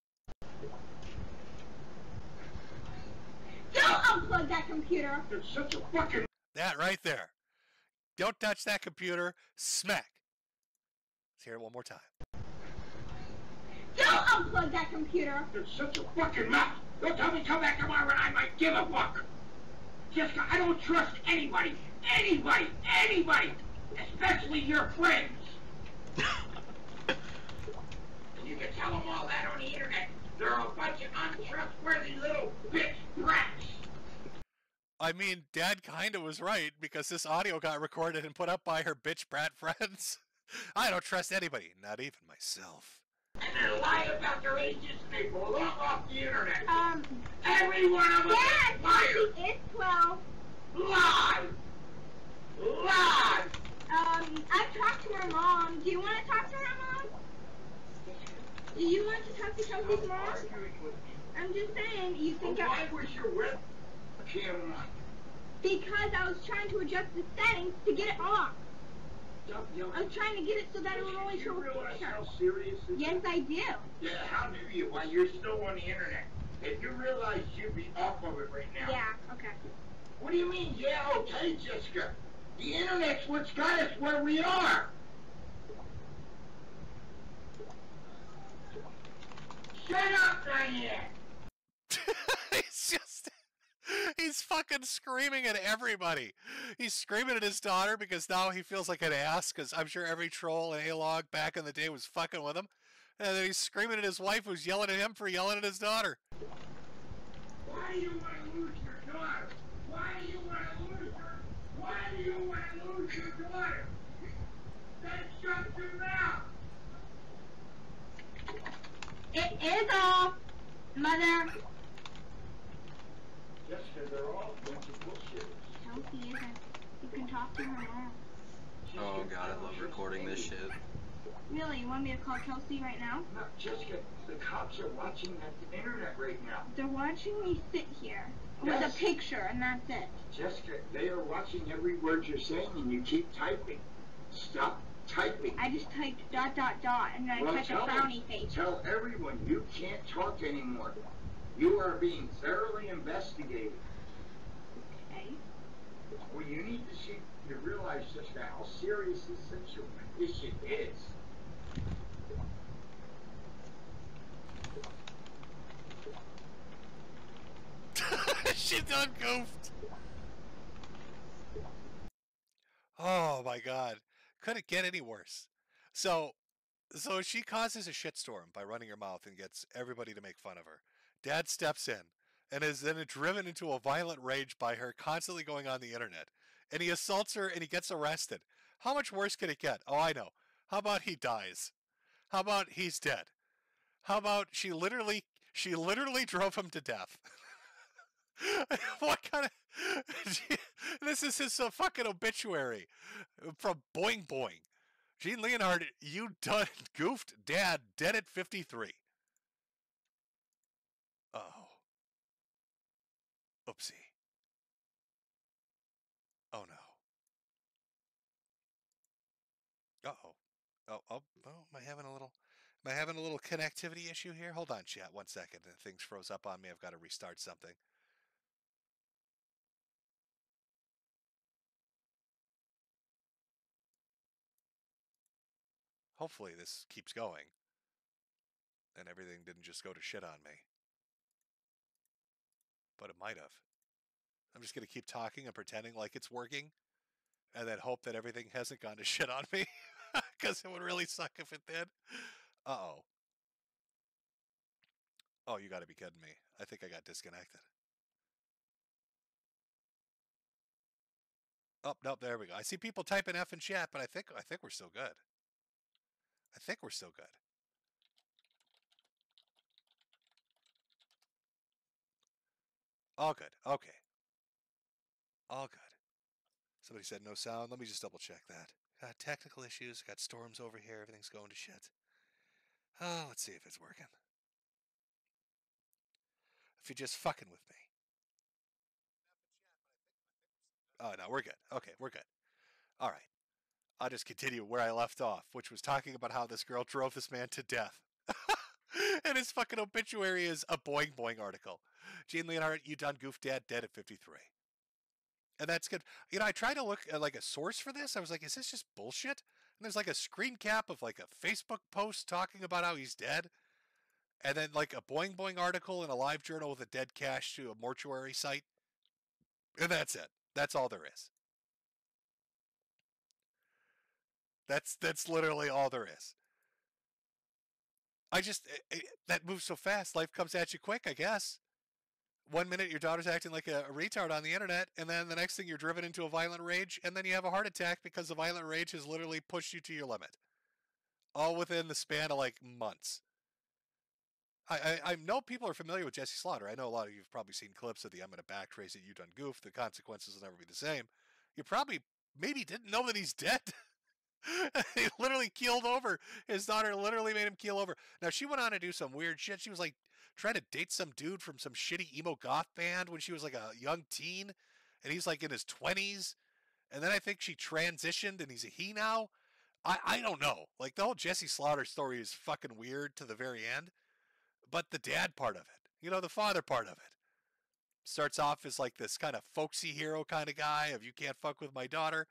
Don't unplug that computer. You're such a fucking. That right there. Don't touch that computer. Smack. Let's hear it one more time. Don't unplug that computer. You're such a fucking mouth. Don't tell me come back tomorrow and I might give a fuck. Jessica, I don't trust anybody. Anybody. Especially your friends. You can tell them all that on the internet. They're a bunch of untrustworthy little bitch brats. I mean, Dad kind of was right because this audio got recorded and put up by her bitch brat friends. I don't trust anybody, not even myself. And they lie about their ages and they belong off the internet. Every one of them is liars. It's 12. Lie. I've talked to her mom. Do you want to talk to her mom? Do you want to talk to Chelsea's mom? I'm just saying, you think why was your webcam on? Because I was trying to adjust the settings to get it off. I was trying to get it so that it would only show a picture. How serious is Yes, I do. Yeah, how do you? While you're still on the internet. If you realize you'd be off of it right now. Yeah, okay. What do you mean, yeah, okay, Jessica? The internet's what's got us where we are. Shut up, Diane! He's fucking screaming at everybody. He's screaming at his daughter because now he feels like an ass because I'm sure every troll and A-log back in the day was fucking with him. And then he's screaming at his wife who's yelling at him for yelling at his daughter. Why do you want to lose your daughter? Why do you want to lose her? Why do you want to lose your daughter? Then shut your mouth! It is off, Mother. Jessica, they're all a bunch of bullshitters. Chelsea isn't. You can talk to her mom. Oh god, I love recording this shit. Really? You want me to call Chelsea right now? No, Jessica, the cops are watching the internet right now. They're watching me sit here with Yes. a picture, and that's it. Jessica, they are watching every word you're saying, and you keep typing. Stop typing. I just typed ... and then I typed a tell them. frowny face. Tell everyone you can't talk anymore. You are being thoroughly investigated. Okay. Well, you need to see, to realize just how serious this issue is. She done goofed. Oh my god. Couldn't get any worse. So she causes a shitstorm by running her mouth and gets everybody to make fun of her. Dad steps in and is then driven into a violent rage by her constantly going on the internet. And he assaults her and he gets arrested. How much worse can it get? Oh, I know. How about he dies? How about he's dead? How about she literally drove him to death? What kind of? This is his fucking obituary from Boing Boing. Gene Leonhard, you done goofed dad, dead at 53. Oh. Oopsie. Oh no. Uh-oh. Oh, am I having a little connectivity issue here? Hold on, chat, 1 second. Things froze up on me. I've got to restart something. Hopefully this keeps going. And everything didn't just go to shit on me. But it might have. I'm just going to keep talking and pretending like it's working. And then hope that everything hasn't gone to shit on me. Because it would really suck if it did. Uh-oh. Oh, you got to be kidding me. I think I got disconnected. Oh, nope, there we go. I see people typing F in chat, but I think we're still good. I think we're still good. All good. Okay. All good. Somebody said no sound. Let me just double check that. Got technical issues. Got storms over here. Everything's going to shit. Oh, let's see if it's working. If you're just fucking with me. Oh, no, we're good. Okay, we're good. All right. I'll just continue where I left off, which was talking about how this girl drove this man to death. And his fucking obituary is a Boing Boing article. Gene Leonhard, you done goof dad, dead at 53. And that's good. You know, I tried to look at like a source for this. I was like, is this just bullshit? And there's like a screen cap of like a Facebook post talking about how he's dead. And then like a Boing Boing article in a live journal with a dead cache to a mortuary site. And that's it. That's all there is. That's literally all there is. I just, that moves so fast. Life comes at you quick, I guess. 1 minute your daughter's acting like a retard on the internet, and then the next thing you're driven into a violent rage, and then you have a heart attack because the violent rage has literally pushed you to your limit. All within the span of like months. I know people are familiar with Jesse Slaughter. I know a lot of you have probably seen clips of the I'm going to back trace it, you done goof, the consequences will never be the same. You probably maybe didn't know that he's dead. He literally keeled over. His daughter literally made him keel over. Now, she went on to do some weird shit. She was like trying to date some dude from some shitty emo goth band when she was like a young teen. And he's like in his 20s. And then I think she transitioned and he's a he now. I don't know. Like the whole Jesse Slaughter story is fucking weird to the very end. But the dad part of it, you know, the father part of it, starts off as like this kind of folksy hero kind of guy of you can't fuck with my daughter.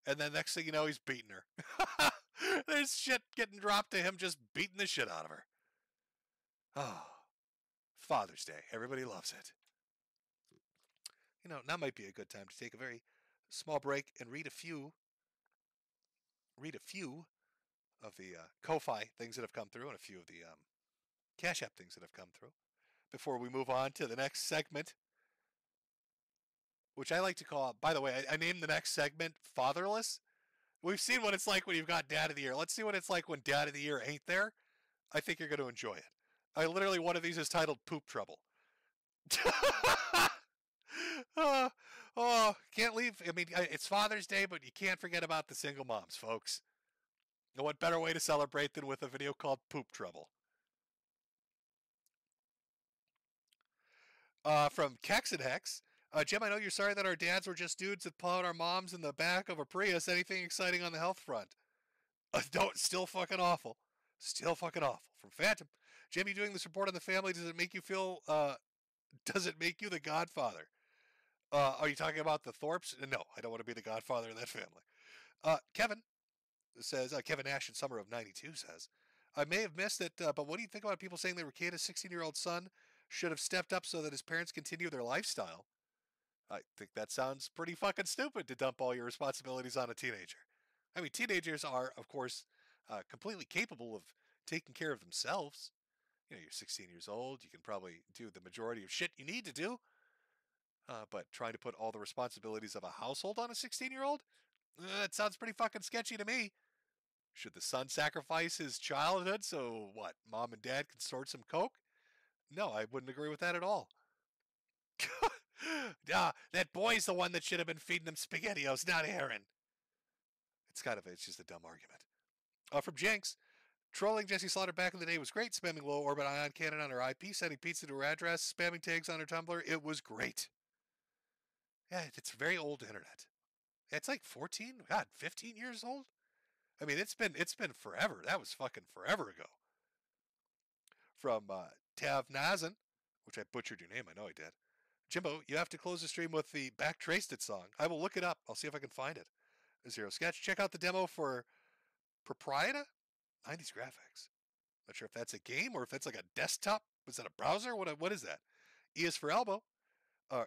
And then next thing you know, he's beating her. There's shit getting dropped to him just beating the shit out of her. Oh, Father's Day. Everybody loves it. You know, now might be a good time to take a very small break and read a few of the Ko-Fi things that have come through and a few of the Cash App things that have come through before we move on to the next segment, which I like to call, by the way, I named the next segment Fatherless. We've seen what it's like when you've got Dad of the Year. Let's see what it's like when Dad of the Year ain't there. I think you're going to enjoy it. Literally, one of these is titled Poop Trouble. Can't leave. I mean, it's Father's Day, but you can't forget about the single moms, folks. And what better way to celebrate than with a video called Poop Trouble? From Kex and Hex. Jim, I know you're sorry that our dads were just dudes that plowed our moms in the back of a Prius. Anything exciting on the health front? Don't. Still fucking awful. Still fucking awful. From Phantom. Jim, you doing this report on the family? Does it make you feel? Does it make you the godfather? Are you talking about the Thorpes? No, I don't want to be the godfather of that family. Kevin says, Kevin Nash in summer of '92 says, I may have missed it, but what do you think about people saying they were Kata's 16-year-old son should have stepped up so that his parents continue their lifestyle? I think that sounds pretty fucking stupid to dump all your responsibilities on a teenager. I mean, teenagers are, of course, completely capable of taking care of themselves. You know, you're 16 years old. You can probably do the majority of shit you need to do. But trying to put all the responsibilities of a household on a 16-year-old? That sounds pretty fucking sketchy to me. Should the son sacrifice his childhood so, what, mom and dad can snort some coke? No, I wouldn't agree with that at all. That boy's the one that should have been feeding them SpaghettiOs, not Aaron. It's just a dumb argument. From Jinx, trolling Jesse Slaughter back in the day was great. Spamming low orbit ion cannon on her IP, sending pizza to her address, spamming tags on her Tumblr. It was great. Yeah, it's very old internet. It's like 14, 15 years old. I mean, it's been forever. That was fucking forever ago. From Tav Nazan, which I butchered your name. I know I did. Jimbo, you have to close the stream with the Back Traced It song. I will look it up. I'll see if I can find it. Zero Sketch. Check out the demo for Proprietor. 90s graphics. Not sure if that's a game or if that's like a desktop. Was that a browser? What is that? E is for elbow.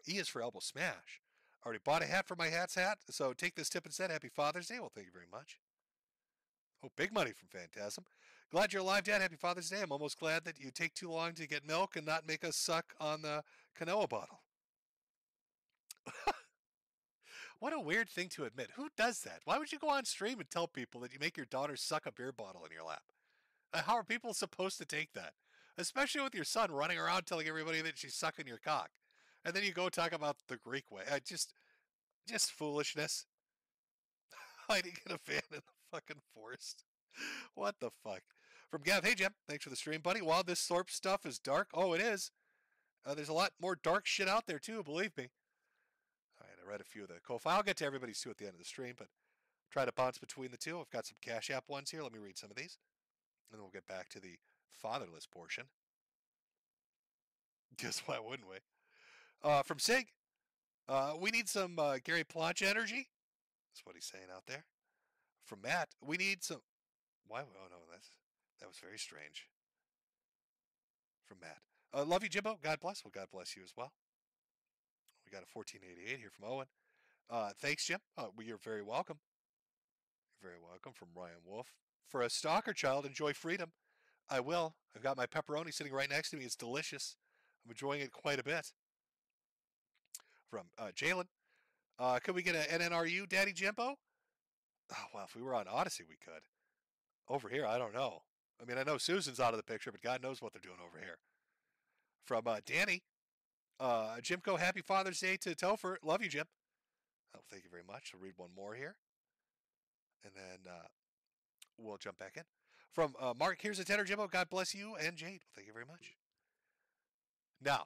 E is for elbow smash. Already bought a hat for my hat's hat, so take this tip instead. Happy Father's Day. Well, thank you very much. Oh, big money from Phantasm. Glad you're alive, Dad. Happy Father's Day. I'm almost glad that you take too long to get milk and not make us suck on the Kanoa bottle. What a weird thing to admit. Who does that? Why would you go on stream and tell people that you make your daughter suck a beer bottle in your lap? How are people supposed to take that? Especially with your son running around telling everybody that she's sucking your cock. And then you go talk about the Greek way. Just foolishness. Hiding in a van in the fucking forest. What the fuck? From Gav, hey Jim, thanks for the stream, buddy. While this Thorpe stuff is dark, oh, it is. There's a lot more dark shit out there too, believe me. All right, I read a few of the Ko-Fi. I'll get to everybody's too at the end of the stream, but try to bounce between the two. I've got some Cash App ones here. Let me read some of these. And then we'll get back to the fatherless portion. Guess why wouldn't we? From Sig, we need some Gary Planche energy. That's what he's saying out there. From Matt, we need some. Why? Oh no, that was very strange. From Matt, love you, Jimbo. God bless. Well, God bless you as well. We got a 1488 here from Owen. Thanks, Jim. You're very welcome. You're very welcome. From Ryan Wolf. For a stalker child, enjoy freedom. I will. I've got my pepperoni sitting right next to me. It's delicious. I'm enjoying it quite a bit. From Jalen. Could we get an NNRU, Daddy Jimbo? Oh, well, if we were on Odyssey, we could. Over here, I don't know. I mean, I know Susan's out of the picture, but God knows what they're doing over here. From Danny. Jimco, happy Father's Day to Topher. Love you, Jim. Oh, thank you very much. I'll read one more here. And then we'll jump back in. From Mark, here's a tenner, Jimbo. God bless you and Jade. Well, thank you very much. Now,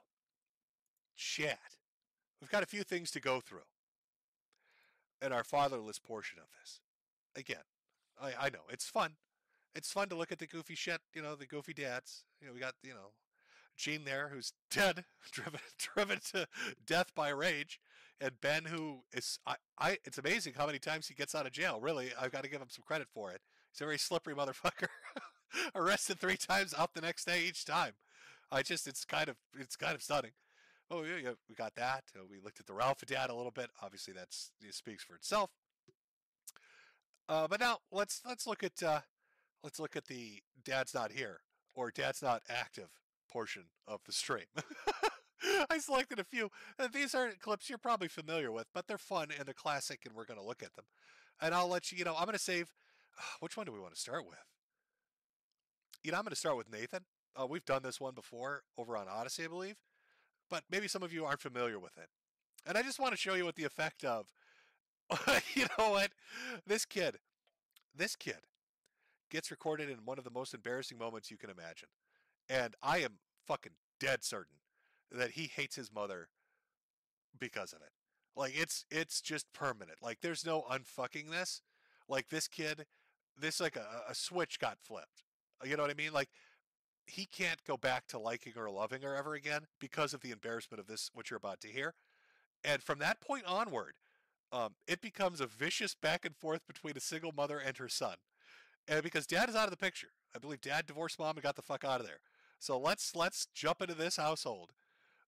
chat. We've got a few things to go through in our fatherless portion of this. Again, I know, it's fun. It's fun to look at the goofy shit, the goofy dads. We got, Gene there, who's dead, driven to death by rage, and Ben, who is, it's amazing how many times he gets out of jail. Really, I've got to give him some credit for it. He's a very slippery motherfucker. Arrested 3 times, out the next day each time. It's kind of stunning. Oh yeah, we got that. We looked at the Ralph dad a little bit. Obviously, it speaks for itself. But now let's look at the dad's not here or dad's not active portion of the stream. I selected a few. These are clips you're probably familiar with, but they're fun and they're classic, and we're going to look at them. And I'll let you. I'm going to save. Which one do we want to start with? I'm going to start with Nathan. We've done this one before over on Odyssey, I believe, but maybe some of you aren't familiar with it. And I just want to show you what the effect of. You know what? This kid gets recorded in one of the most embarrassing moments you can imagine. And I am fucking dead certain that he hates his mother because of it. Like, it's just permanent. Like, there's no unfucking this. Like, this kid, like a switch got flipped. You know what I mean? Like, he can't go back to liking or loving her ever again because of the embarrassment of this, what you're about to hear. And from that point onward, it becomes a vicious back and forth between a single mother and her son. And because dad is out of the picture. I believe dad divorced mom and got the fuck out of there. So let's jump into this household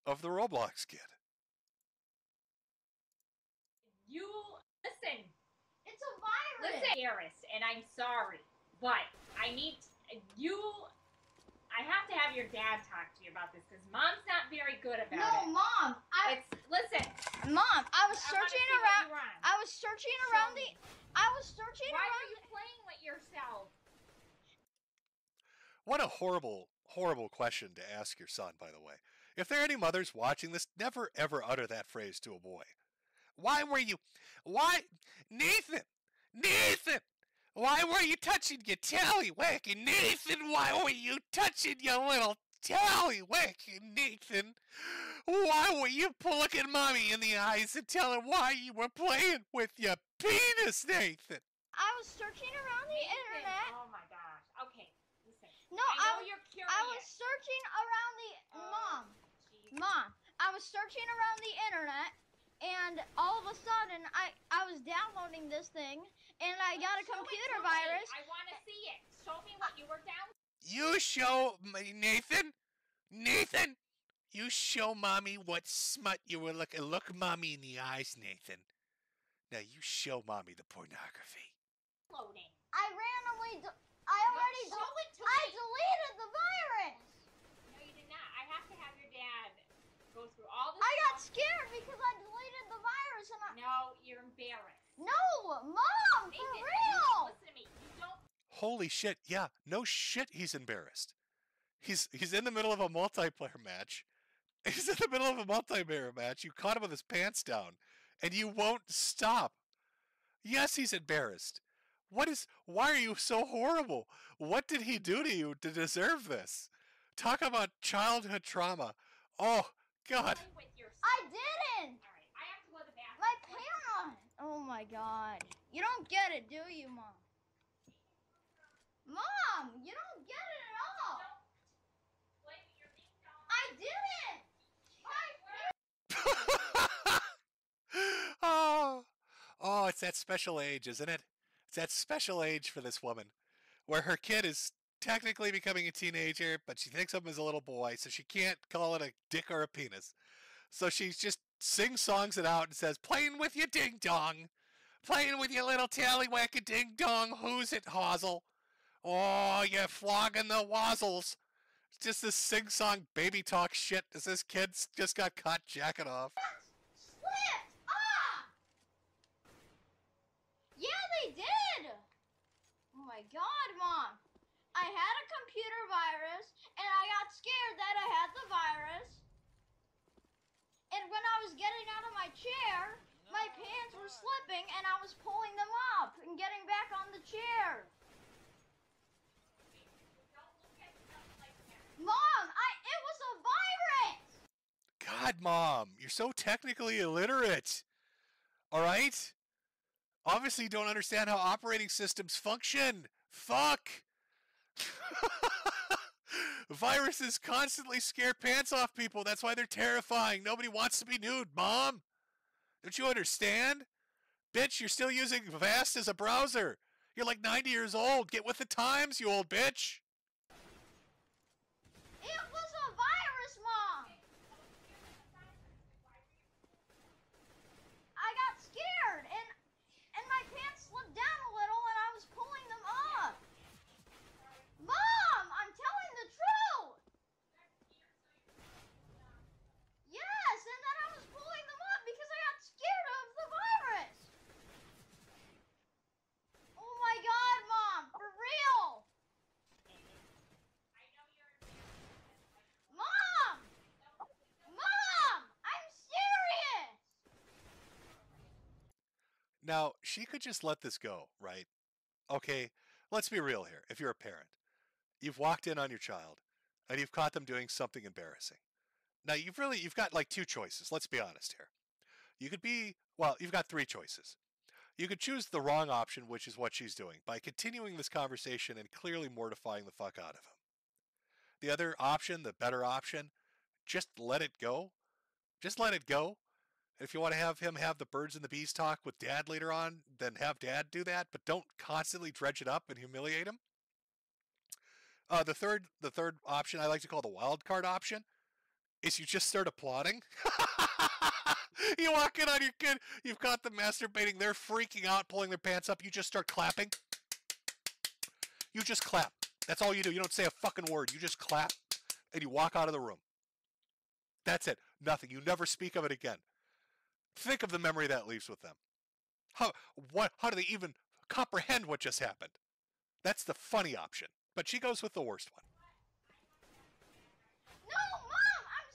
of the Roblox kid. You listen. It's a virus. Listen, Eris, and I'm sorry, but I have to have your dad talk to you about this because mom's not very good about it. No, Mom. Listen. Mom, I was searching around. I was searching around the. I was searching Why around. are you playing with yourself? What a horrible, horrible question to ask your son, by the way. If there are any mothers watching this, never ever utter that phrase to a boy. Why, Nathan, why were you touching your tallywhack? Nathan, why were you touching your little tallywhack? Nathan, why were you looking mommy in the eyes and telling why you were playing with your penis, Nathan? I was searching around the internet. Oh my gosh. Okay, listen. No, I know you're curious. I was searching around the Mom. I was searching around the internet, and all of a sudden, I was downloading this thing, and I got a computer virus. I want to see it. Show me what you were down. You show Nathan. You show mommy what smut you were looking. Look mommy in the eyes, Nathan. Now you show mommy the pornography. Loading. I randomly. I deleted the virus. No, you did not. I have to have your dad go through all this. I got scared because I deleted the virus, and No, you're embarrassed. No, Mom, for real. Listen to me. You don't. Holy shit! Yeah, no shit. He's embarrassed. He's in the middle of a multiplayer match. He's in the middle of a multiplayer match. You caught him with his pants down, and you won't stop. Yes, he's embarrassed. Why are you so horrible? What did he do to you to deserve this? Talk about childhood trauma. Oh, God. I didn't. All right, I have to go to the bathroom. My parents. Oh my God. You don't get it, do you, Mom? Mom, you don't get it at all. I didn't. Oh, it's that special age, isn't it? It's that special age for this woman where her kid is technically becoming a teenager, but she thinks of him as a little boy, so she can't call it a dick or a penis. So she just sings songs it out and says, playing with your ding-dong, playing with your little tallywhack ding-dong, who's it, Hazel? Oh, you're flogging the wazzles. It's just this sing-song baby talk shit as this kid's just got caught jacking off. Slipped! Ah! Yeah, they did! Oh my God, Mom. I had a computer virus, and I got scared that I had the virus. And when I was getting out of my chair, my pants were slipping, and I was pulling them up and getting back on the chair. Mom, it was a virus! God, Mom, you're so technically illiterate. All right? Obviously, you don't understand how operating systems function. Fuck! Viruses constantly scare pants off people. That's why they're terrifying. Nobody wants to be nude, Mom. Don't you understand? Bitch, you're still using Vast as a browser. You're like 90 years old. Get with the times, you old bitch. It was a virus, Mom! I got scared, and my pants slipped down a little, and I was pulling them up. Mom, I'm telling the truth! Yes, and then I was pulling them up because I got scared of the virus. Oh my God, Mom, for real! Mom! Mom! I'm serious! Now, she could just let this go, right? Okay, let's be real here. If you're a parent, you've walked in on your child and you've caught them doing something embarrassing. Now, you've got like two choices. Let's be honest here. You've got three choices. You could choose the wrong option, which is what she's doing, by continuing this conversation and clearly mortifying the fuck out of him. The other option, the better option, just let it go. Just let it go. If you want to have him have the birds and the bees talk with Dad later on, then have Dad do that, but don't constantly dredge it up and humiliate him. The third option I like to call the wild card option is you just start applauding. You walk in on your kid, you've got them masturbating, they're freaking out, pulling their pants up, you just start clapping. You just clap. That's all you do. You don't say a fucking word. You just clap and you walk out of the room. That's it. Nothing. You never speak of it again. Think of the memory that leaves with them. How do they even comprehend what just happened? That's the funny option. But she goes with the worst one. No, Mom, I'm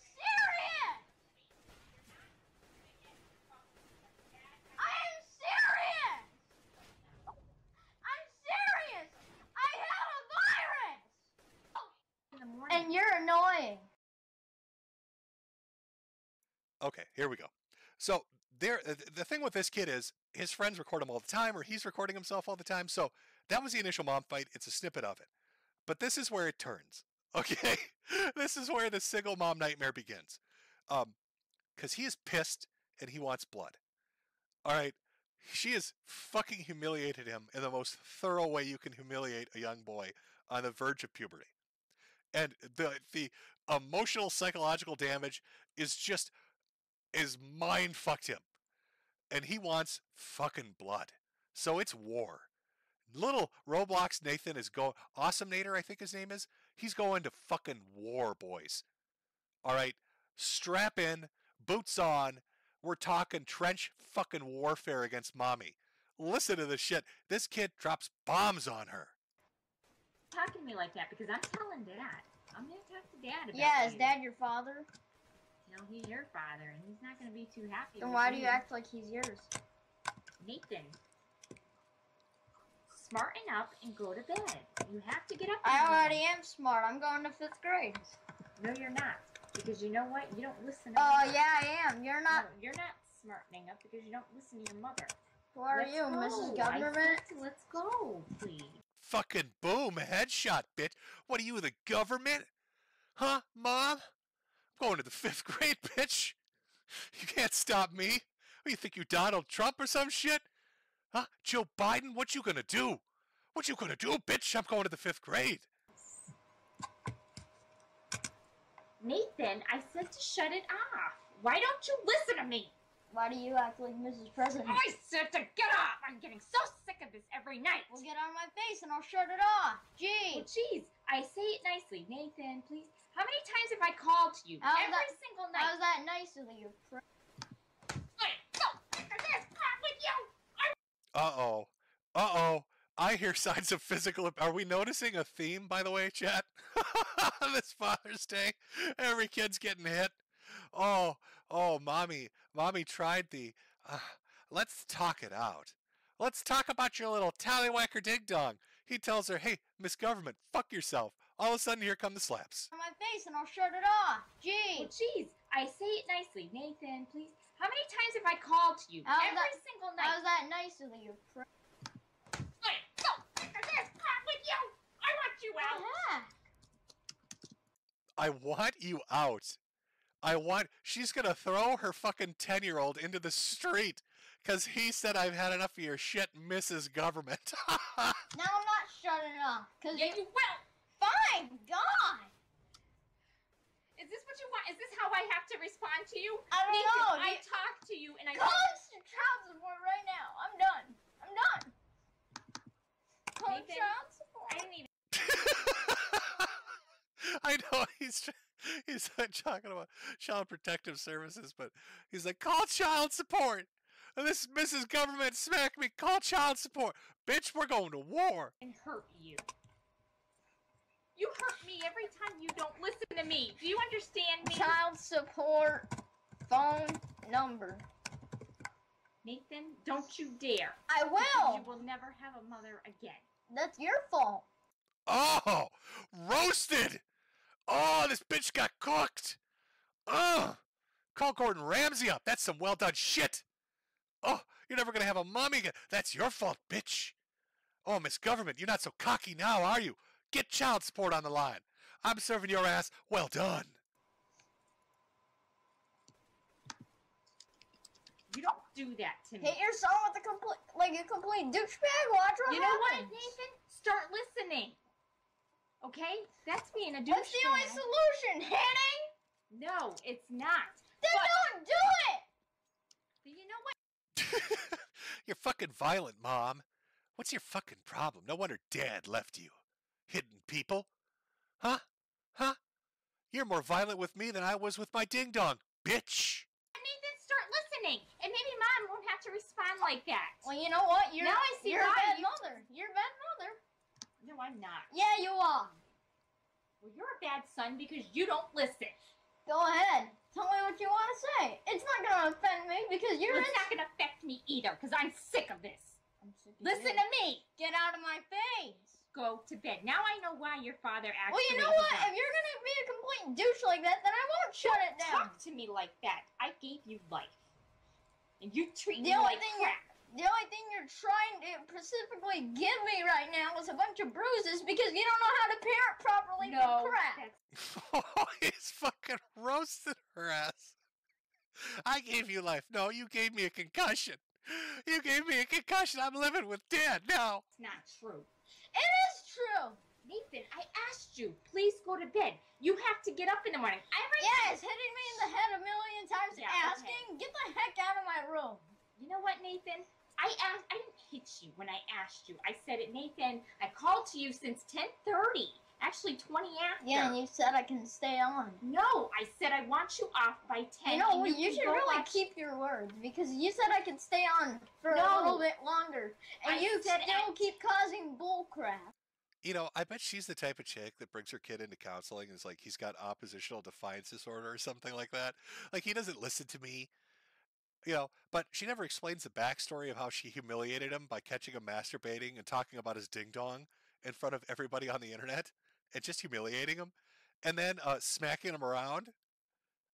lying. Okay, here we go. So the thing with this kid is his friends record him all the time, or he's recording himself all the time. So that was the initial mom fight. It's a snippet of it. But this is where it turns. Okay, this is where the single mom nightmare begins. Because he is pissed and he wants blood. All right, she has fucking humiliated him in the most thorough way you can humiliate a young boy on the verge of puberty. And the emotional psychological damage is mind fucked him. And he wants fucking blood. So it's war. Little Roblox Nathan is going, Awesome Nader, I think his name is. He's going to fucking war, boys. All right, strap in, boots on. We're talking trench fucking warfare against mommy. Listen to this shit. This kid drops bombs on her. Talking to me like that because I'm telling Dad. I'm gonna talk to Dad about Yeah, is you. Dad your father? No, he's your father, and he's not gonna be too happy. Then with why do you act like he's yours? Nathan? Smarten up and go to bed. You have to get up. I already am smart. I'm going to 5th grade. No, you're not. Because you know what? You don't listen. Oh, yeah, I am. You're not. No, you're not smartening up because you don't listen to your mother. Who are Let's you, go. Mrs. Government? Let's go, please. Fucking boom, headshot, bitch. What are you, the government? Huh, Mom? I'm going to the 5th grade, bitch. You can't stop me. What, you think you Donald Trump or some shit? Huh? Joe Biden? What you gonna do? What you gonna do, bitch? I'm going to the 5th grade. Nathan, I said to shut it off. Why don't you listen to me? Why do you act like Mrs. President? I said to get off. I'm getting so sick of this every night. Well, get out of my face and I'll shut it off. Gee. Well, geez, I say it nicely. Nathan, please. How many times have I called to you? Every single night. How's that nice of you? Hey, no, there's crap with you. Uh-oh. Uh-oh. I hear signs of physical... Are we noticing a theme, by the way, chat? This Father's Day. Every kid's getting hit. Oh, Mommy tried the... let's talk it out. Let's talk about your little tallywhacker ding-dong. He tells her, hey, Miss Government, fuck yourself. All of a sudden, here come the slaps. On my face and I'll shut it off. Gee. Well, geez, I say it nicely. Nathan, please. How many times have I called to you? Every single night. How's that nice of you? Hey, no, there's crap with you. I want you out. I want you out. She's gonna throw her fucking 10-year-old into the street because he said I've had enough of your shit, Mrs. Government. Now I'm not shutting it off. Yeah, you will. Fine, God. Is this what you want? Is this how I have to respond to you? I don't Nathan, know. I talk to you and I call child support right now. I'm done. Call Nathan, child support. I didn't even. I know he's talking about Child Protective Services, but he's like, call child support. And this Mrs. Government smacked me. Call child support. Bitch, we're going to war. And hurt you. You hurt me every time you don't listen to me. Do you understand me? Child support phone number. Nathan, don't you dare. I will. You will never have a mother again. That's your fault. Oh, roasted. Oh, this bitch got cooked. Call Gordon Ramsay up. That's some well done shit. Oh, you're never going to have a mommy again. That's your fault, bitch. Oh, Miss Government, you're not so cocky now, are you? Get child support on the line. I'm serving your ass. Well done. You don't do that to me. Hit your son with a complete douchebag. Watch what You know what, happens. Nathan? Start listening. Okay? That's being a douchebag. That's the only solution. Hitting? No, it's not. Then don't do it. But you know what? You're fucking violent, Mom. What's your fucking problem? No wonder Dad left you. Hitting people? Huh? You're more violent with me than I was with my ding-dong, bitch. Nathan, start listening. And maybe Mom won't have to respond like that. Well, you know what? Now I see you're a why bad you- mother. You're a bad mother. No, I'm not. Yeah, you are. Well, you're a bad son because you don't listen. Go ahead. Tell me what you want to say. It's not going to offend me because you're... Well, it's not going to affect me either because I'm sick of this. I'm sick of Listen you. to me. Get out of my face. Go to bed. Now I know why your father actually... Well, you know what? If you're going to be a complete being douche like that, then I won't shut it down. Talk to me like that. I gave you life. And you treat The me only like thing crap. The only thing you're trying to specifically give me right now is a bunch of bruises because you don't know how to parent properly No, for crap. Oh, he's fucking roasted her ass. I gave you life. No, you gave me a concussion. You gave me a concussion. I'm living with Dad now. It's not true. It is true. Nathan, I asked you, please go to bed. You have to get up in the morning. Yes, hitting me in the head a million times Yeah, asking, get the heck out of my room. You know what, Nathan? I didn't hit you when I asked you. I said it, Nathan. I called to you since 10:30. Actually, 20 after. Yeah, and you said I can stay on. No, I said I want you off by 10. You know, and you should can go really watch- keep your words because you said I could stay on for a No. little bit longer, and I you said still keep causing bull crap. You know, I bet she's the type of chick that brings her kid into counseling and is like, he's got oppositional defiance disorder or something like that. Like, he doesn't listen to me. You know, but she never explains the backstory of how she humiliated him by catching him masturbating and talking about his ding-dong in front of everybody on the internet and just humiliating him and then smacking him around.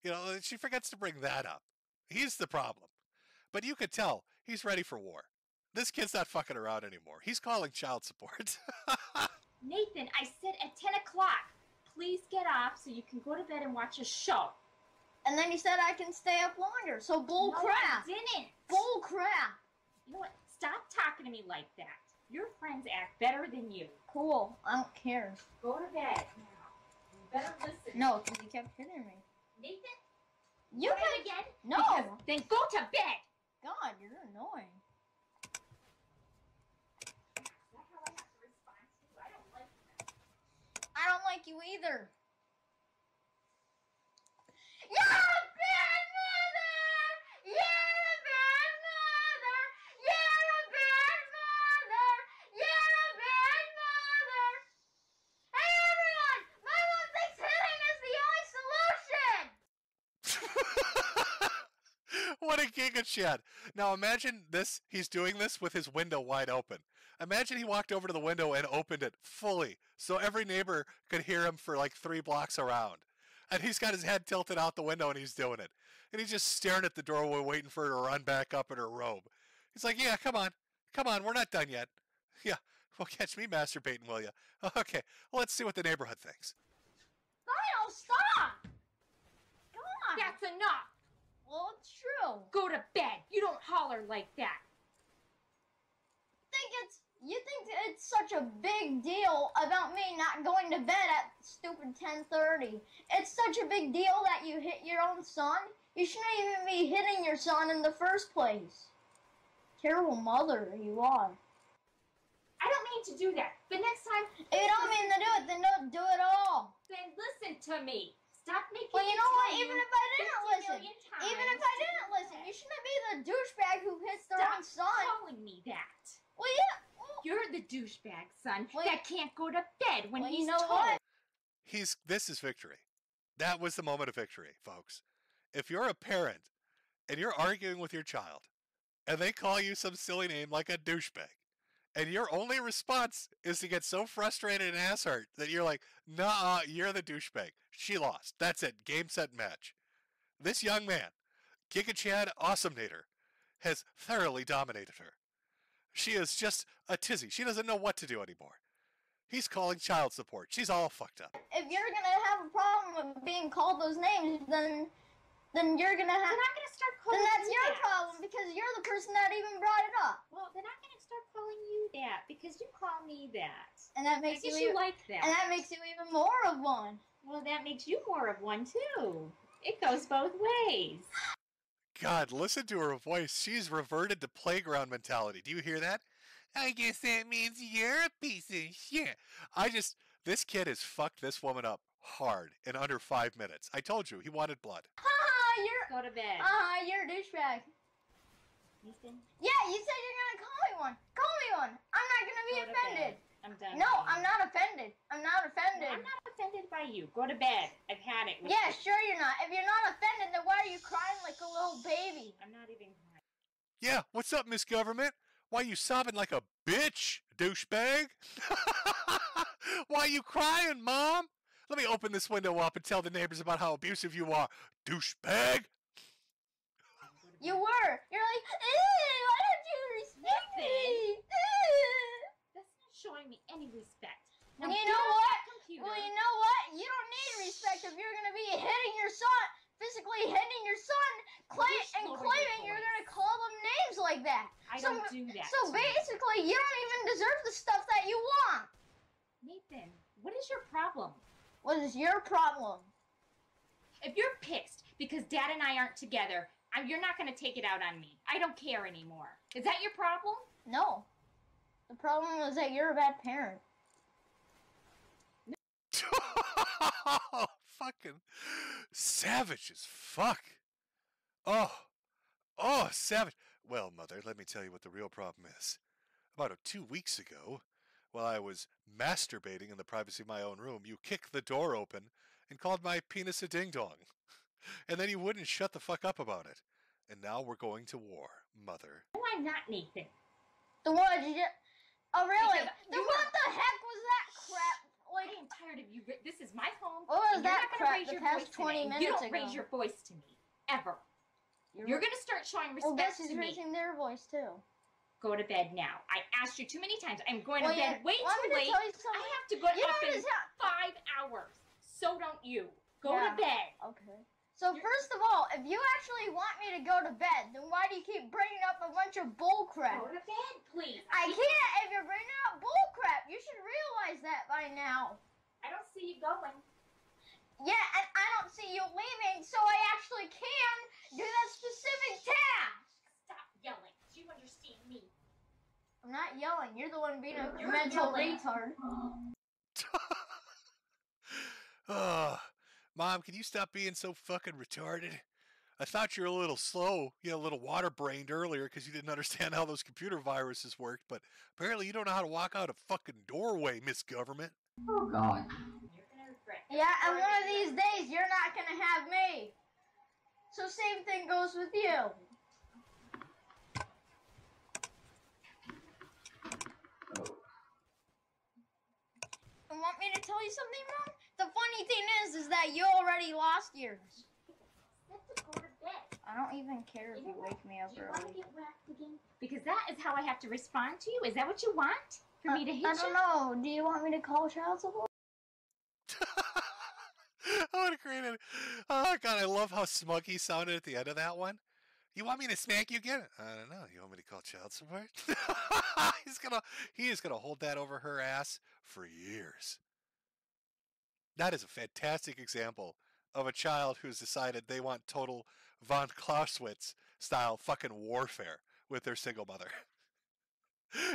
You know, she forgets to bring that up. He's the problem. But you could tell he's ready for war. This kid's not fucking around anymore. He's calling child support. Nathan, I said at 10 o'clock. Please get off so you can go to bed and watch a show. And then you said I can stay up longer, so bull No, crap. I didn't. Bull crap. You know what? Stop talking to me like that. Your friends act better than you. Cool, I don't care. Go to bed now. You better listen. No, because you kept hitting me. Nathan? You Go can ahead again? No. Because then go to bed. God, you're annoying. Is that how I have to respond to you? I don't like that. I don't like you either. You're a bad mother! You're a bad mother! You're a bad mother! You're a bad mother! Hey everyone! My mom thinks hitting is the only solution! What a giga chat. Now imagine this, he's doing this with his window wide open. Imagine he walked over to the window and opened it fully so every neighbor could hear him for like 3 blocks around. And he's got his head tilted out the window and he's doing it. And he's just staring at the doorway waiting for her to run back up in her robe. He's like, yeah, come on. Come on, we're not done yet. Yeah, well, catch me masturbating, will you? Okay, let's see what the neighborhood thinks. Lionel, stop! Come on! That's enough. Well, it's true. Go to bed. You don't holler like that. You think it's such a big deal about me not going to bed at stupid 10:30? It's such a big deal that you hit your own son? You shouldn't even be hitting your son in the first place. Terrible mother you are. I don't mean to do that. But next time... If you don't mean to do it, then don't do it at all. Then listen to me. Stop making Well, you me know what? tell Even you if I didn't 50 listen, million times even if I didn't listen, you shouldn't be the douchebag who hits their own son. Stop calling me that. Well, yeah. You're the douchebag, son, Well, that can't go to bed when well, he's you know told. what? This is victory. That was the moment of victory, folks. If you're a parent and you're arguing with your child and they call you some silly name like a douchebag, and your only response is to get so frustrated and ass hurt that you're like, nah, you're the douchebag. She lost. That's it. Game, set, match. This young man, Giga Chad Awesomenator, has thoroughly dominated her. She is just a tizzy. She doesn't know what to do anymore. He's calling child support. She's all fucked up. If you're gonna have a problem with being called those names, then you're gonna have. Then I'm gonna start calling Then that's you your that. problem because you're the person that even brought it up. Well, then I'm gonna start calling you that because you call me that. And that makes I guess you you like that. And that makes you even more of one. Well, that makes you more of one too. It goes both ways. God, listen to her voice. She's reverted to playground mentality. Do you hear that? I guess that means you're a piece of shit. This kid has fucked this woman up hard in under 5 minutes. I told you, he wanted blood. Go to bed. You're a douchebag. Nathan? Yeah, you said you're gonna call me one. Call me one. I'm not gonna be Go to offended. bed. I'm done. No, with you. I'm not offended. I'm not offended. I'm not offended by you. Go to bed. I've had it. With Yeah, you. sure you're not. If you're not offended, then why are you crying like a little baby? I'm not even crying. Yeah, what's up, Miss Government? Why you sobbing like a bitch, douchebag? Why you crying, Mom? Let me open this window up and tell the neighbors about how abusive you are, douchebag. You were. You're like, why don't you respect me? That's not showing me any respect. And you know what? Well, you know what? You don't need respect if you're going to be hitting your son, physically hitting your son, and claiming you're going to call them names like that. I don't do that. So basically, you don't even deserve the stuff that you want. Nathan, what is your problem? What is your problem? If you're pissed because Dad and I aren't together, you're not going to take it out on me. I don't care anymore. Is that your problem? No. The problem is that you're a bad parent. Fucking savage as fuck. Oh, savage. Well, Mother, let me tell you what the real problem is. About 2 weeks ago, while I was masturbating in the privacy of my own room, you kicked the door open and called my penis a ding-dong. And then you wouldn't shut the fuck up about it. And now we're going to war, Mother. No, I'm not, Nathan. The what? Oh, really? Then what the heck was that crap? Like, I am tired of you. This is my home. What was that crap the the past 20 minutes ago? You don't ago? raise your voice to me. Ever. You're going to start showing respect well, guess who's to me. raising their voice, too? Go to bed now. I asked you too many times. I'm going to bed way want too me to late. tell you something? I have to go up in 5 hours. So don't you. Go to bed. Okay. So first of all, if you actually want me to go to bed, then why do you keep bringing up a bunch of bull crap? Go to bed, please. I can't if you're bringing up bull crap. You should realize that by now. I don't see you going. Yeah, and I don't see you leaving, so I actually can do that specific task. Stop yelling. Do you understand me? I'm not yelling. You're the one being a mental retard. Mom, can you stop being so fucking retarded? I thought you were a little slow, a little water-brained earlier because you didn't understand how those computer viruses worked, but apparently you don't know how to walk out a fucking doorway, Miss Government. Oh, God. Yeah, and one of these days, you're not going to have me. So same thing goes with you. You want me to tell you something, Mom? The funny thing is that you already lost yours. Let's go to bed. I don't even care if you wake me up Do you want early. to get whacked again? Because that is how I have to respond to you. Is that what you want? For me to hit you? I don't know. Do you want me to call child support? I would have created. Oh God, I love how smug he sounded at the end of that one. You want me to smack you again? I don't know. You want me to call child support? He is gonna hold that over her ass for years. That is a fantastic example of a child who's decided they want total von Clausewitz style fucking warfare with their single mother.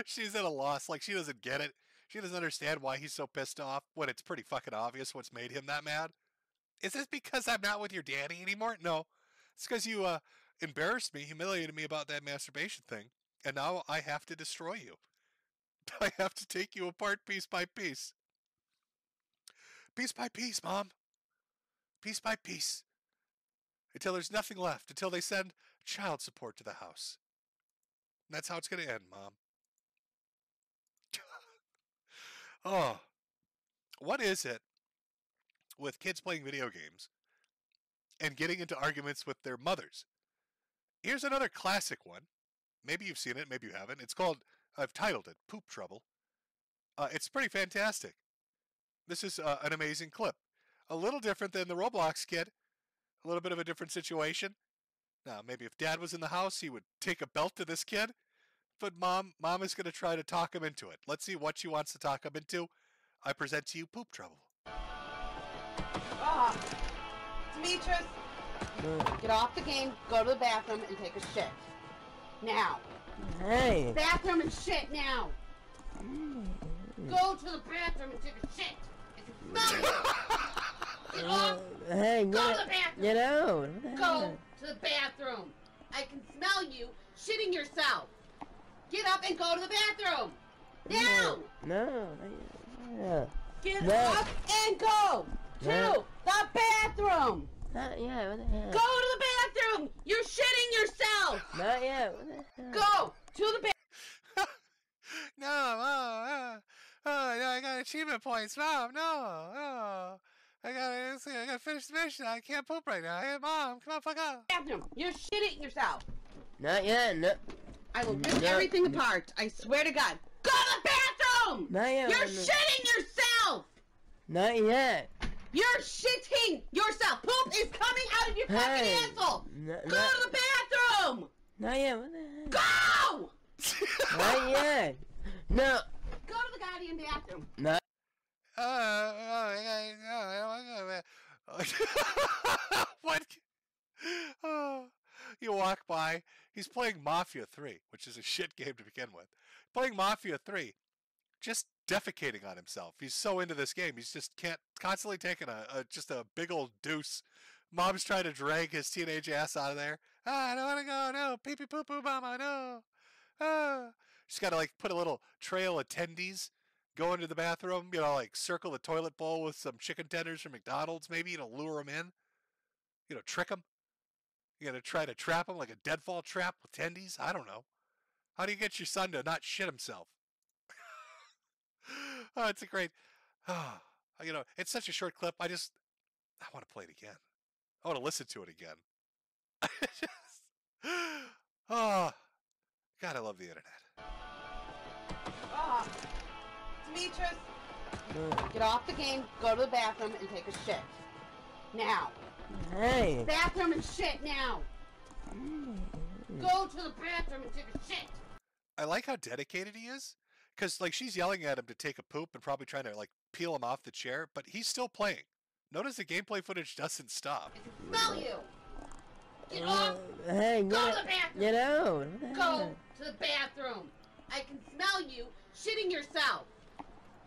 She's at a loss. Like, she doesn't get it. She doesn't understand why he's so pissed off when it's pretty fucking obvious what's made him that mad. Is this because I'm not with your daddy anymore? No. It's because you embarrassed me, humiliated me about that masturbation thing, and now I have to destroy you. I have to take you apart piece by piece. Piece by piece, Mom. Piece by piece. Until there's nothing left. Until they send child support to the house. And that's how it's going to end, Mom. Oh. What is it with kids playing video games and getting into arguments with their mothers? Here's another classic one. Maybe you've seen it, maybe you haven't. It's called, I've titled it, Poop Trouble. It's pretty fantastic. This is an amazing clip. A little different than the Roblox kid. A little bit of a different situation. Now, maybe if Dad was in the house, he would take a belt to this kid. But Mom is going to try to talk him into it. Let's see what she wants to talk him into. I present to you Poop Trouble. Demetrius, get off the game, go to the bathroom, and take a shit. Now. Hey. Bathroom and shit now. Go to the bathroom and take a shit. Get off. Hey, Go to the bathroom. Get out. Go to the bathroom. I can smell you shitting yourself. Get up and go to the bathroom. Now. No. Get No. up and go to No. the bathroom. Not yet. What the hell? Go to the bathroom. You're shitting yourself. Not yet. What the hell? Go to the bathroom. No, I got achievement points, Mom. No. I gotta finish the mission. I can't poop right now. Hey, Mom, come on, fuck up. Bathroom. You're shitting yourself. Not yet. No. I will rip everything apart. I swear to God. Go to the bathroom! Not yet. You're shitting yourself! Not yet. You're shitting yourself. Poop is coming out of your fucking asshole. Go to the bathroom! Not yet. What the Go! Not yet. No. Go to the goddamn bathroom. Not. What? Oh, you walk by. He's playing Mafia 3, which is a shit game to begin with. Playing Mafia 3, just defecating on himself. He's so into this game. He's just constantly taking just a big old deuce. Mom's trying to drag his teenage ass out of there. I don't want to go. No, pee pee poo poo, mama. No. She's got to like put a little trail of tendies. Go into the bathroom, like circle the toilet bowl with some chicken tenders from McDonald's, maybe, lure him in, trick him. You got to try to trap him like a deadfall trap with tendies. I don't know. How do you get your son to not shit himself? Oh, it's a great, it's such a short clip. I want to play it again. I want to listen to it again. Oh, God, I love the internet. Demetrius, get off the game, go to the bathroom, and take a shit. Now. Hey. Bathroom and shit now. Go to the bathroom and take a shit. I like how dedicated he is. Because, she's yelling at him to take a poop and probably trying to, peel him off the chair. But he's still playing. Notice the gameplay footage doesn't stop. Smell you. Get off. Hey, go to the bathroom. Get out. Go to the bathroom. I can smell you shitting yourself.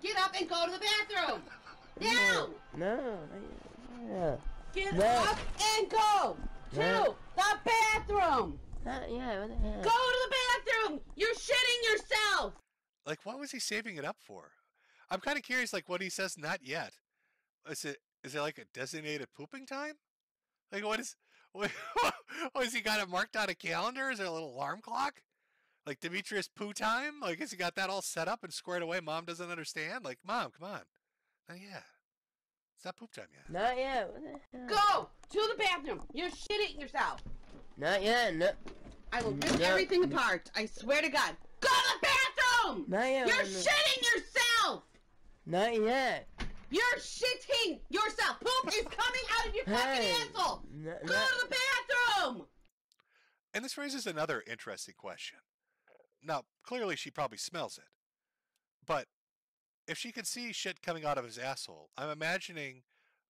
Get up and go to the bathroom. Now. No. Get up and go to the bathroom. Not yet. What the heck? Go to the bathroom. You're shitting yourself. What was he saving it up for? I'm kind of curious, what he says, not yet. Is it like a designated pooping time? What has he got it marked on a calendar? Is there a little alarm clock? Demetrius poo time? Has he got that all set up and squared away? Mom doesn't understand? Mom, come on. Not yet. It's not poop time yet. Not yet. What the heck? Go to the bathroom. You're shitting yourself. Not yet. No. I will rip everything apart. I swear to God. Go to the bathroom! Not yet. You're shitting yourself! Not yet. You're shitting yourself. Poop is coming out of your fucking asshole. Go to the bathroom! And this raises another interesting question. Now, clearly she probably smells it. But if she can see shit coming out of his asshole, I'm imagining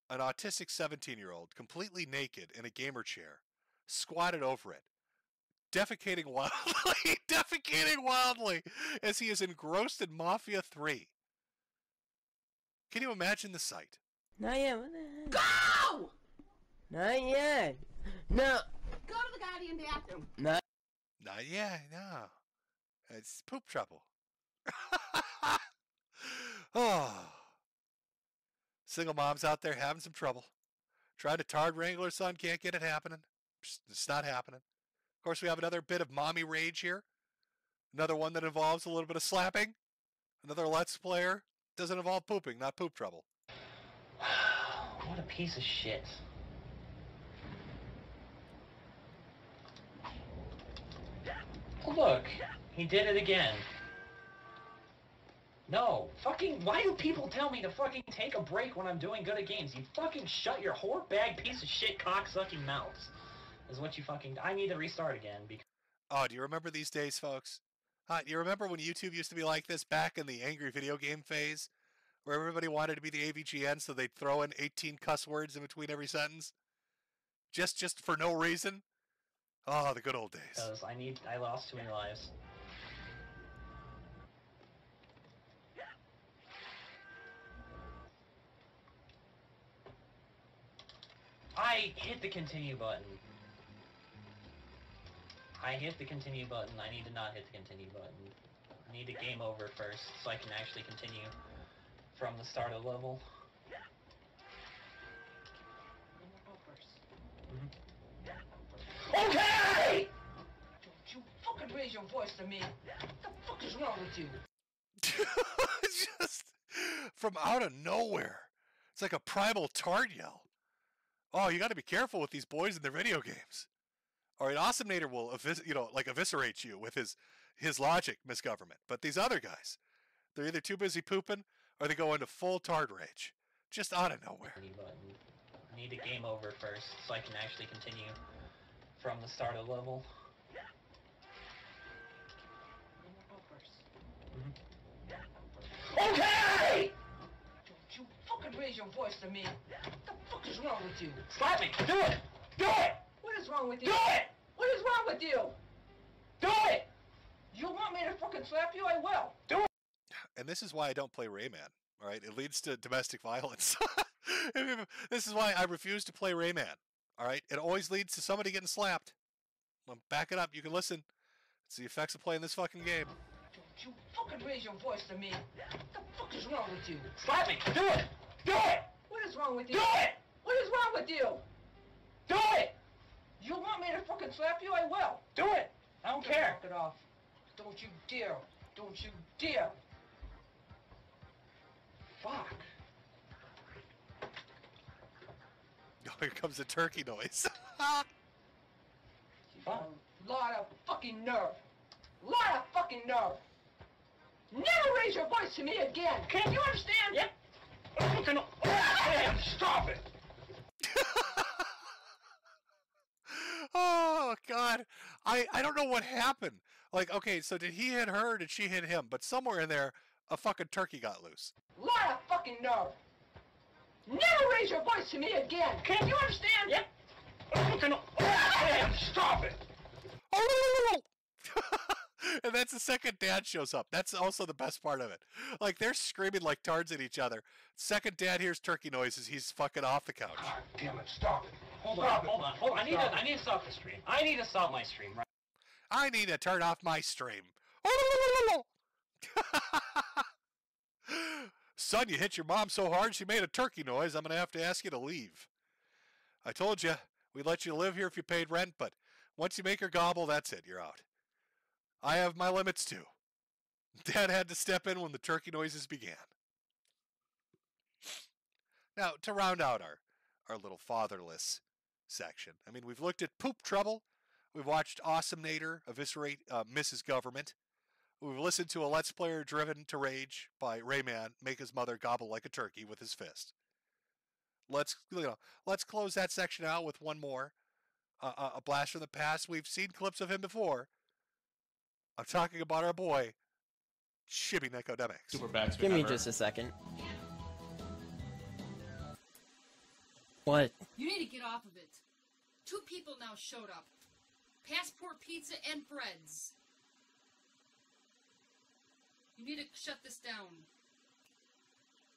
an autistic 17-year-old completely naked in a gamer chair, squatted over it, defecating wildly as he is engrossed in Mafia 3. Can you imagine the sight? Not yet. What the heck? Go! Not yet. No. Go to the goddamn bathroom. Not yet, no. It's poop trouble. Oh. Single moms out there having some trouble. Tried to tard wrangle her son, can't get it happening. It's not happening. Of course, we have another bit of mommy rage here. Another one that involves a little bit of slapping. Another Let's Player. Doesn't involve pooping, not poop trouble. What a piece of shit. Oh, look, he did it again. No, why do people tell me to fucking take a break when I'm doing good at games? You fucking shut your whore bag piece of shit cock-sucking mouths. Is what you I need to restart again because... Oh, do you remember these days, folks? Do you remember when YouTube used to be like this back in the angry video game phase? Where everybody wanted to be the AVGN, so they'd throw in 18 cuss words in between every sentence? Just for no reason? Oh, the good old days. Because I lost too many lives. I hit the continue button. I hit the continue button. I need to not hit the continue button. I need to game over first so I can actually continue from the start of the level. Okay! Don't you fucking raise your voice to me. What the fuck is wrong with you? Just from out of nowhere. It's like a primal tart yell. Oh, you got to be careful with these boys in their video games. All right, Awesomenator will, eviscerate you with his logic, misgovernment. But these other guys, they're either too busy pooping or they go into full tard rage, just out of nowhere. I need a game over first so I can actually continue from the start of the level. Okay! Don't you fucking raise your voice to me. What the fuck is wrong with you? Slap me! Do it! Do it! What is wrong with you? Do it! What is wrong with you? Do it! You want me to fucking slap you? I will. Do it! And this is why I don't play Rayman. All right, it leads to domestic violence. This is why I refuse to play Rayman. All right, it always leads to somebody getting slapped. Well, back it up. You can listen. It's the effects of playing this fucking game. Don't you fucking raise your voice to me. What the fuck is wrong with you? Slap me! Do it! Do it! What is wrong with you? Do it! What is wrong with you? Do it! You want me to fucking slap you? I will. Do it! I don't care. Knock it off. Don't you dare. Don't you dare. Fuck. Oh, here comes the turkey noise. Lot of fucking nerve. Lot of fucking nerve. Never raise your voice to me again. Can't you understand? Yep. Stop it. Oh, God. I don't know what happened. Like, okay, so did he hit her or did she hit him? But somewhere in there, a fucking turkey got loose. Lot of fucking nerve. Never raise your voice to me again. Can't you understand? Yep. Stop it. And that's the second dad shows up. That's also the best part of it. Like, they're screaming like tards at each other. Second dad hears turkey noises. He's fucking off the couch. God damn it, stop it. Hold on. I need to stop the stream. I need to stop my stream, right? I need to turn off my stream. Son, you hit your mom so hard she made a turkey noise. I'm going to have to ask you to leave. I told you, we'd let you live here if you paid rent, but once you make her gobble, that's it. You're out. I have my limits too. Dad had to step in when the turkey noises began. Now, to round out our little fatherless section, I mean, we've looked at Poop Trouble. We've watched Awesomenator eviscerate Mrs. Government. We've listened to a Let's Player driven to rage by Rayman make his mother gobble like a turkey with his fist. Let's close that section out with one more. A blast from the past. We've seen clips of him before. I'm talking about our boy, Chibi Nicodemics. Super backspin. Give me just a second. What? You need to get off of it. 2 people now showed up. Passport Pizza and Breads. You need to shut this down.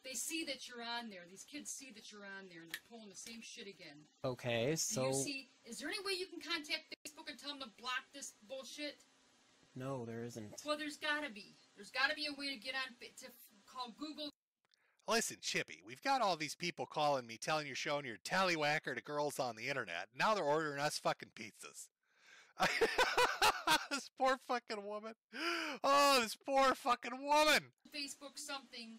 They see that you're on there. These kids see that you're on there, and they're pulling the same shit again. Okay, so... Do you see... Is there any way you can contact Facebook and tell them to block this bullshit? No, there isn't. Well, there's gotta be. There's gotta be a way to get on... to call Google... Listen, Chippy, we've got all these people calling me, telling you're showing your tallywhacker to girls on the internet. Now they're ordering us fucking pizzas. This poor fucking woman. Oh, this poor fucking woman. Facebook something,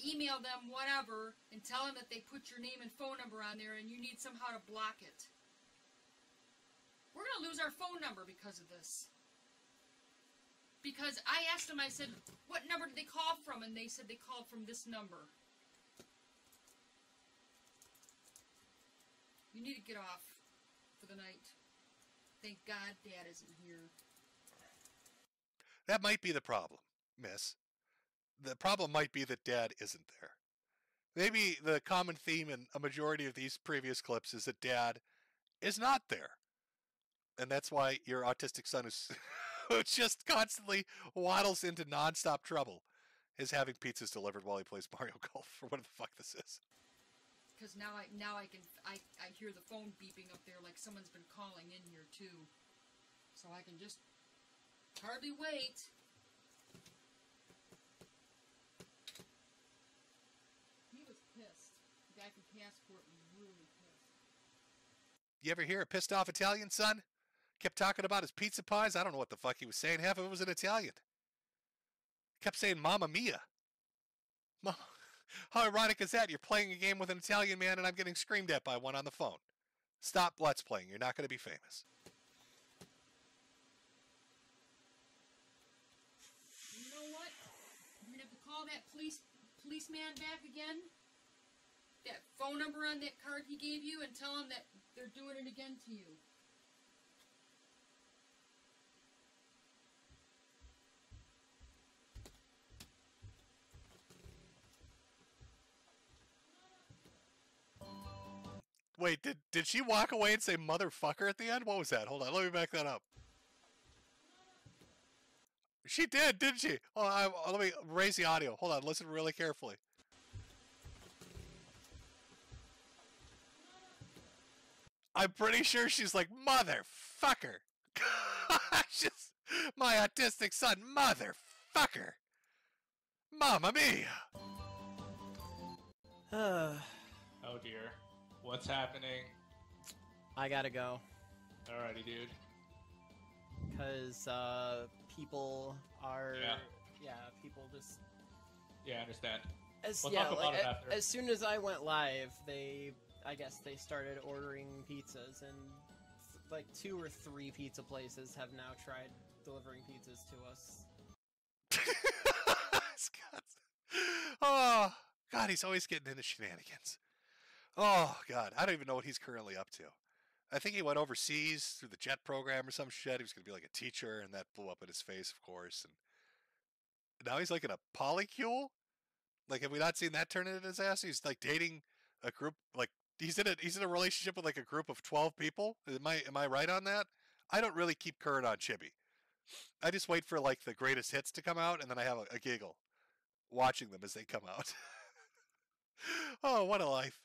email them, whatever, and tell them that they put your name and phone number on there and you need somehow to block it. We're going to lose our phone number because of this. Because I asked them, I said, what number did they call from? And they said they called from this number. You need to get off for the night. Thank God Dad isn't here. That might be the problem, miss. The problem might be that Dad isn't there. Maybe the common theme in a majority of these previous clips is that Dad is not there. And that's why your autistic son is who just constantly waddles into nonstop trouble is having pizzas delivered while he plays Mario Golf or whatever the fuck this is. Because now I hear the phone beeping up there like someone's been calling in here too. So I can just hardly wait. He was pissed. The guy from Passport was really pissed. You ever hear a pissed off Italian son? Kept talking about his pizza pies. I don't know what the fuck he was saying. Half of it was in Italian. Kept saying Mamma Mia. How ironic is that? You're playing a game with an Italian man and I'm getting screamed at by one on the phone. Stop Let's Playing. You're not going to be famous. You know what? I'm going to have to call that policeman back again. That phone number on that card he gave you and tell him that they're doing it again to you. Wait, did she walk away and say motherfucker at the end? What was that? Hold on, let me back that up. She did, didn't she? Oh, let me raise the audio. Hold on, listen really carefully. I'm pretty sure she's like, motherfucker. Just my autistic son, motherfucker. Mamma mia. Oh dear. What's happening? I gotta go. Alrighty, dude. Because, people are... Yeah, people just... Yeah, I understand. We'll talk about it after. As soon as I went live, I guess they started ordering pizzas, and like 2 or 3 pizza places have now tried delivering pizzas to us. Oh, God, he's always getting into shenanigans. Oh, God, I don't even know what he's currently up to. I think he went overseas through the JET program or some shit. He was going to be like a teacher, and that blew up in his face, of course. And now he's like in a polycule? Like, have we not seen that turn into a disaster? He's like dating a group, like, he's in a relationship with like a group of 12 people. Am I right on that? I don't really keep current on Chibi. I just wait for like the greatest hits to come out, and then I have a giggle watching them as they come out. Oh, what a life.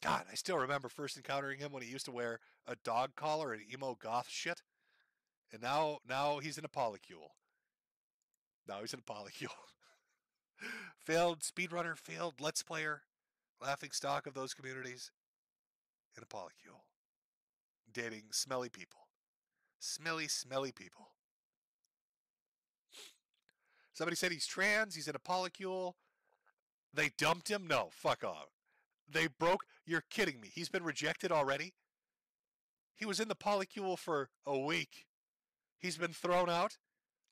God, I still remember first encountering him when he used to wear a dog collar and emo goth shit. And now he's in a polycule. Now he's in a polycule. Failed speedrunner, failed Let's Player, laughing stock of those communities, in a polycule. Dating smelly people. Smelly, smelly people. Somebody said he's trans, he's in a polycule. They dumped him? No, fuck off. They broke. You're kidding me. He's been rejected already? He was in the polycule for a week. He's been thrown out?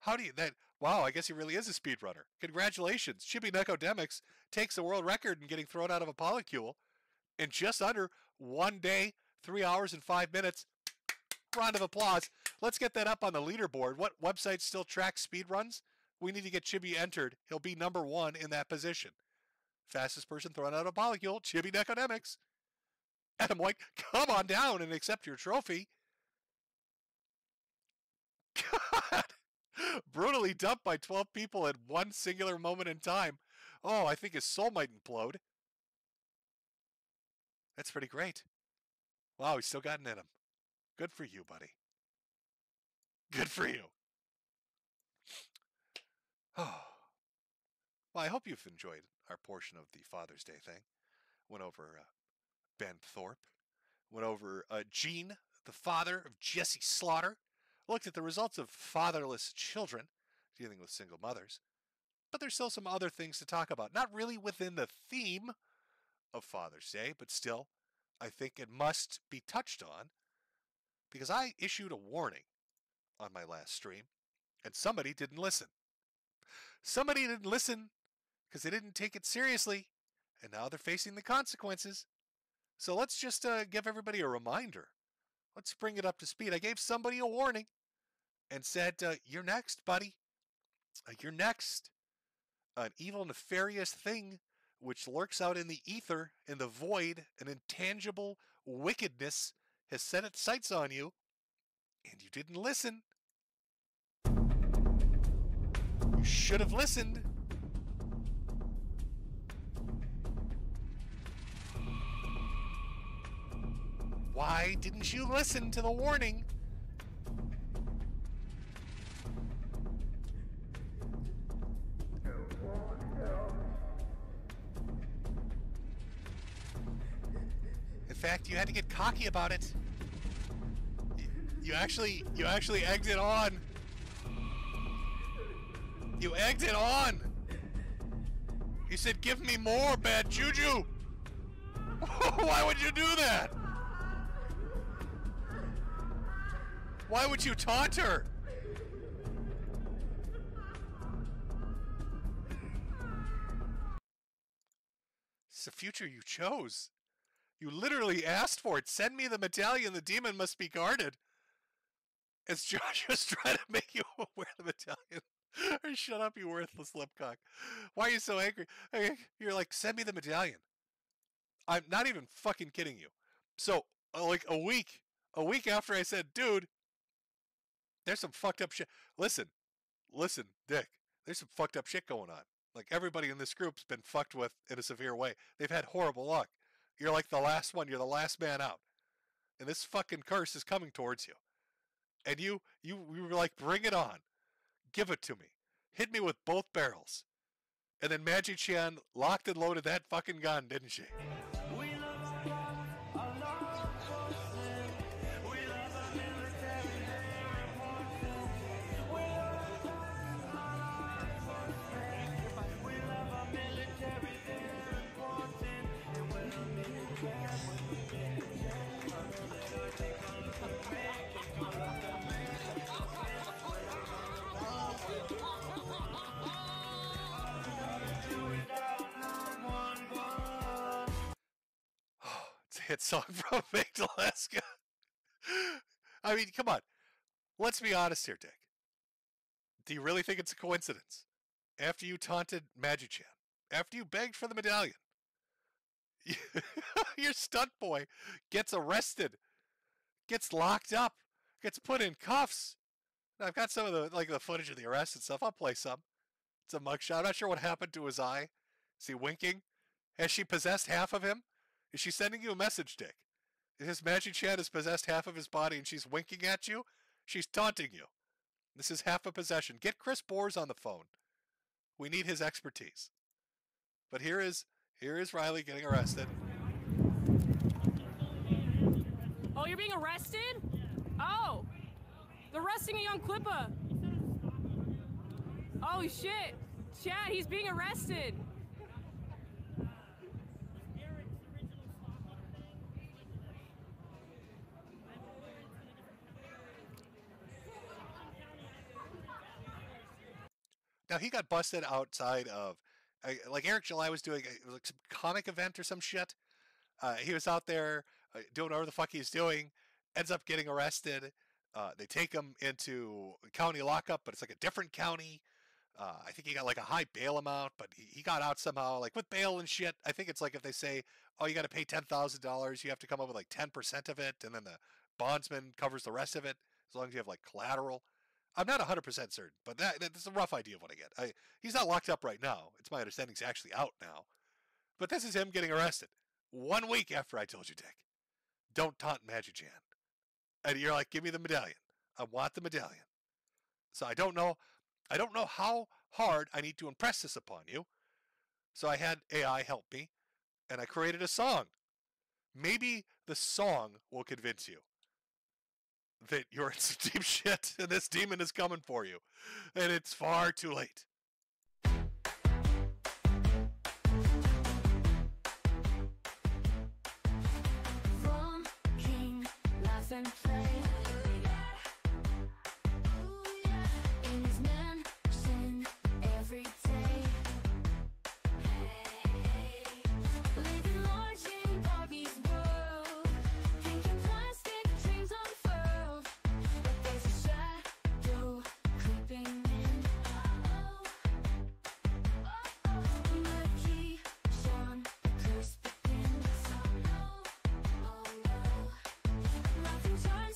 How do you that? Wow, I guess he really is a speedrunner. Congratulations. Chibi Necodemics takes the world record in getting thrown out of a polycule in just under 1 day, 3 hours and 5 minutes. Round of applause. Let's get that up on the leaderboard. What website still tracks speedruns? We need to get Chibi entered. He'll be #1 in that position. Fastest person thrown out of a polycule, Chibi Necodemics. And I'm like, come on down and accept your trophy. God. Brutally dumped by 12 people at one singular moment in time. Oh, I think his soul might implode. That's pretty great. Wow, he's still got it in him. Good for you, buddy. Good for you. Oh. Well, I hope you've enjoyed our portion of the Father's Day thing. Went over Ben Thorpe. Went over Gene, the father of Jesse Slaughter. Looked at the results of fatherless children, dealing with single mothers. But there's still some other things to talk about. Not really within the theme of Father's Day, but still, I think it must be touched on because I issued a warning on my last stream, and somebody didn't listen. Somebody didn't listen because they didn't take it seriously, and now they're facing the consequences. So let's just give everybody a reminder. Let's bring it up to speed. I gave somebody a warning and said, you're next, buddy. You're next. An evil, nefarious thing which lurks out in the ether, in the void, an intangible wickedness has set its sights on you, and you didn't listen. You should have listened. Why didn't you listen to the warning? In fact, you had to get cocky about it. You actually egged it on. You egged it on. You said, give me more, bad juju. Why would you do that? Why would you taunt her? It's the future you chose. You literally asked for it. Send me the medallion. The demon must be guarded. As Josh was trying to make you wear the medallion. Or shut up, you worthless lipcock. Why are you so angry? You're like, send me the medallion. I'm not even fucking kidding you. So, like a week after I said, dude, there's some fucked up shit. Listen, Dick, there's some fucked up shit going on. Like, everybody in this group's been fucked with in a severe way. They've had horrible luck. You're like the last one. You're the last man out. And this fucking curse is coming towards you. And you were like, bring it on. Give it to me. Hit me with both barrels. And then Magic Chan locked and loaded that fucking gun, didn't she? It's a hit song from Baked Alaska. I mean, come on. Let's be honest here, Dick. Do you really think it's a coincidence? After you taunted Magic Chan, after you begged for the medallion, your stunt boy gets arrested, gets locked up, gets put in cuffs. Now, I've got some of the footage of the arrest and stuff. I'll play some. It's a mugshot. I'm not sure what happened to his eye. Is he winking? Has she possessed half of him? Is she sending you a message, Dick? Is Magic Chan has possessed half of his body and she's winking at you? She's taunting you. This is half a possession. Get Chris Bores on the phone. We need his expertise. But here is Riley getting arrested. Oh, you're being arrested? Oh, they're arresting a young Clippa. Oh shit, Chad, he's being arrested. Now, he got busted outside of, like Eric July was doing like some comic event or some shit. He was out there doing whatever the fuck he's doing, ends up getting arrested. They take him into county lockup, but it's like a different county. I think he got like a high bail amount, but he got out somehow, like with bail and shit. I think it's like if they say, oh, you got to pay $10,000, you have to come up with like 10% of it, and then the bondsman covers the rest of it, as long as you have like collateral. I'm not 100% certain, but that's a rough idea of what I get. He's not locked up right now. It's my understanding he's actually out now. But this is him getting arrested 1 week after I told you, Dick, don't taunt Magic Chan. And you're like, give me the medallion. I want the medallion. So I don't know how hard I need to impress this upon you. So I had AI help me, and I created a song. Maybe the song will convince you that you're in some deep shit and this demon is coming for you. And it's far too late. From King, laugh and play. In his mansion every day. Living large in Bobby's world. Thinking plastic dreams unfurled. But there's a shadow creeping in. Murky Sean, the curse begins. Nothing turns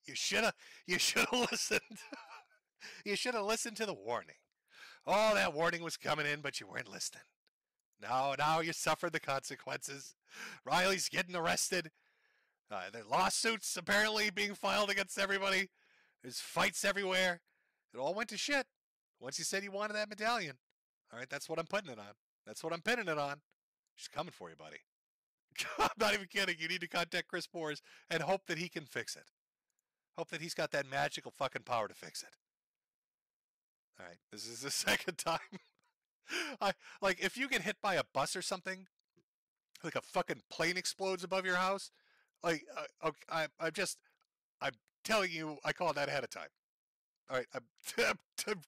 You should have listened. You should have listened to the warning. Oh, that warning was coming in, but you weren't listening. Now you suffered the consequences. Riley's getting arrested. There are lawsuits apparently being filed against everybody. There's fights everywhere. It all went to shit once you said you wanted that medallion. All right, that's what I'm putting it on. That's what I'm pinning it on. She's coming for you, buddy. I'm not even kidding. You need to contact Chris Moores and hope that he can fix it. Hope that he's got that magical fucking power to fix it. All right, this is the second time. If you get hit by a bus or something, like a fucking plane explodes above your house, I'm telling you, I call that ahead of time. All right, I'm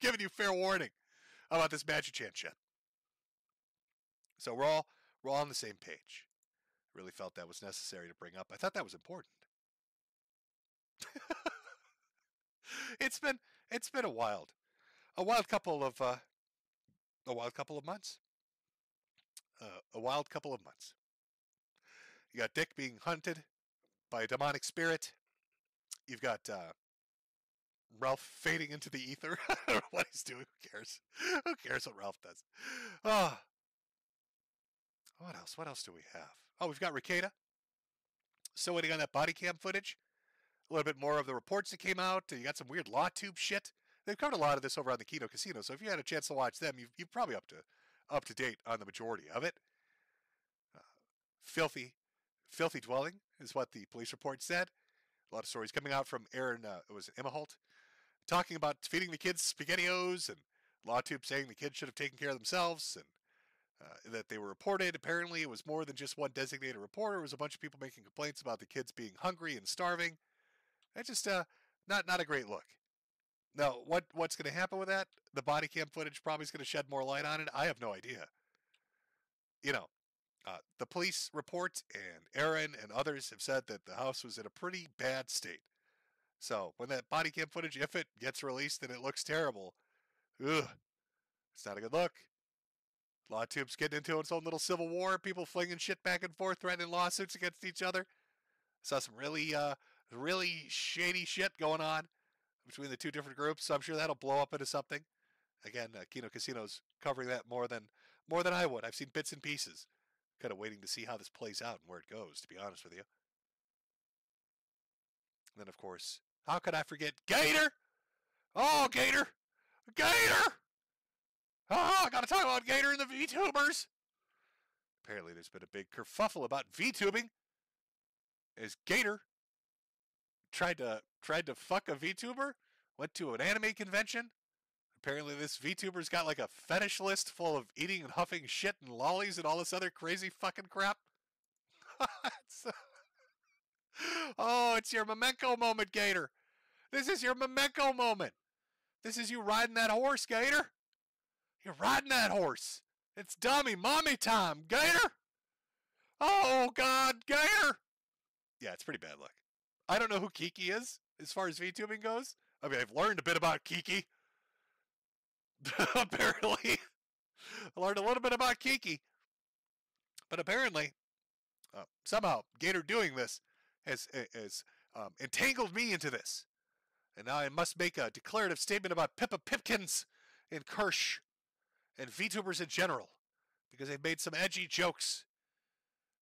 giving you fair warning about this Magic Chant shit. So we're all on the same page. Really felt that was necessary to bring up. I thought that was important. It's been a wild couple of months. A wild couple of months. You got Dick being hunted by a demonic spirit. You've got Ralph fading into the ether. I don't know what he's doing. Who cares? Who cares what Ralph does? What else? What else do we have? Oh, we've got Ricada. Still waiting on that body cam footage. A little bit more of the reports that came out. You got some weird law tube shit. They've covered a lot of this over on the Kino Casino, so if you had a chance to watch them, you're probably up to date on the majority of it. Filthy dwelling is what the police report said. A lot of stories coming out from Aaron, it was Emma Holt, talking about feeding the kids SpaghettiOs, and law tube saying the kids should have taken care of themselves, and that they were reported. Apparently, it was more than just one designated reporter. It was a bunch of people making complaints about the kids being hungry and starving. It's just not a great look. Now, what's going to happen with that? The body cam footage probably is going to shed more light on it. I have no idea. The police report and Aaron and others have said that the house was in a pretty bad state. So when that body cam footage, if it gets released and it looks terrible, it's not a good look. Law tube's getting into its own little civil war. People flinging shit back and forth, threatening lawsuits against each other. Saw some really shady shit going on between the two different groups. So I'm sure that'll blow up into something. Again, Kino Casino's covering that more than I would. I've seen bits and pieces. Kind of waiting to see how this plays out and where it goes, to be honest with you. And then, of course, how could I forget Gator? Oh, Gator! Gator! Oh, I got to talk about Gator and the VTubers. Apparently, there's been a big kerfuffle about VTubing. As Gator tried to fuck a VTuber, went to an anime convention. Apparently, this VTuber's got like a fetish list full of eating and huffing shit and lollies and all this other crazy fucking crap. It's your memento moment, Gator. This is your memento moment. This is you riding that horse, Gator. You're riding that horse. It's dummy mommy time, Gator. Oh, God, Gator. Yeah, it's pretty bad luck. I don't know who Kiki is as far as VTubing goes. I mean, I've learned a bit about Kiki. Apparently. I learned a little bit about Kiki. But apparently, somehow, Gator doing this has entangled me into this. And now I must make a declarative statement about Pippa Pipkins and Kirsch and VTubers in general. Because they've made some edgy jokes.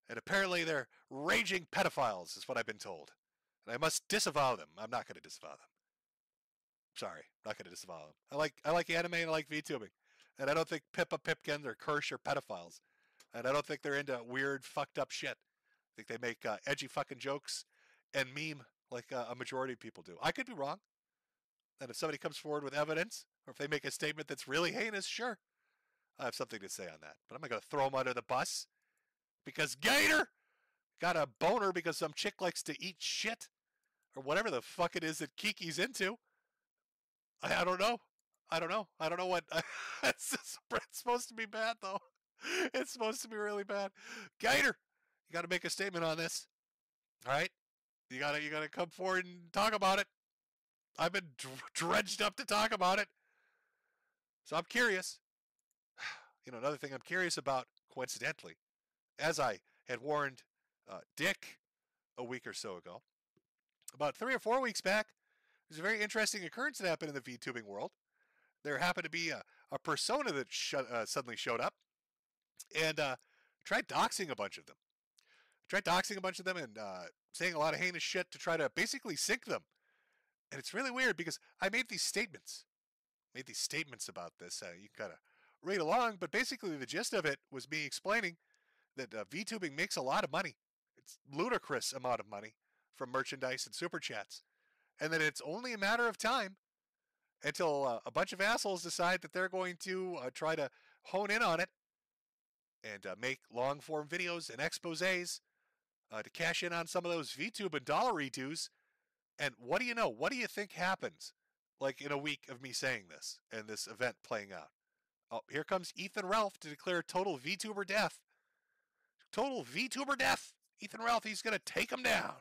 And apparently they're raging pedophiles, is what I've been told. And I must disavow them. I'm not going to disavow them. Sorry, not going to disavow them. I like anime and I like VTubing. And I don't think Pippa Pipkins or Kirsch are pedophiles. And I don't think they're into weird, fucked up shit. I think they make edgy fucking jokes and meme like a majority of people do. I could be wrong. And if somebody comes forward with evidence, or if they make a statement that's really heinous, sure. I have something to say on that. But I'm not going to throw them under the bus. Because Gator got a boner because some chick likes to eat shit. Or whatever the fuck it is that Kiki's into. I don't know. I don't know what. It's supposed to be bad, though. It's supposed to be really bad. Gator, you got to make a statement on this. All right? You got to come forward and talk about it. I've been dredged up to talk about it. So I'm curious. Another thing I'm curious about, coincidentally, as I had warned Dick a week or so ago, about 3 or 4 weeks back, there's a very interesting occurrence that happened in the VTubing world. There happened to be a persona that suddenly showed up and tried doxing a bunch of them. And saying a lot of heinous shit to try to basically sink them. And it's really weird because I made these statements. About this. You can kind of read along, but basically the gist of it was me explaining that VTubing makes a lot of money. It's ludicrous amount of money from merchandise and super chats. And that it's only a matter of time until a bunch of assholes decide that they're going to try to hone in on it and make long-form videos and exposés to cash in on some of those VTube and dollary dues. And what do you know? What do you think happens like in a week of me saying this and this event playing out? Oh, here comes Ethan Ralph to declare total VTuber death. Total VTuber death. Ethan Ralph, he's going to take them down.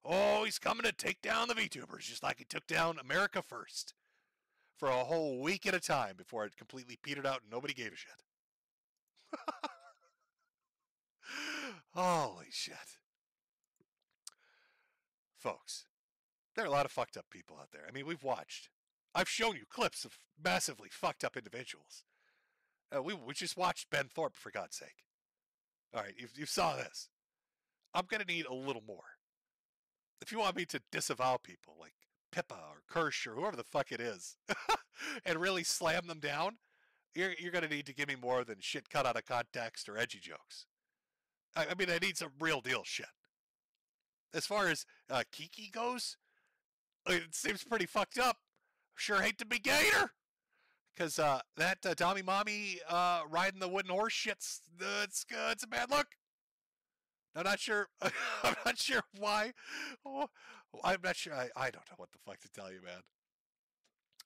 Oh, he's coming to take down the VTubers just like he took down America First for a whole week at a time before it completely petered out and nobody gave a shit. Holy shit. Folks, there are a lot of fucked up people out there. I mean, we've watched. I've shown you clips of massively fucked up individuals. We just watched Ben Thorpe, for God's sake. All right, you saw this. I'm going to need a little more. If you want me to disavow people like Pippa or Kirsch or whoever the fuck it is and really slam them down, you're going to need to give me more than shit cut out of context or edgy jokes. I mean, I need some real deal shit. As far as Kiki goes, it seems pretty fucked up. Sure hate to be Gator. Because that Tommy Mommy riding the wooden horse shit's it's a bad look. I'm not sure. I'm not sure why. Oh, I'm not sure. I don't know what the fuck to tell you, man.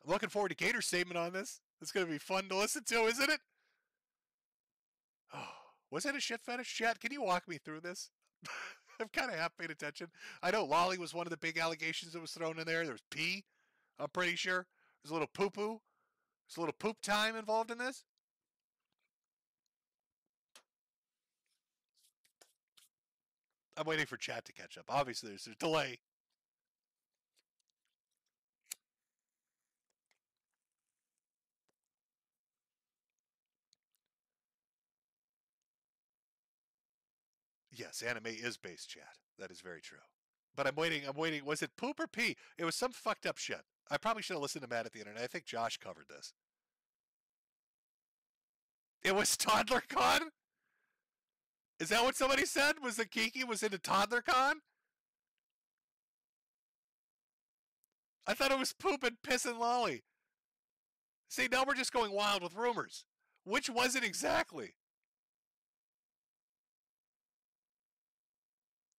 I'm looking forward to Gator's statement on this. It's going to be fun to listen to, isn't it? Oh, was it a shit fetish chat? Can you walk me through this? I'm kind of half paid attention. I know Lolly was one of the big allegations that was thrown in there. There was pee, I'm pretty sure. There's a little poo-poo. There's a little poop time involved in this. I'm waiting for chat to catch up. Obviously, there's a delay. Yes, anime is base chat. That is very true. But I'm waiting. Was it poop or pee? It was some fucked up shit. I probably should have listened to Matt at the internet. I think Josh covered this. It was ToddlerCon? Is that what somebody said? Was that Kiki was into ToddlerCon? I thought it was poop and piss and lolly. See, now we're just going wild with rumors. Which was it exactly?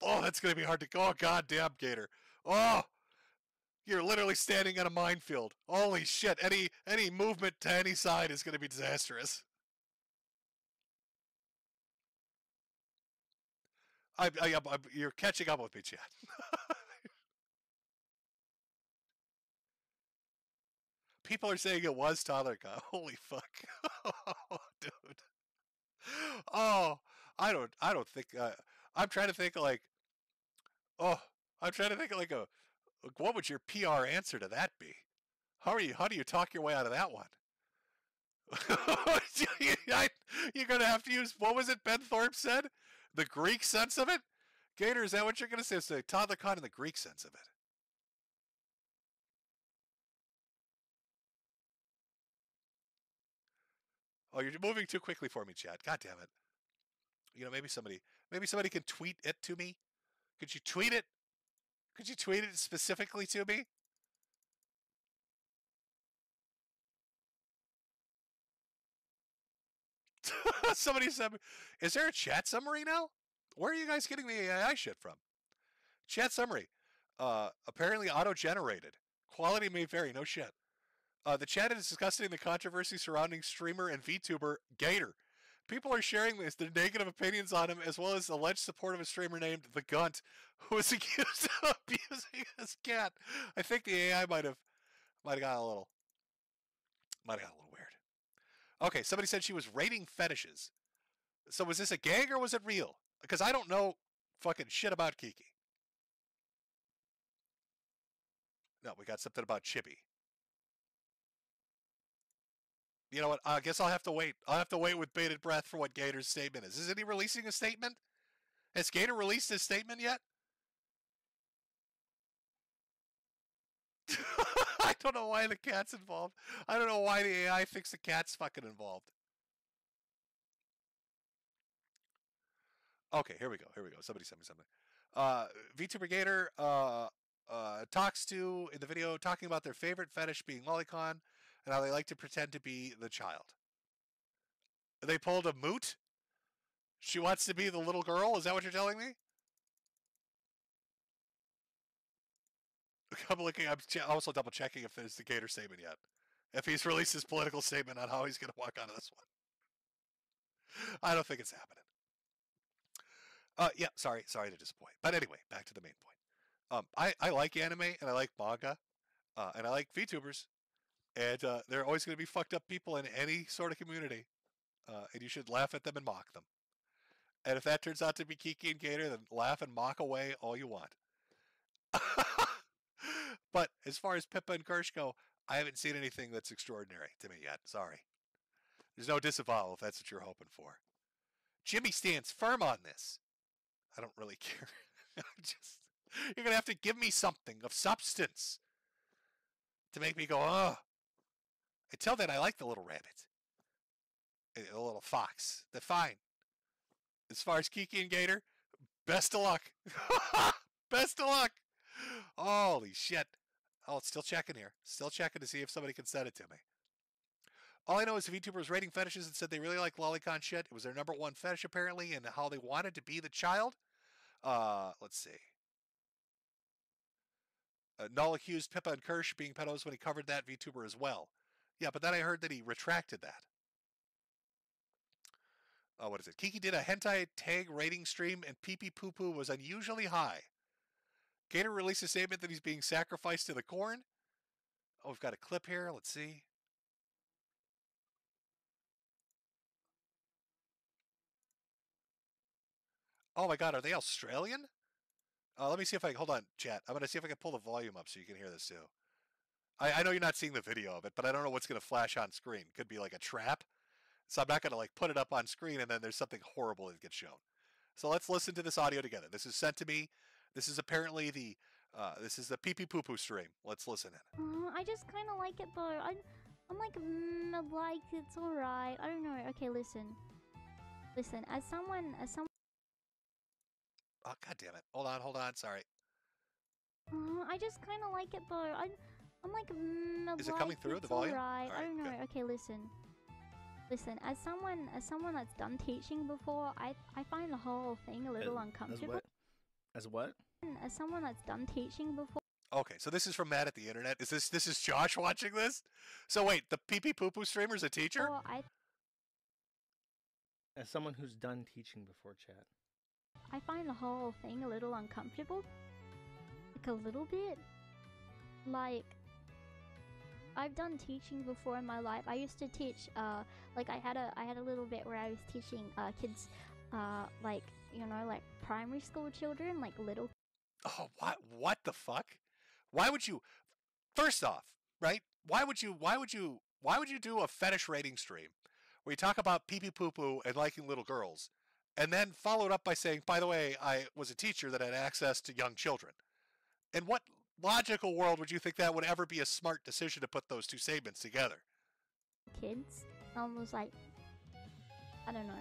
Oh, that's going to be hard to go. Oh, goddamn, Gator. Oh, you're literally standing on a minefield. Holy shit. Any movement to any side is going to be disastrous. You're catching up with me, Chad. People are saying it was ToddlerCon. Holy fuck. Oh, dude. Oh, I don't think, I'm trying to think like, what would your PR answer to that be? How do you talk your way out of that one? You're going to have to use, what was it Ben Thorpe said? The Greek sense of it? Gator, is that what you're going to say? Say ToddlerCon in the Greek sense of it. Oh, you're moving too quickly for me, Chad. God damn it. You know, maybe somebody can tweet it to me. Could you tweet it? Could you tweet it specifically to me? Somebody said, is there a chat summary now? Where are you guys getting the AI shit from? Chat summary. Apparently auto-generated. Quality may vary, no shit. The chat is discussing the controversy surrounding streamer and VTuber Gator. People are sharing their negative opinions on him, as well as alleged support of a streamer named The Gunt, who was accused of abusing his cat. I think the AI might have got a little weird. Okay, somebody said she was rating fetishes. So was this a gag or was it real? Because I don't know fucking shit about Kiki. No, we got something about Chibi. You know what? I guess I'll have to wait. I'll have to wait with bated breath for what Gator's statement is. Isn't he releasing a statement? Has Gator released his statement yet? I don't know why the cat's involved. I don't know why the AI thinks the cat's fucking involved. Okay, here we go. Here we go. Somebody sent me something. VTuber Gator talks to, in the video, talking about their favorite fetish being lolicon and how they like to pretend to be the child. They pulled a moot? She wants to be the little girl? Is that what you're telling me? I'm looking. I'm also double checking if there's the Gator statement yet. If he's released his political statement on how he's going to walk onto this one. I don't think it's happening. Yeah, sorry to disappoint. But anyway, back to the main point. I like anime and I like manga, and I like VTubers, and there are always going to be fucked up people in any sort of community, and you should laugh at them and mock them. And if that turns out to be Kiki and Gator, then laugh and mock away all you want. But as far as Pippa and Kirsch go, I haven't seen anything that's extraordinary to me yet. Sorry. There's no disavowal if that's what you're hoping for. Jimmy stands firm on this. I don't really care. You're going to have to give me something of substance to make me go, oh. Until then, I like the little rabbit. The little fox. They're fine. As far as Kiki and Gator, best of luck. Best of luck. Holy shit. Oh, it's still checking here. Still checking to see if somebody can send it to me. All I know is the VTuber was rating fetishes and said they really like lolicon shit. It was their #1 fetish, apparently, and how they wanted to be the child. Let's see. Null accused Pippa and Kirsch being pedos when he covered that VTuber as well. Yeah, but then I heard that he retracted that. What is it? Kiki did a hentai tag rating stream and pee-pee poo-poo was unusually high. Gator released a statement that he's being sacrificed to the corn. Oh, we've got a clip here. Let's see. Oh my God, are they Australian? Let me see if I can, hold on, chat. I'm going to see if I can pull the volume up so you can hear this too. I know you're not seeing the video of it, but I don't know what's going to flash on screen. Could be like a trap. So I'm not going to like put it up on screen and then there's something horrible that gets shown. So let's listen to this audio together. This is sent to me. This is apparently the pee-pee poo-poo stream. Let's listen in. I just kind of like it though. I'm like, it's alright. I don't know. Okay, listen. As someone. Oh, God damn it. Hold on. Sorry. I just kind of like it though. I'm like, is it coming through the volume? Alright. All right, I don't know. good. Okay, listen. As someone that's done teaching before, I find the whole thing a little uncomfortable. As what? As someone that's done teaching before. Okay, so this is from Matt at the internet. This is Josh watching this? So wait, the pee-pee poo-poo streamer's a teacher? As someone who's done teaching before, chat. I find the whole thing a little uncomfortable. Like a little bit. Like, I've done teaching before in my life. I used to teach, like I had a little bit where I was teaching kids, like, you know, like primary school children, like little. Oh, what the fuck? Why would you, first off, right? Why would you do a fetish rating stream where you talk about pee-pee poo-poo and liking little girls, and then followed up by saying, by the way, I was a teacher that had access to young children? In what logical world would you think that would ever be a smart decision to put those two statements together? Kids, almost like, I don't know.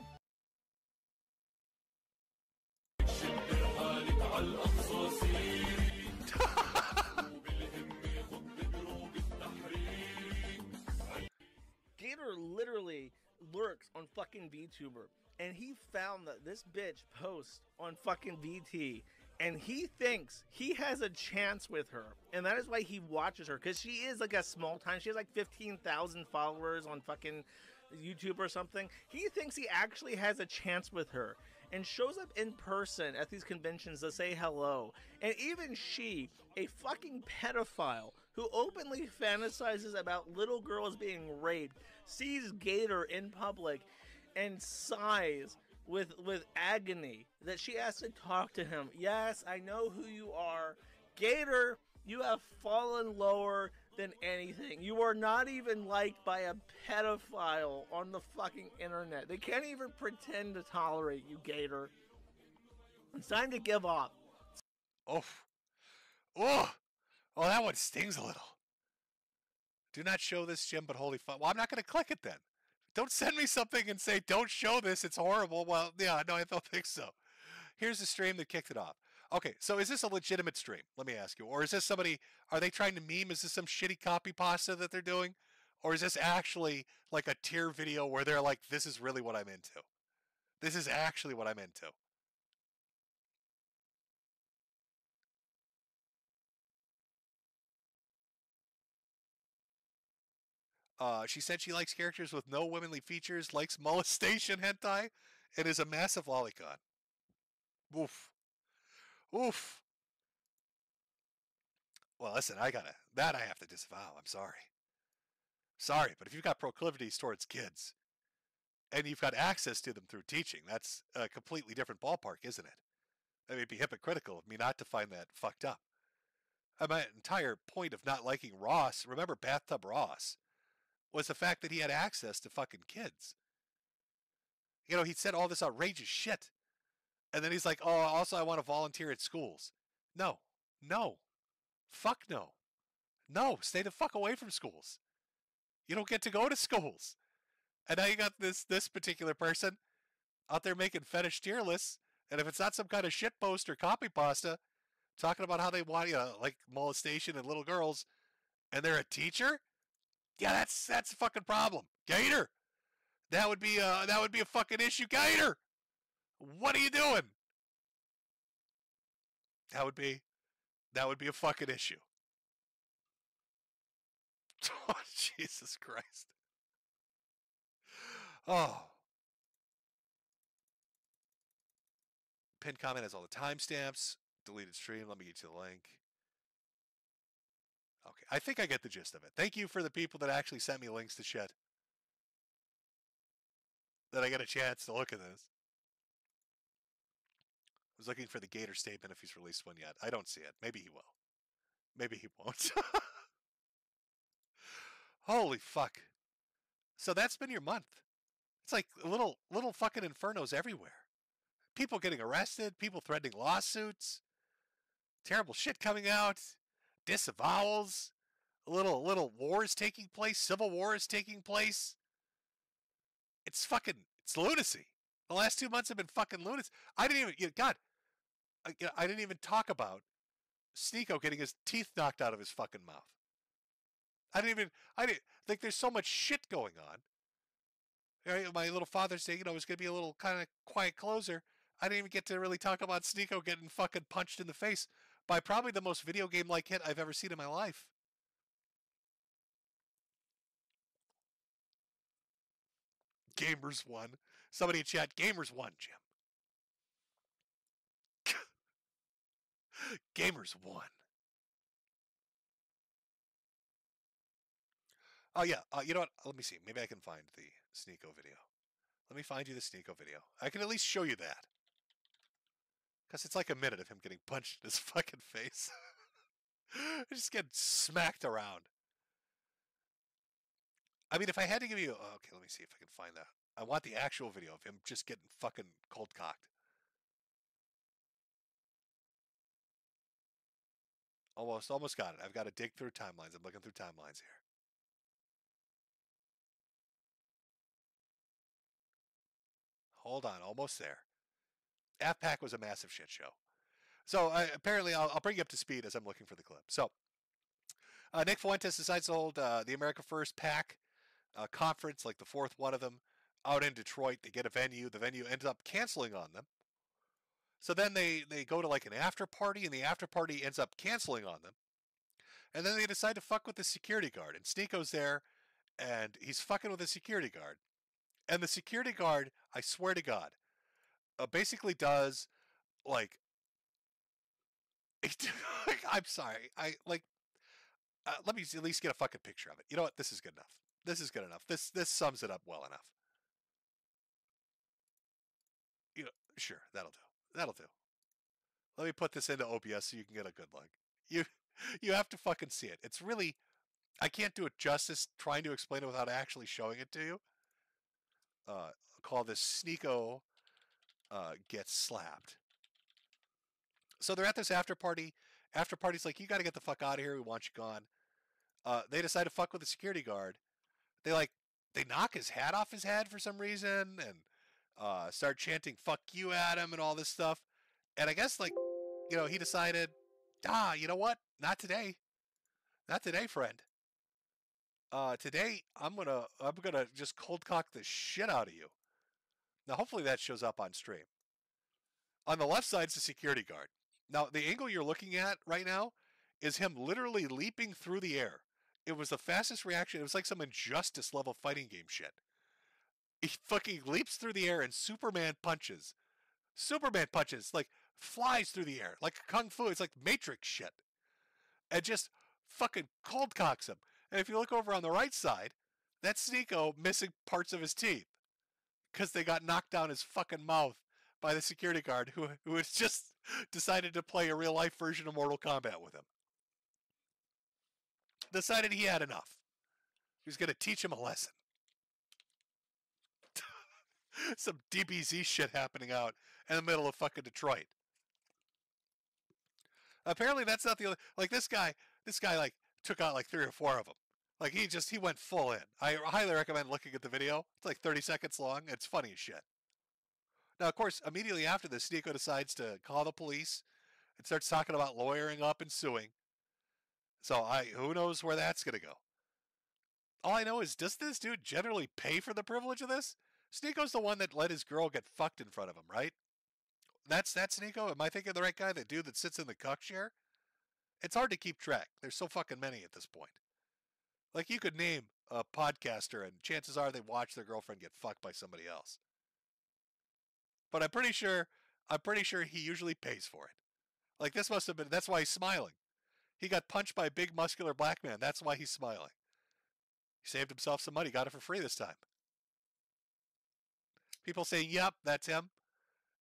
Gator literally lurks on fucking VTuber, and he found that this bitch posts on fucking VT, and he thinks he has a chance with her, and that is why he watches her, because she is like a small time. She has like 15,000 followers on fucking YouTube or something. He thinks he actually has a chance with her, and shows up in person at these conventions to say hello. And even she, a fucking pedophile who openly fantasizes about little girls being raped, sees Gator in public and sighs with agony that she has to talk to him. Yes, I know who you are. Gator, You have fallen lower than anything. You are not even liked by a pedophile on the fucking internet. They can't even pretend to tolerate you, Gator. It's time to give up. Oh. Oh. Oh, that one stings a little. Do not show this, Jim, but holy fuck. Well, I'm not going to click it then. Don't send me something and say, don't show this, it's horrible. Well, yeah, no, I don't think so. Here's the stream that kicked it off. Okay, so is this a legitimate stream? Let me ask you. Or is this somebody, are they trying to meme? Is this some shitty copy pasta that they're doing? Or is this actually like a tier video where they're like, this is really what I'm into? This is actually what I'm into. She said she likes characters with no womanly features, likes molestation hentai, and is a massive lolicon. Oof. Oof. Well, listen, I have to disavow. I'm sorry. Sorry, but if you've got proclivities towards kids, and you've got access to them through teaching, that's a completely different ballpark, isn't it? I mean, it'd be hypocritical of me not to find that fucked up. My entire point of not liking Ross, remember Bathtub Ross, was the fact that he had access to fucking kids. You know, he said all this outrageous shit. And then he's like, oh, also I want to volunteer at schools. No. No. Fuck no. No, stay the fuck away from schools. You don't get to go to schools. And now you got this particular person out there making fetish tier lists. And if it's not some kind of shit post or copy pasta talking about how they want, you know, like molestation and little girls, and they're a teacher, yeah, that's a fucking problem. Gator, that would be a fucking issue. Gator, what are you doing? That would be a fucking issue. Oh, Jesus Christ. Oh. Pinned comment has all the timestamps. Deleted stream. Let me get you the link. Okay, I think I get the gist of it. Thank you for the people that actually sent me links to shit. That I get a chance to look at this. I was looking for the Gator statement if he's released one yet. I don't see it. Maybe he will. Maybe he won't. Holy fuck. So that's been your month. It's like little fucking infernos everywhere. People getting arrested, people threatening lawsuits, terrible shit coming out, disavowals, little wars taking place, civil war is taking place. It's lunacy. The last 2 months have been fucking lunacy. I didn't even talk about Sneeko getting his teeth knocked out of his fucking mouth. I didn't think there's so much shit going on. My little Father's Day, was going to be a little kind of quiet closer. I didn't even get to really talk about Sneeko getting fucking punched in the face by probably the most video game-like hit I've ever seen in my life. Gamers won. Somebody in chat, Gamers won, Jim. Gamers won. Oh, yeah. You know what? Let me see. Maybe I can find the Sneeko video. Let me find you the Sneeko video. I can at least show you that. Because it's like a minute of him getting punched in his fucking face. Just get smacked around. I mean, if I had to give you... Okay, let me see if I can find that. I want the actual video of him just getting fucking cold-cocked. Almost got it. I've got to dig through timelines. I'm looking through timelines here. Hold on, almost there. F-Pack was a massive shit show. So apparently, I'll bring you up to speed as I'm looking for the clip. So Nick Fuentes decides to hold the America First PAC conference, like the fourth one of them, out in Detroit. They get a venue. The venue ends up canceling on them. So then they go to like an after party, and the after party ends up canceling on them. And then they decide to fuck with the security guard. And Sneeko's there, and he's fucking with the security guard. And the security guard, I swear to God, basically does like, I'm sorry, let me at least get a fucking picture of it. You know what? This is good enough. This is good enough. This sums it up well enough. Sure, that'll do. That'll do. Let me put this into OBS so you can get a good look. You have to fucking see it. It's really, I can't do it justice trying to explain it without actually showing it to you. Call this Sneeko gets slapped. So they're at this after party. After party's like, you got to get the fuck out of here. We want you gone. They decide to fuck with the security guard. They knock his hat off his head for some reason and start chanting "fuck you" at him and all this stuff. And I guess he decided, you know what? Not today. Not today, friend. Today I'm gonna just cold cock the shit out of you. Now hopefully that shows up on stream. On the left side is the security guard. Now the angle you're looking at right now is him literally leaping through the air. It was the fastest reaction. It was like some Injustice level fighting game shit. He fucking leaps through the air and Superman punches. Superman punches, like flies through the air, like Kung Fu. It's like Matrix shit. And just fucking cold cocks him. And if you look over on the right side, that's Sneeko missing parts of his teeth. Because they got knocked down his fucking mouth by the security guard who has just decided to play a real life version of Mortal Kombat with him. Decided he had enough. He was going to teach him a lesson. Some DBZ shit happening out in the middle of fucking Detroit. Apparently that's not the only, like this guy like took out like 3 or 4 of them. Like he went full in. I highly recommend looking at the video. It's like 30 seconds long. It's funny as shit. Now, of course, immediately after this, Sneeko decides to call the police and starts talking about lawyering up and suing. So who knows where that's going to go. All I know is, does this dude generally pay for the privilege of this? Sneeko's the one that let his girl get fucked in front of him, right? That's Sneeko? Am I thinking of the right guy? The dude that sits in the cuck chair? It's hard to keep track. There's so fucking many at this point. Like, you could name a podcaster, and chances are they watch their girlfriend get fucked by somebody else. But I'm pretty sure he usually pays for it. Like, this must have been, that's why he's smiling. He got punched by a big muscular black man. That's why he's smiling. He saved himself some money. Got it for free this time. People say, yep, that's him.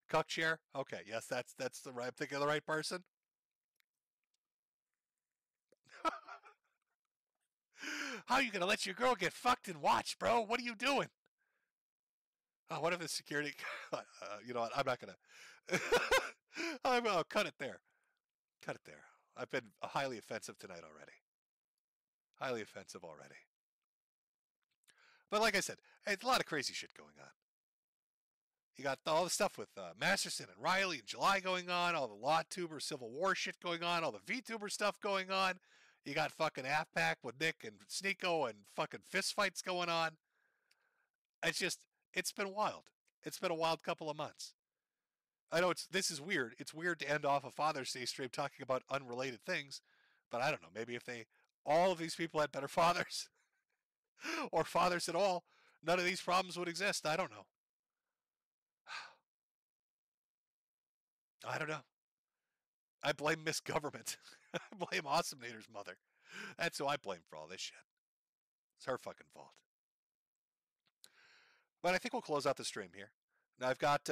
Cuck chair. Okay, yes, that's the right. I'm thinking of the right person. How are you gonna let your girl get fucked and watch, bro? What are you doing? Oh, what if the security? You know what? I'm not gonna. I'll cut it there. Cut it there. I've been highly offensive tonight already. Highly offensive already. But like I said, it's a lot of crazy shit going on. You got all the stuff with Masterson and Riley and July going on, all the Law Tuber Civil War shit going on, all the VTuber stuff going on. You got fucking Halfpack with Nick and Sneeko and fucking fist fights going on. It's been wild. It's been a wild couple of months. I know this is weird. It's weird to end off a Father's Day stream talking about unrelated things, but I don't know. Maybe if all of these people had better fathers or fathers at all, none of these problems would exist. I don't know. I don't know. I blame misgovernment. I blame Awesome Nader's mother. That's who I blame for all this shit. It's her fucking fault. But I think we'll close out the stream here. Now I've got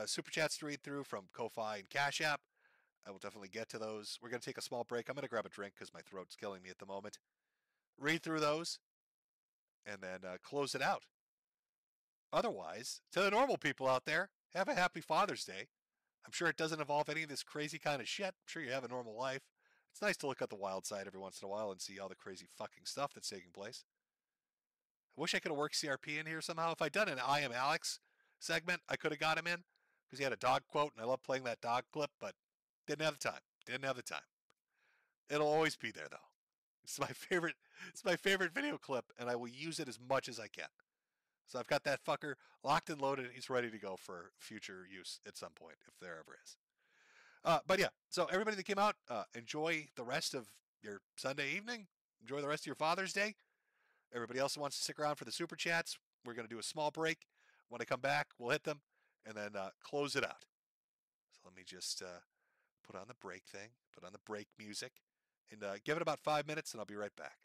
super chats to read through from Ko-Fi and Cash App. I will definitely get to those. We're going to take a small break. I'm going to grab a drink because my throat's killing me at the moment. Read through those and then close it out. Otherwise, to the normal people out there, have a happy Father's Day. I'm sure it doesn't involve any of this crazy kind of shit. I'm sure you have a normal life. It's nice to look at the wild side every once in a while and see all the crazy fucking stuff that's taking place. I wish I could have worked CRP in here somehow. If I'd done an I Am Alex segment, I could have got him in because he had a dog quote, and I love playing that dog clip, but didn't have the time. Didn't have the time. It'll always be there, though. It's my favorite. It's my favorite video clip, and I will use it as much as I can. So I've got that fucker locked and loaded. He's ready to go for future use at some point, if there ever is. But yeah, so everybody that came out, enjoy the rest of your Sunday evening. Enjoy the rest of your Father's Day. Everybody else who wants to stick around for the Super Chats, we're going to do a small break. When I come back, we'll hit them and then close it out. So let me just put on the break thing, put on the break music, and give it about 5 minutes, and I'll be right back.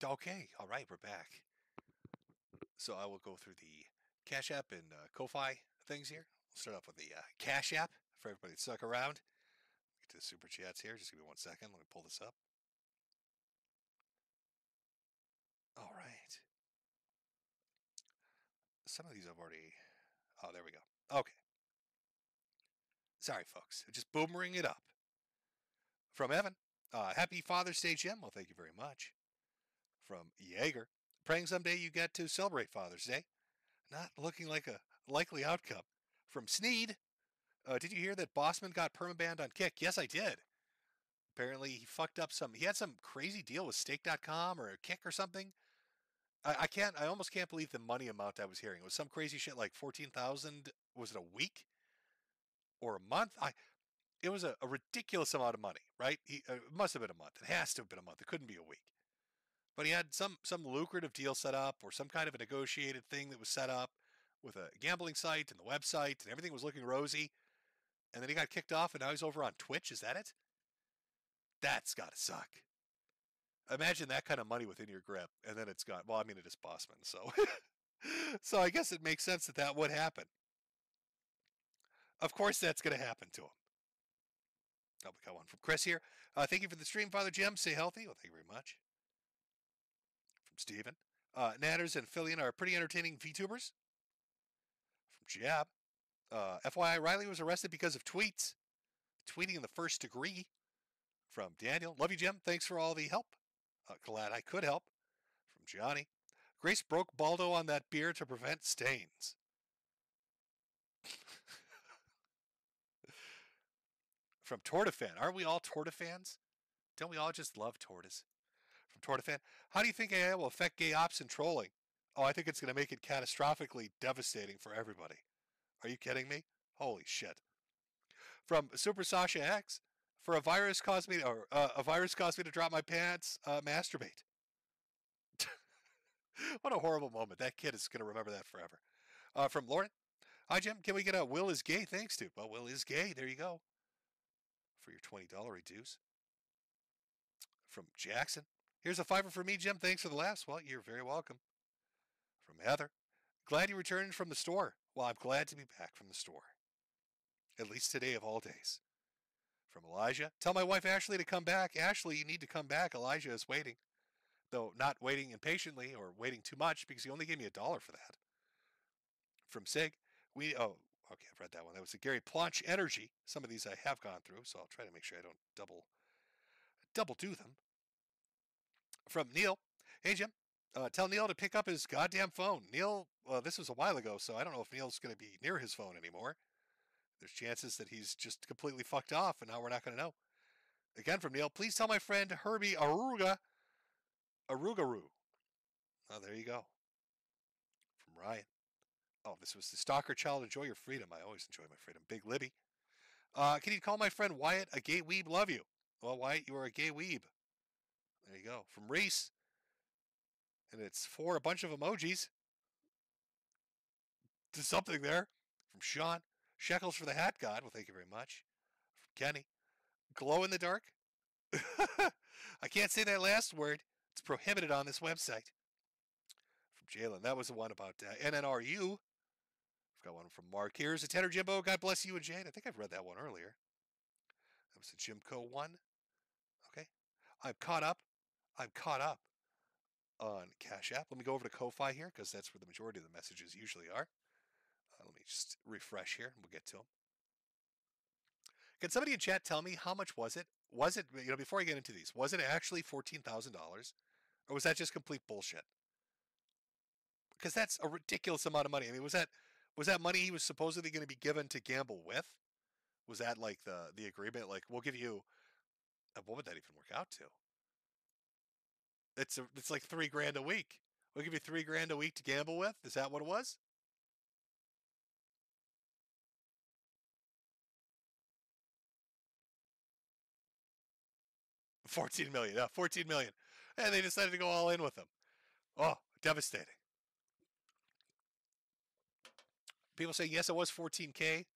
Okay, all right, we're back. So I will go through the Cash App and Ko-Fi things here. We'll start off with the Cash App for everybody to stuck around. Get to the super chats here. Just give me 1 second. Let me pull this up. All right. Some of these I've already. Oh, there we go. Okay. Sorry, folks. Just boomering it up. From Evan. Happy Father's Day, Jim. Well, thank you very much. From Jaeger. Praying someday you get to celebrate Father's Day. Not looking like a likely outcome. From Sneed. Did you hear that Bossman got permabanned on Kick? Yes, I did. Apparently, he fucked up some. He had some crazy deal with Stake.com or Kick or something. I almost can't believe the money amount I was hearing. It was some crazy shit like 14,000. Was it a week or a month? It was a ridiculous amount of money, right? It must have been a month. It has to have been a month. It couldn't be a week. But he had some lucrative deal set up or some kind of a negotiated thing that was set up with a gambling site and the website and everything was looking rosy. And then he got kicked off and now he's over on Twitch. Is that it? That's got to suck. Imagine that kind of money within your grip and then it's gone. Well, I mean, it is Bossman, so. So I guess it makes sense that that would happen. Of course, that's going to happen to him. Oh, we got one from Chris here. Thank you for the stream, Father Jim. Stay healthy. Well, thank you very much. From Steven. Natters and Fillion are pretty entertaining VTubers. From Jab. FYI, Riley was arrested because of tweets. Tweeting in the first degree. From Daniel. Love you, Jim. Thanks for all the help. Glad I could help. From Johnny. Grace broke Baldo on that beer to prevent stains. From Tortafan. Aren't we all Tortafans? Don't we all just love tortoise? From Tortafan. How do you think AI will affect gay ops and trolling? Oh, I think it's going to make it catastrophically devastating for everybody. Are you kidding me? Holy shit. From Super Sasha X. For a virus caused me to drop my pants, masturbate. What a horrible moment. That kid is going to remember that forever. From Lauren. Hi, Jim. Can we get a Will is gay? Thanks, dude. Well, Will is gay. There you go. For your $20 reduce. From Jackson. Here's a $5 for me, Jim. Thanks for the laughs. Well, you're very welcome. From Heather. Glad you returned from the store. Well, I'm glad to be back from the store. At least today of all days. From Elijah. Tell my wife Ashley to come back. Ashley, you need to come back. Elijah is waiting. Though not waiting impatiently or waiting too much because he only gave me $1 for that. From Sig. Okay, I've read that one. That was the Gary Planch Energy. Some of these I have gone through, so I'll try to make sure I don't double do them. From Neil. Hey, Jim. Tell Neil to pick up his goddamn phone. Neil, this was a while ago, so I don't know if Neil's going to be near his phone anymore. There's chances that he's just completely fucked off, and now we're not going to know. Again from Neil. Please tell my friend Herbie Arugaroo. Oh, there you go. From Ryan. Oh, this was the Stalker Child. Enjoy your freedom. I always enjoy my freedom. Big Libby. Can you call my friend Wyatt a gay weeb? Love you. Well, Wyatt, you are a gay weeb. There you go. From Reese. And it's for a bunch of emojis. There's something there. From Sean. Shekels for the Hat God. Well, thank you very much. From Kenny. Glow in the dark. I can't say that last word. It's prohibited on this website. From Jalen. That was the one about NNRU. I've got one from Mark. Here's a Tenor Jimbo. God bless you and Jane. I think I've read that one earlier. That was the Jimco one. Okay. I'm caught up on Cash App. Let me go over to Ko-Fi here because that's where the majority of the messages usually are. Let me just refresh here and we'll get to them. Can somebody in chat tell me how much was it? Was it, before I get into these, was it actually $14,000 or was that just complete bullshit? Because that's a ridiculous amount of money. I mean, was that money he was supposedly going to be given to gamble with? Was that like the agreement? Like, we'll give you, what would that even work out to? It's like $3,000 a week. We'll give you $3,000 a week to gamble with. Is that what it was? $14 million. Yeah, $14 million. And they decided to go all in with them. Oh, devastating. People saying, yes, it was $14K.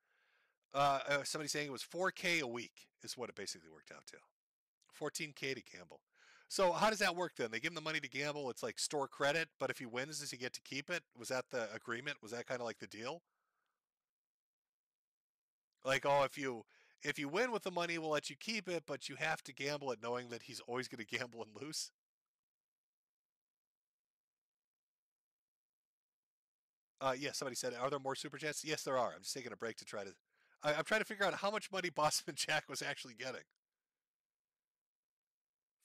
Somebody saying it was $4K a week is what it basically worked out to. $14K to gamble. So how does that work then? They give him the money to gamble. It's like store credit, but if he wins, does he get to keep it? Was that the agreement? Was that kind of like the deal? Like, oh, if you win with the money, we'll let you keep it, but you have to gamble it knowing that he's always going to gamble and lose. Yeah, somebody said, are there more super chats? Yes, there are. I'm just taking a break to try to. I'm trying to figure out how much money Bossman Jack was actually getting.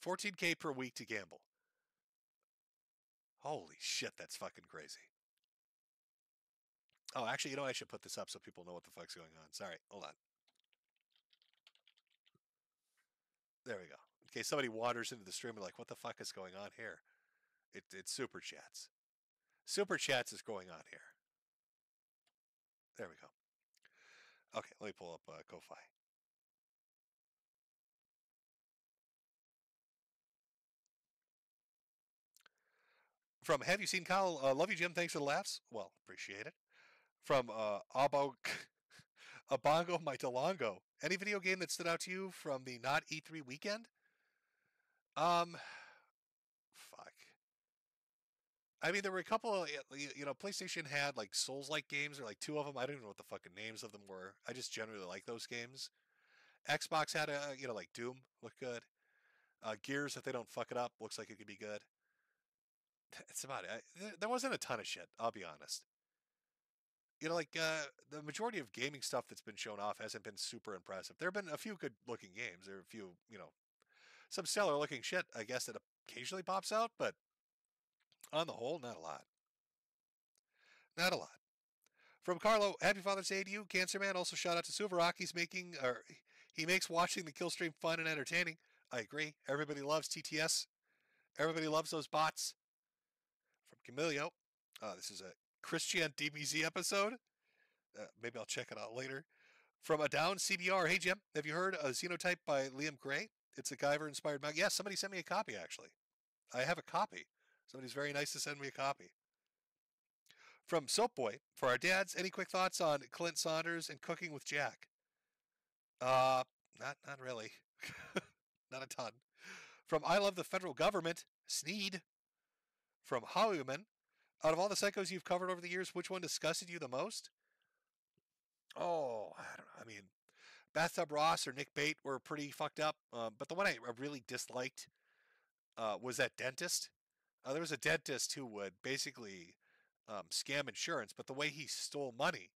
14K per week to gamble. Holy shit, that's fucking crazy. Oh, actually, you know, I should put this up so people know what the fuck's going on. Sorry, hold on. There we go. In case somebody wanders into the stream and like, what the fuck is going on here? It's super chats. Super chats is going on here. There we go. Okay, let me pull up Ko-Fi. From Have You Seen Kyle? Love you, Jim. Thanks for the laughs. Well, appreciate it. From Abongo My Delongo. Any video game that stood out to you from the not E3 weekend? Fuck. I mean, there were a couple of, you know, PlayStation had like Souls-like games, or like 2 of them. I don't even know what the fucking names of them were. I just generally like those games. Xbox had a, you know, like Doom looked good. Gears, if they don't fuck it up, looks like it could be good. That's about it. There wasn't a ton of shit, I'll be honest. You know, like the majority of gaming stuff that's been shown off hasn't been super impressive. There have been a few good-looking games. There are a few, you know, some stellar-looking shit, I guess, that occasionally pops out, but on the whole, not a lot. Not a lot. From Carlo, happy Father's Day to you, Cancer Man. Also, shout out to Suvarok. He makes watching the kill stream fun and entertaining. I agree. Everybody loves TTS. Everybody loves those bots. From Camilio, this is a Christian DBZ episode. Maybe I'll check it out later. From a down CBR, hey Jim, have you heard a Xenotype by Liam Gray? It's a Guyver-inspired manga. Yes, somebody sent me a copy, actually. I have a copy. Somebody's very nice to send me a copy. From Soap Boy, for our dads, any quick thoughts on Clint Saunders and Cooking with Jack? Not really. Not a ton. From I Love the Federal Government, Sneed. From Howman, out of all the psychos you've covered over the years, which one disgusted you the most? Oh, I don't know. I mean, Bathtub Ross or Nick Bate were pretty fucked up. But the one I really disliked was that dentist. There was a dentist who would basically scam insurance, but the way he stole money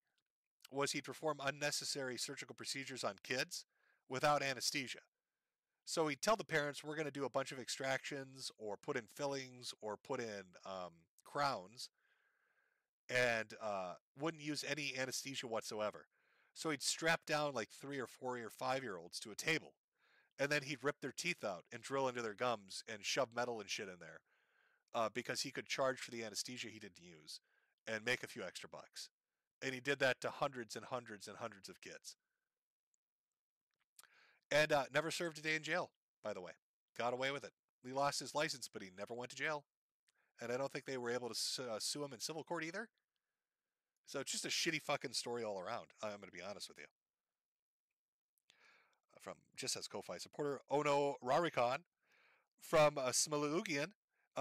was he'd perform unnecessary surgical procedures on kids without anesthesia. So he'd tell the parents, we're going to do a bunch of extractions or put in fillings or put in crowns, and wouldn't use any anesthesia whatsoever. So he'd strap down like 3 or 4 or 5-year-olds to a table, and then he'd rip their teeth out and drill into their gums and shove metal and shit in there because he could charge for the anesthesia he didn't use and make a few extra bucks. And he did that to hundreds and hundreds and hundreds of kids. And never served a day in jail, by the way. Got away with it. He lost his license, but he never went to jail. And I don't think they were able to sue him in civil court either. So it's just a shitty fucking story all around. I'm going to be honest with you. From just as Ko-Fi supporter, Ono Rarikon. From Smalugian.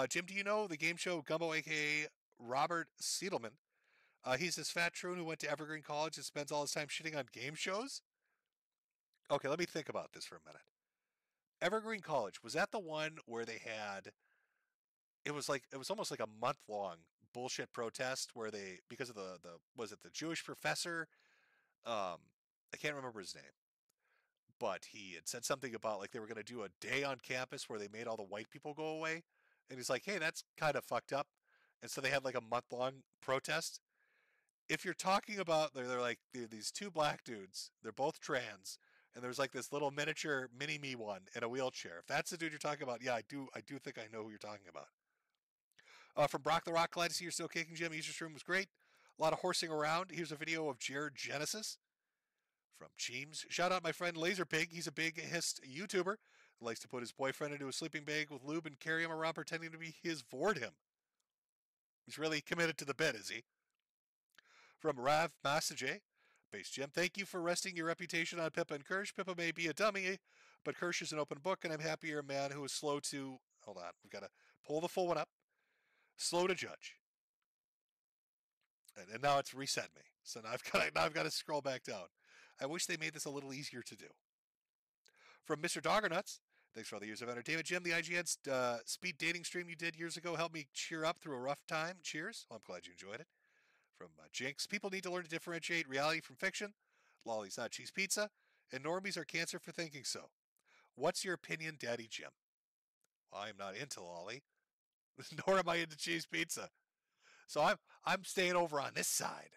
Jim, do you know the game show Gumbo, a.k.a. Robert Siedelman? He's this fat troon who went to Evergreen College and spends all his time shitting on game shows? Okay, let me think about this for a minute. Evergreen College, was that the one where they had, it was almost like a month-long bullshit protest where they, because of was it the Jewish professor? I can't remember his name. But he had said something about like they were going to do a day on campus where they made all the white people go away. And he's like, hey, that's kind of fucked up. And so they had like a month-long protest. If you're talking about, they're like these 2 black dudes, they're both trans, and there's like this little miniature mini-me one in a wheelchair. If that's the dude you're talking about, yeah, I do think I know who you're talking about. From Brock the Rock, glad to see you're still kicking, Jim. Easter stream was great. A lot of horsing around. Here's a video of Jared Genesis. From Cheems, shout out my friend Laser Pig. He's a big hist YouTuber. Likes to put his boyfriend into a sleeping bag with lube and carry him around pretending to be his him. He's really committed to the bit, is he? From Rav Massage, Base Jim, thank you for resting your reputation on Pippa and Kirsch. Pippa may be a dummy, but Kirsch is an open book, and I'm happy you're a man who is slow to... Hold on. We've got to pull the full one up. Slow to judge. And now it's reset me. So now I've got to scroll back down. I wish they made this a little easier to do. From Mr. Doggernuts, thanks for all the years of entertainment. Jim, the IGN speed dating stream you did years ago helped me cheer up through a rough time. Cheers. Well, I'm glad you enjoyed it. From Jinx, people need to learn to differentiate reality from fiction. Lolly's not cheese pizza. And normies are cancer for thinking so. What's your opinion, Daddy Jim? Well, I'm not into lolly, nor am I into cheese pizza. So I'm staying over on this side.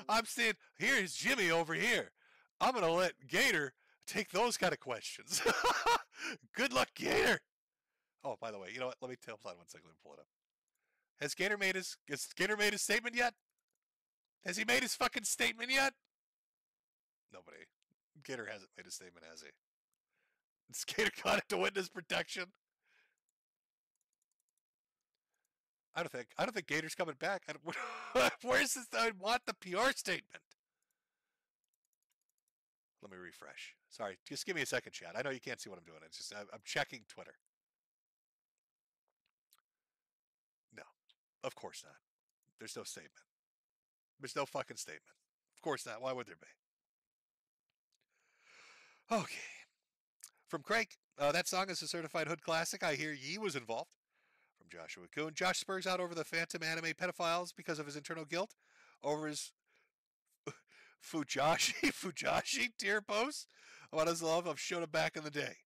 I'm staying, here's Jimmy over here. I'm going to let Gator take those kind of questions. Good luck, Gator. Oh, by the way, you know what? Let me hold on 1 second. Let me pull it up. Has Gator made his statement yet? Has he made his fucking statement yet? Nobody. Gator hasn't made a statement, has he? Is Gator caught into witness protection? I don't think Gator's coming back. Where's this? I want the PR statement. Let me refresh. Sorry, just give me a second, chat. I know you can't see what I'm doing. It's just I'm checking Twitter. No, of course not. There's no statement. There's no fucking statement. Of course not. Why would there be? Okay. From Craig, that song is a certified hood classic. I hear Yee was involved. From Joshua Kuhn, Josh Spurgs out over the Phantom anime pedophiles because of his internal guilt over his Fujashi tear posts about his love of Shota back in the day.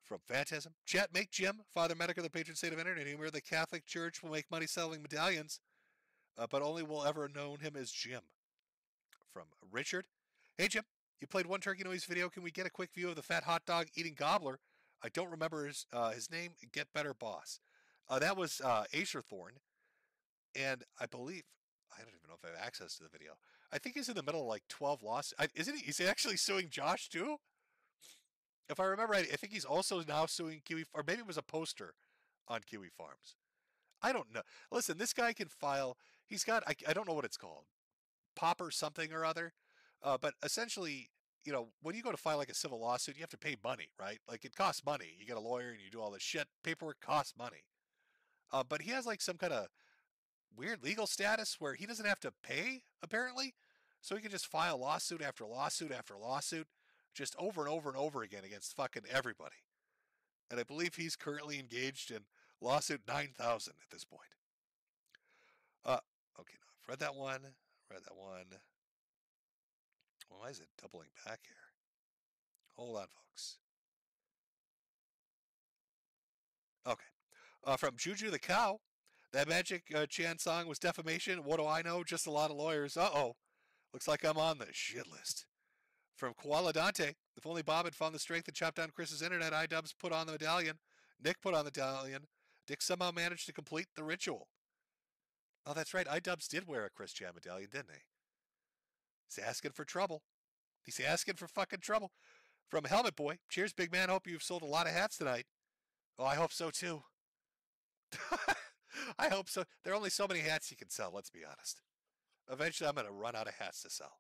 From Phantasm, chat, make Jim, Father Medic of the patron saint of internet humor. The Catholic Church will make money selling medallions, but only will ever known him as Jim. From Richard, hey Jim, you played one turkey noise video. Can we get a quick view of the fat hot dog eating gobbler? I don't remember his name. Get better, boss. That was Acerthorn, and I believe I don't even know if I have access to the video. I think he's in the middle of like 12 lawsuits. Isn't he? Is he actually suing Josh too? If I remember right, I think he's also now suing Kiwi, or maybe it was a poster on Kiwi Farms. I don't know. Listen, this guy can file. He's got. I don't know what it's called, POP or something or other. But essentially, you know, when you go to file like a civil lawsuit, you have to pay money, right? Like it costs money. You get a lawyer and you do all this shit. Paperwork costs money. But he has like some kind of weird legal status where he doesn't have to pay, apparently. So he can just file lawsuit after lawsuit after lawsuit, just over and over and over again against fucking everybody. And I believe he's currently engaged in lawsuit 9,000 at this point. Okay, no, I've read that one. Why is it doubling back here? Hold on, folks. Okay. From Juju the Cow, that Magic Chan song was defamation. What do I know? Just a lot of lawyers. Uh-oh. Looks like I'm on the shit list. From Koala Dante, if only Bob had found the strength to chop down Chris's internet, iDubbbz put on the medallion. Nick put on the medallion. Dick somehow managed to complete the ritual. Oh, that's right. iDubbbz did wear a Chris Chan medallion, didn't he? He's asking for trouble. He's asking for fucking trouble. From Helmet Boy, cheers, big man. Hope you've sold a lot of hats tonight. Oh, I hope so, too. I hope so. There are only so many hats you can sell, let's be honest. Eventually, I'm going to run out of hats to sell.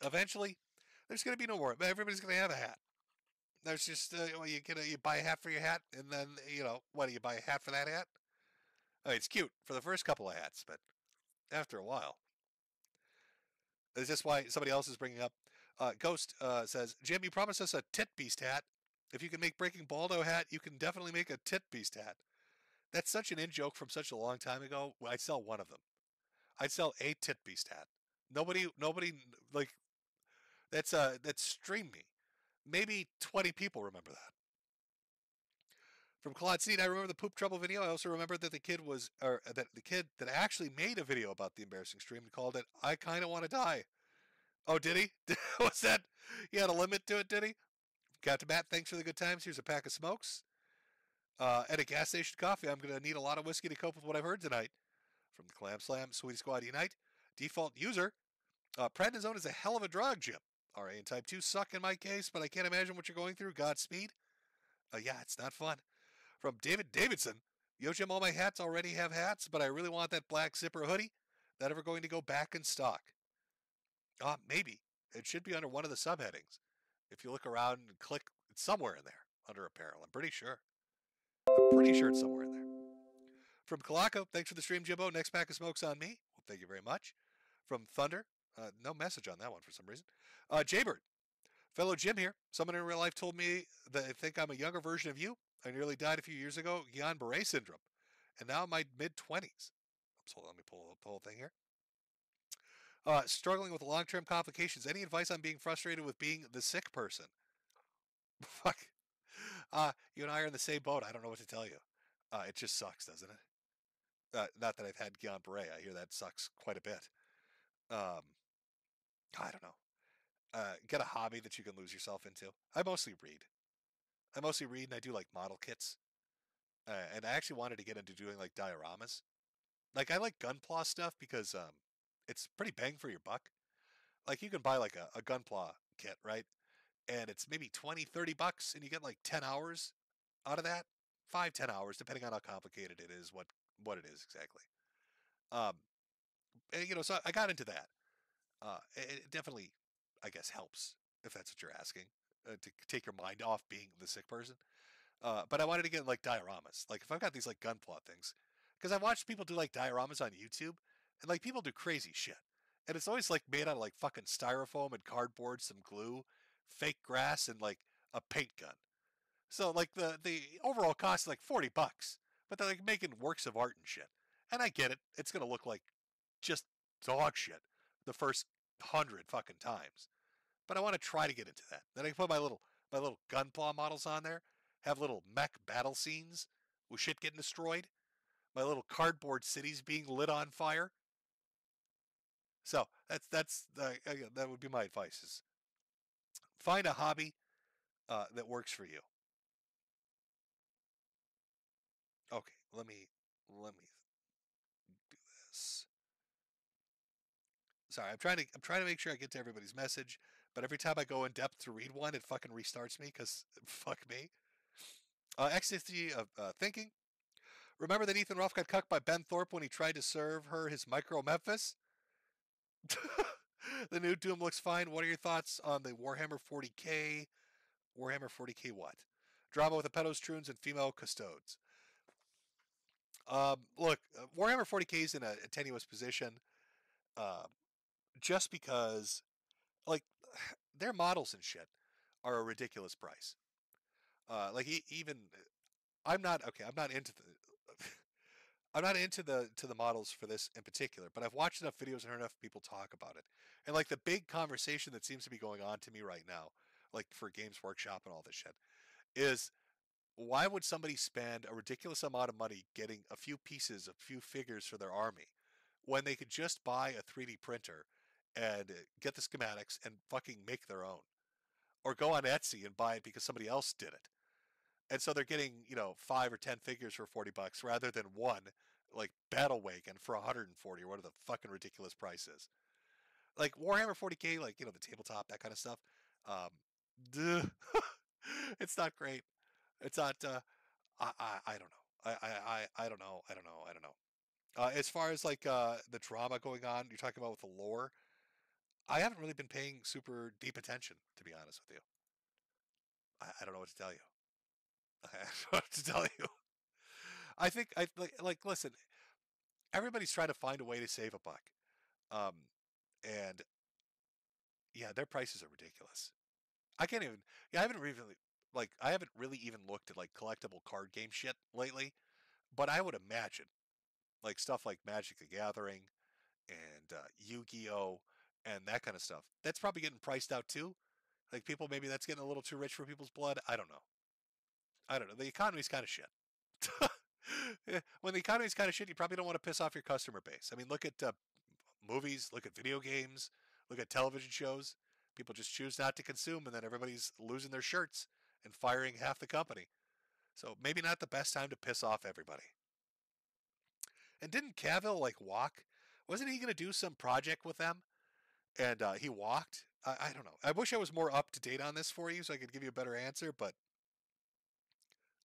Eventually, there's going to be no more. Everybody's going to have a hat. There's just, you buy a hat for your hat, and then, what, do you buy a hat for that hat? I mean, it's cute for the first couple of hats, but after a while. Is this why somebody else is bringing up? Ghost says, Jim, you promised us a Tit Beast hat. If you can make Breaking Baldo hat, you can definitely make a Tit Beast hat. That's such an in-joke from such a long time ago. I'd sell one of them. I'd sell a Tit Beast hat. Nobody, like, that's streamed me. Maybe 20 people remember that. From Claude Seed, I remember the Poop Trouble video. I also remember that the kid that actually made a video about the embarrassing stream and called it, I Kind of Want to Die. Oh, did he? Was that, he had a limit to it, did he? Captain Matt, thanks for the good times. Here's a pack of smokes. At a gas station coffee, I'm going to need a lot of whiskey to cope with what I've heard tonight. From the Clam Slam, Sweetie Squad Unite. Default user. Prednisone is a hell of a drug, Jim. RA and type 2 suck in my case, but I can't imagine what you're going through. Godspeed. Yeah, it's not fun. From David Davidson. Yo, Jim, all my hats already have hats, but I really want that black zipper hoodie. That ever going to go back in stock? Maybe. It should be under one of the subheadings. If you look around and click, it's somewhere in there under apparel. I'm pretty sure. I'm pretty sure it's somewhere in there. From Kalako, thanks for the stream, Jimbo. Next pack of smokes on me. Well, thank you very much. From Thunder, no message on that one for some reason. Jaybird, fellow Jim here. Someone in real life told me that they think I'm a younger version of you. I nearly died a few years ago, Guillain-Barré syndrome, and now I'm in my mid-20s. So let me pull up the whole thing here. Struggling with long-term complications. Any advice on being frustrated with being the sick person? Fuck. You and I are in the same boat. I don't know what to tell you. It just sucks, doesn't it? Not that I've had Guillain-Barré. I hear that sucks quite a bit. I don't know. Get a hobby that you can lose yourself into. I mostly read. And I do like model kits. And I actually wanted to get into doing like dioramas. Like I like Gunpla stuff because it's pretty bang for your buck. Like you can buy like a Gunpla kit, right? And it's maybe 20, 30 bucks and you get like 10 hours out of that. 5-10 hours, depending on how complicated it is, what it is exactly. And, so I got into that. It definitely, I guess, helps, if that's what you're asking, to take your mind off being the sick person. But I wanted to get like dioramas. Like if I've got these like Gunpla things, because I've watched people do like dioramas on YouTube, and like people do crazy shit. And it's always like made out of like fucking styrofoam and cardboard, some glue, fake grass, and like a paint gun. So like the overall cost is like 40 bucks, but they're like making works of art and shit. And I get it. It's going to look like just dog shit the first 100 fucking times. But I want to try to get into that. Then I can put my little Gunpla models on there, have little mech battle scenes with shit getting destroyed, my little cardboard cities being lit on fire. So that would be my advice: is find a hobby that works for you. Okay, let me do this. Sorry, I'm trying to make sure I get to everybody's message, but every time I go in depth to read one, it fucking restarts me because fuck me. Ecstasy of thinking. Remember that Ethan Ruff got cucked by Ben Thorpe when he tried to serve her his micro Memphis? The new Doom looks fine. What are your thoughts on the Warhammer 40k? Warhammer 40k what? Drama with the pedos, troons, and female custodes. Look, Warhammer 40k is in a tenuous position, just because, like, their models and shit are a ridiculous price. Like even, I'm not into the. I'm not into the models for this in particular, but I've watched enough videos and heard enough people talk about it. And like the big conversation that seems to be going on to me right now, like for Games Workshop and all this shit, is why would somebody spend a ridiculous amount of money getting a few pieces, a few figures for their army, when they could just buy a 3D printer and get the schematics and fucking make their own? Or go on Etsy and buy it because somebody else did it. And so they're getting, 5 or 10 figures for 40 bucks rather than one, like Battle Wagon for 140 or whatever the fucking ridiculous price is. Like Warhammer 40k, like, the tabletop, that kind of stuff. It's not great. It's not, I don't know. I don't know. I don't know. As far as like the drama going on, you're talking about with the lore, I haven't really been paying super deep attention, to be honest with you. I don't know what to tell you. I don't know what to tell you. I think listen, everybody's trying to find a way to save a buck. And yeah, their prices are ridiculous. I can't even, I haven't really even looked at like collectible card game shit lately, but I would imagine like stuff like Magic the Gathering and Yu-Gi-Oh and that kind of stuff. That's probably getting priced out too. Like people, maybe that's getting a little too rich for people's blood. I don't know. The economy's kind of shit. When the economy's kind of shit, you probably don't want to piss off your customer base. I mean, look at movies, look at video games, look at television shows. People just choose not to consume, and then everybody's losing their shirts and firing half the company. So maybe not the best time to piss off everybody. And didn't Cavill like walk? Wasn't he going to do some project with them? And he walked? I don't know. I wish I was more up to date on this for you so I could give you a better answer, but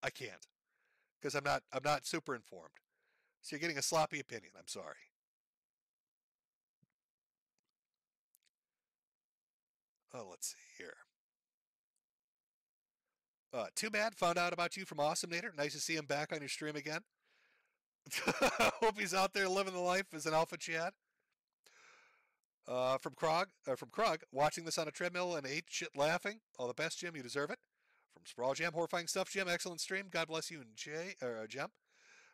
I can't. Because I'm not super informed. So you're getting a sloppy opinion. I'm sorry. Oh, let's see here. Too bad. Found out about you from Awesome Nader. Nice to see him back on your stream again. Hope he's out there living the life as an alpha Chad. From Krog, watching this on a treadmill and ate shit laughing. All the best, Jim. You deserve it. From Sprawl Jam, horrifying stuff, Jim. Excellent stream. God bless you and Jim.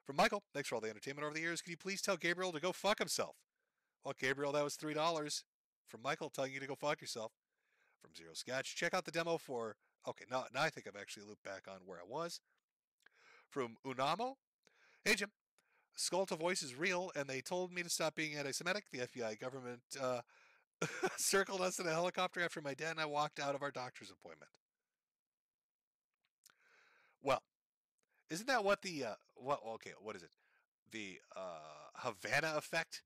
From Michael, thanks for all the entertainment over the years. Can you please tell Gabriel to go fuck himself? Well, Gabriel, that was $3 from Michael telling you to go fuck yourself. From Zero Sketch, check out the demo for. Okay, now I think I've actually looped back on where I was. From Unamo, hey Jim, Skull to Voice is real, and they told me to stop being anti-Semitic. The FBI government circled us in a helicopter after my dad and I walked out of our doctor's appointment. Well, isn't that what the what is it? The Havana effect?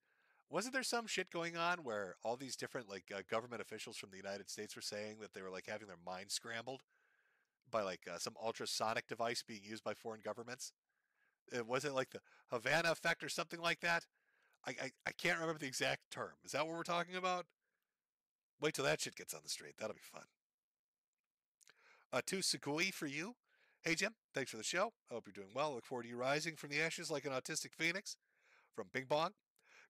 Wasn't there some shit going on where all these different government officials from the United States were saying that they were like having their mind scrambled by like some ultrasonic device being used by foreign governments? Was it like the Havana effect or something like that? I can't remember the exact term. Is that what we're talking about? Wait till that shit gets on the street. That'll be fun. To Sukui for you. Hey Jim, thanks for the show. I hope you're doing well. Look forward to you rising from the ashes like an autistic phoenix. From Bing Bong.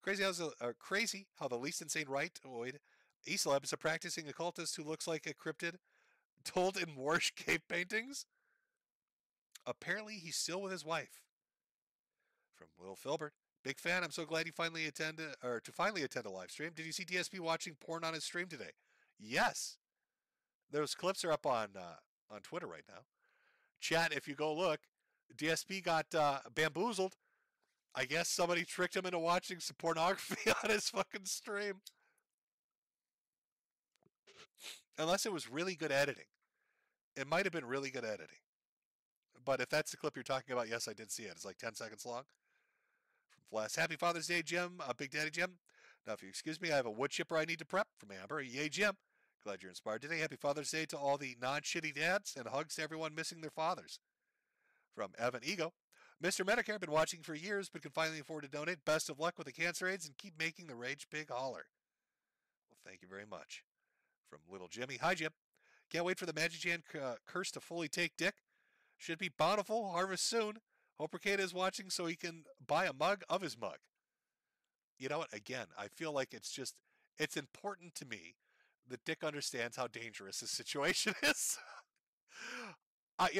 Crazy how the least insane rightoid Islab is a practicing occultist who looks like a cryptid told in Moorish cave paintings. Apparently he's still with his wife. From Will Filbert. Big fan. I'm so glad you finally attend a live stream. Did you see DSP watching porn on his stream today? Yes. Those clips are up on Twitter right now. Chat, if you go look, DSP got bamboozled. I guess somebody tricked him into watching some pornography on his fucking stream. Unless it was really good editing. It might have been really good editing. But if that's the clip you're talking about, yes, I did see it. It's like 10 seconds long. From Flash, happy Father's Day, Jim. Big Daddy Jim. Now, if you excuse me, I have a wood chipper I need to prep from Amber. Yay, Jim. Glad you're inspired today. Happy Father's Day to all the non-shitty dads and hugs to everyone missing their fathers. From Evan Ego. Mr. Medicare, been watching for years, but can finally afford to donate. Best of luck with the cancer aids and keep making the rage big holler. Well, thank you very much. From Little Jimmy. Hi, Jim. Can't wait for the Magic Jan curse to fully take dick. Should be bountiful. Harvest soon. Hope Ricada is watching so he can buy a mug of his mug. You know what? Again, I feel like it's important to me that Dick understands how dangerous this situation is.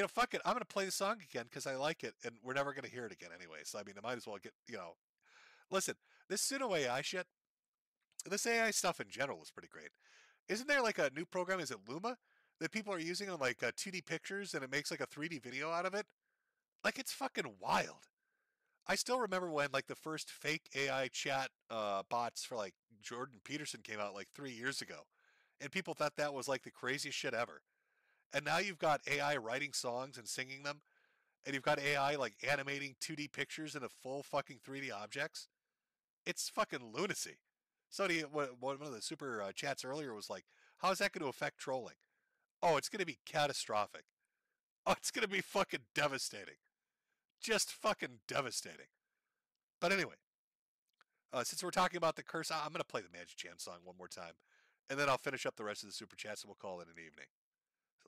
Fuck it. I'm going to play the song again because I like it, and we're never going to hear it again anyway. So, I mean, I might as well listen, this pseudo AI shit, this AI stuff in general is pretty great. Isn't there like a new program, is it Luma, that people are using on like 2D pictures and it makes like a 3D video out of it? Like, it's fucking wild. I still remember when like the first fake AI chat bots for like Jordan Peterson came out like 3 years ago, and people thought that was like the craziest shit ever. And now you've got AI writing songs and singing them, and you've got AI like animating 2D pictures into full fucking 3D objects. It's fucking lunacy. Somebody, one of the super chats earlier was like, how is that going to affect trolling? Oh, it's going to be catastrophic. Oh, it's going to be fucking devastating. Just fucking devastating. But anyway, since we're talking about the curse, I'm going to play the Magic Jam song one more time, and then I'll finish up the rest of the super chats and we'll call it an evening.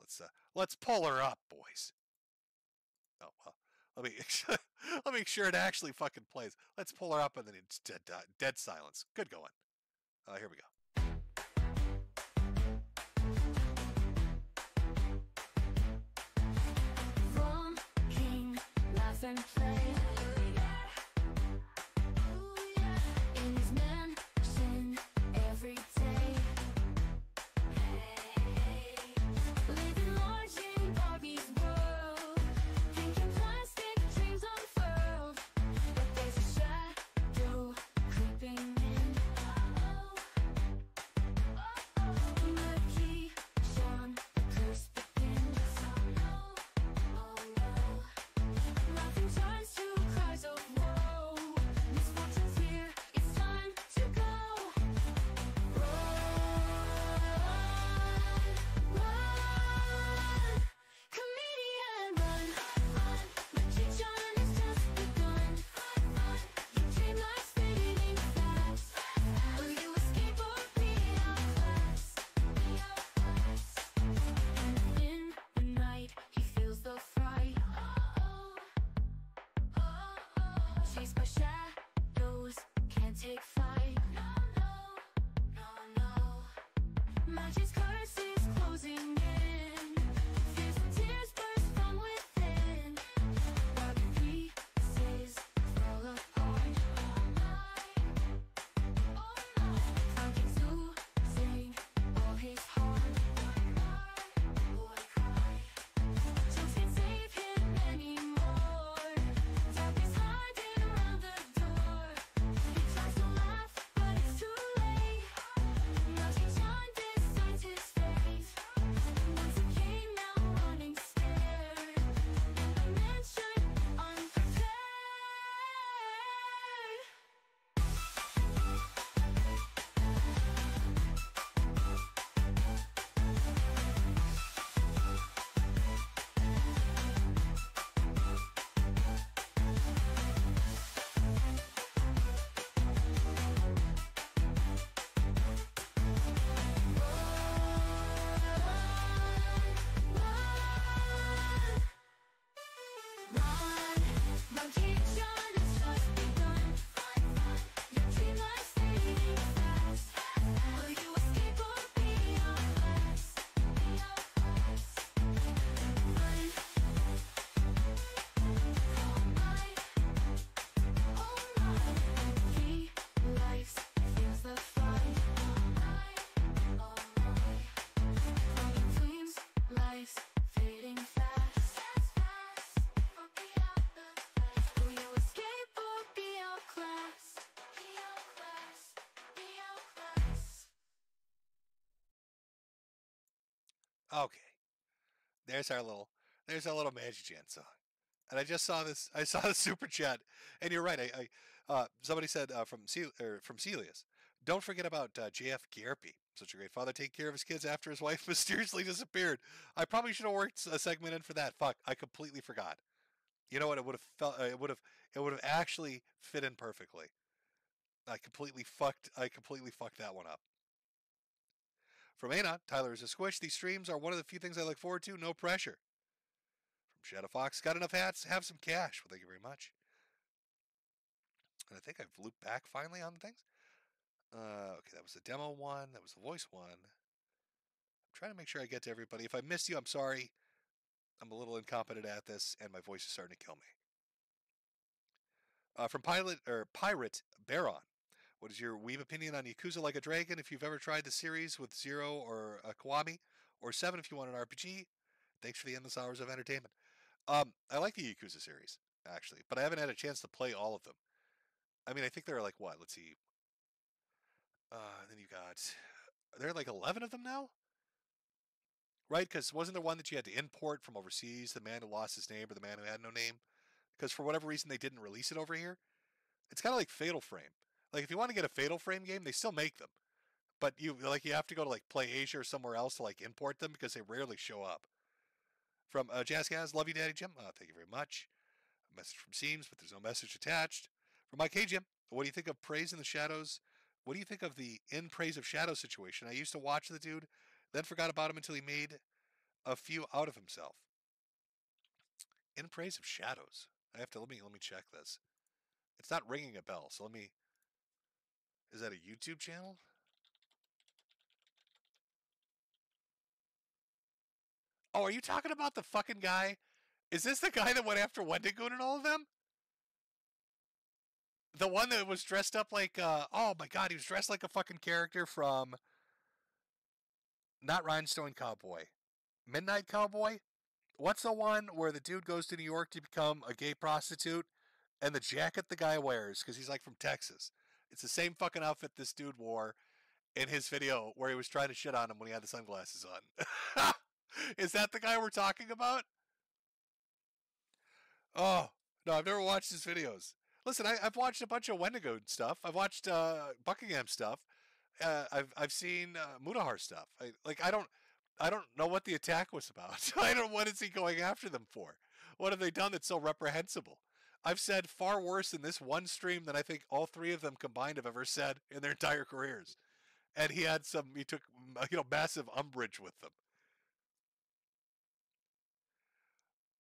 So let's pull her up, boys. Oh well, let me make sure it actually fucking plays. Let's pull her up, and then it's dead silence. Good going. Here we go. From King, laugh and play. In his mansion every day. Living large in Barbie's world. Thinking plastic dreams unfurled. But there's a shadow creeping in. Murky Sean, the curse begins. Oh no, nothing turns to Chased by shadows, can't take flight. No, no, no, no. Magic's curse is closing in. Fears and tears burst from within. While the pieces fall apart. Fountains losing all his heart. Just can't save him anymore. Darkness hiding around the door. He tries to laugh, but it's too late. Magic shine decides his fate. Once a king, now running scared. In a mansion unprepared. Run, keep shine, it's just begun. Your dream life's fading fast. Will you escape or be outclassed? Run. All night, all night. He likes, feels the fight. All night. Falling flames, lights fading fast. Will you escape or be outclassed? Be outclassed, be outclassed. Okay, there's our little Magic Jan song, and I just saw this. I saw the super chat, and you're right. Somebody said from Celius, don't forget about JF Gierpe. Such a great father, take care of his kids after his wife mysteriously disappeared. I probably should have worked a segment in for that. Fuck, I completely forgot. You know what? It would have felt. It would have actually fit in perfectly. I completely fucked that one up. From Anon, Tyler is a squish. These streams are one of the few things I look forward to. No pressure. From Shadow Fox, got enough hats, have some cash. Well, thank you very much. And I think I've looped back finally on the things. Okay, that was the demo one. That was the voice one. I'm trying to make sure I get to everybody. If I missed you, I'm sorry. I'm a little incompetent at this, and my voice is starting to kill me. From Pirate Baron. What is your weeb opinion on Yakuza Like a Dragon? If you've ever tried the series with Zero or Kiwami, or 7 if you want an RPG. Thanks for the endless hours of entertainment. I like the Yakuza series, actually, but I haven't had a chance to play all of them. I mean, I think there are like, what? Let's see. Then you got... There are like 11 of them now? Right? Because wasn't there one that you had to import from overseas? The man who lost his name or the man who had no name? Because for whatever reason they didn't release it over here. It's kind of like Fatal Frame. Like if you want to get a Fatal Frame game, they still make them. But you have to go to like Play Asia or somewhere else to like import them because they rarely show up. From Jazzcast, love you, Daddy Jim. Thank you very much. A message from Seams, but there's no message attached. From Mike, hey Jim, what do you think of Praise in the Shadows? What do you think of the In Praise of Shadows situation? I used to watch the dude, then forgot about him until he made a few out of himself. In Praise of Shadows. Let me check this. It's not ringing a bell, so let me. Is that a YouTube channel? Oh, are you talking about the fucking guy? Is this the guy that went after Wendigoon and all of them? The one that was dressed up like, oh my god, he was dressed like a fucking character from, not Rhinestone Cowboy, Midnight Cowboy? What's the one where the dude goes to New York to become a gay prostitute, and the jacket the guy wears, because he's like from Texas, it's the same fucking outfit this dude wore in his video where he was trying to shit on him when he had the sunglasses on. Is that the guy we're talking about? Oh, no, I've never watched his videos. Listen, I've watched a bunch of Wendigo stuff. I've watched Buckingham stuff. I've seen Mudahar stuff. I don't know what the attack was about. What is he going after them for? What have they done that's so reprehensible? I've said far worse in this one stream than I think all three of them combined have ever said in their entire careers. And he took massive umbrage with them.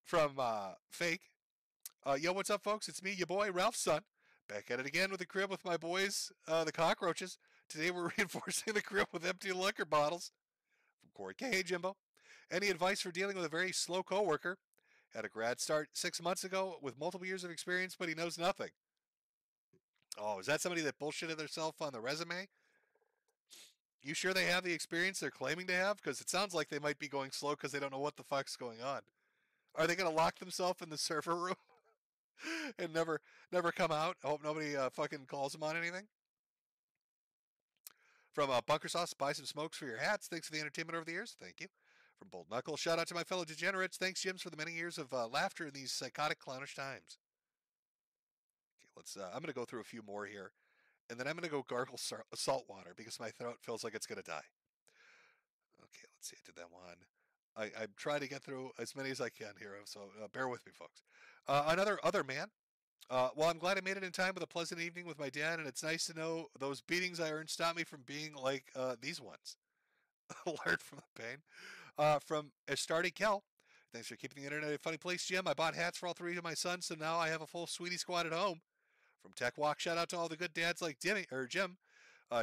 From Fake, Yo, what's up, folks? It's me, your boy, Ralph's son. Back at it again with the crib with my boys, the cockroaches. Today we're reinforcing the crib with empty liquor bottles. From Corey K. Hey, Jimbo. Any advice for dealing with a very slow coworker? Had a grad start 6 months ago with multiple years of experience, but he knows nothing. Oh, is that somebody that bullshitted themselves on the resume? You sure they have the experience they're claiming to have? Because it sounds like they might be going slow because they don't know what the fuck's going on. Are they going to lock themselves in the server room and never come out? I hope nobody fucking calls them on anything. From Bunker Sauce, buy some smokes for your hats. Thanks for the entertainment over the years. Thank you. From Bold Knuckle, shout out to my fellow degenerates. Thanks, Jims, for the many years of laughter in these psychotic, clownish times. Okay, let's. I'm going to go through a few more here, and then I'm going to go gargle salt water because my throat feels like it's going to die. Okay, let's see. I did that one. I'm trying to get through as many as I can here, so bear with me, folks. Other man. Well, I'm glad I made it in time with a pleasant evening with my dad, and it's nice to know those beatings I earned stopped me from being like these ones. Learn from the pain. From Estardi Kel. Thanks for keeping the internet a funny place, Jim. I bought hats for all 3 of my sons, so now I have a full Sweetie squad at home. From Tech Walk, shout out to all the good dads like Jim.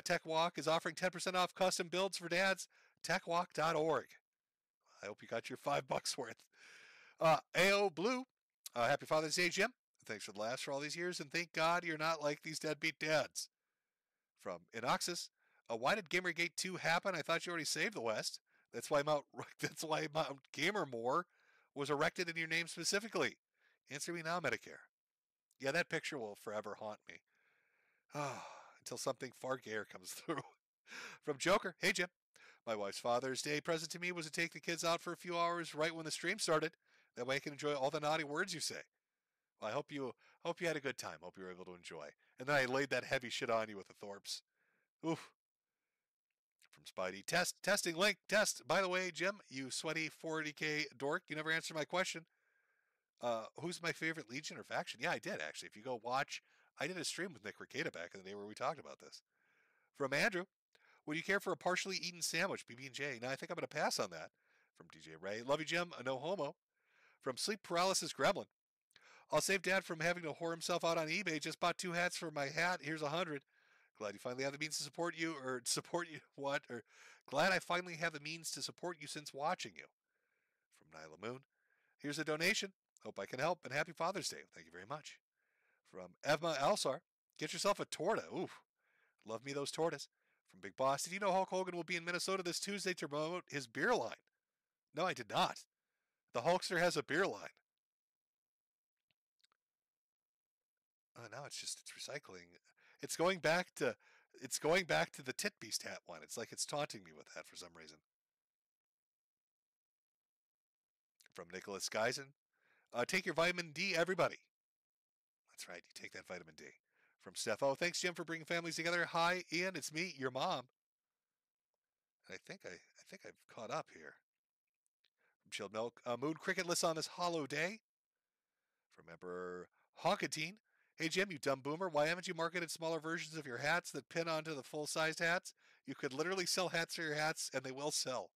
Tech Walk is offering 10% off custom builds for dads. TechWalk.org. I hope you got your $5 worth. AO Blue, happy Father's Day, Jim. Thanks for the laughs for all these years, and thank God you're not like these deadbeat dads. From Inoxus, why did Gamergate 2 happen? I thought you already saved the West. That's why Mount Gamermore was erected in your name specifically. Answer me now, Medicare. Yeah, that picture will forever haunt me. Until something far gayer comes through. From Joker, hey Jim. My wife's Father's Day present to me was to take the kids out for a few hours right when the stream started. That way I can enjoy all the naughty words you say. Well, I hope you had a good time. Hope you were able to enjoy. And then I laid that heavy shit on you with the Thorpes. Oof. From Spidey, testing link, test. By the way, Jim, you sweaty 40K dork, you never answered my question. Who's my favorite Legion or faction? Yeah, I did actually. If you go watch, I did a stream with Nick Ricada back in the day where we talked about this. From Andrew, would you care for a partially eaten sandwich, PB&J? Now I think I'm going to pass on that. From DJ Ray, love you, Jim. No homo. From Sleep Paralysis Gremlin, I'll save Dad from having to whore himself out on eBay. Just bought 2 hats for my hat. Here's 100. Glad you finally have the means to support you. Glad I finally have the means to support you since watching you. From Nyla Moon, here's a donation. Hope I can help, and happy Father's Day. Thank you very much. From Evma Alsar, get yourself a torta. Ooh, love me those tortas. From Big Boss, did you know Hulk Hogan will be in Minnesota this Tuesday to promote his beer line? No, I did not. The Hulkster has a beer line. Now it's recycling. It's going back to the Tit Beast hat one. It's like it's taunting me with that for some reason. From Nicholas Geisen, take your vitamin D, everybody. That's right, you take that vitamin D. From Steph, thanks, Jim, for bringing families together. Hi, Ian, it's me, your mom. And I think I've caught up here. From Chilled Milk, Moon Cricketless on this hollow day. From Emperor Honkatine, hey Jim, you dumb boomer, why haven't you marketed smaller versions of your hats that pin onto the full-sized hats? You could literally sell hats for your hats, and they will sell.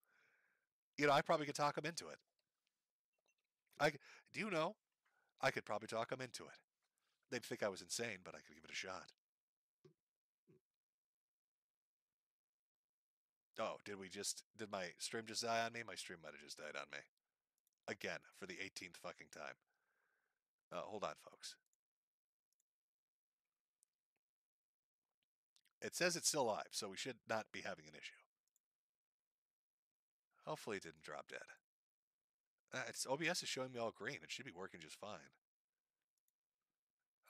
You know, I probably could talk them into it. Do you know? I could probably talk them into it. They'd think I was insane, but I could give it a shot. Oh, did my stream just die on me? My stream might have just died on me. Again, for the 18th fucking time. Hold on, folks. It says it's still live, so we should not be having an issue. Hopefully it didn't drop dead. OBS is showing me all green. It should be working just fine.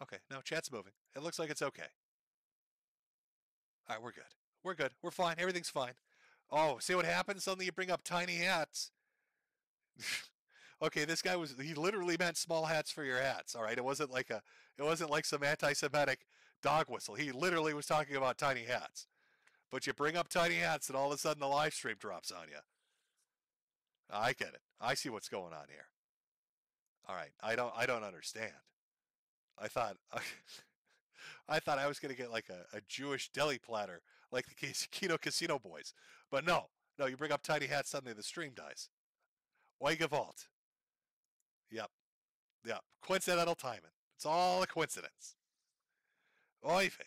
Okay, no, chat's moving. It looks like it's okay. All right, we're good. We're good. We're fine. Everything's fine. Oh, see what happens? Suddenly you bring up tiny hats. Okay, this guy he literally meant small hats for your hats. All right, it wasn't like some anti-Semitic dog whistle. He literally was talking about tiny hats. But you bring up tiny hats and all of a sudden the live stream drops on you. I get it. I see what's going on here. All right, I don't understand. I thought I was going to get like a Jewish deli platter like the Kino Casino boys. But no, you bring up tiny hats, suddenly the stream dies. Why Vault? Yep. Yeah, coincidental timing. It's all a coincidence. Oy vey.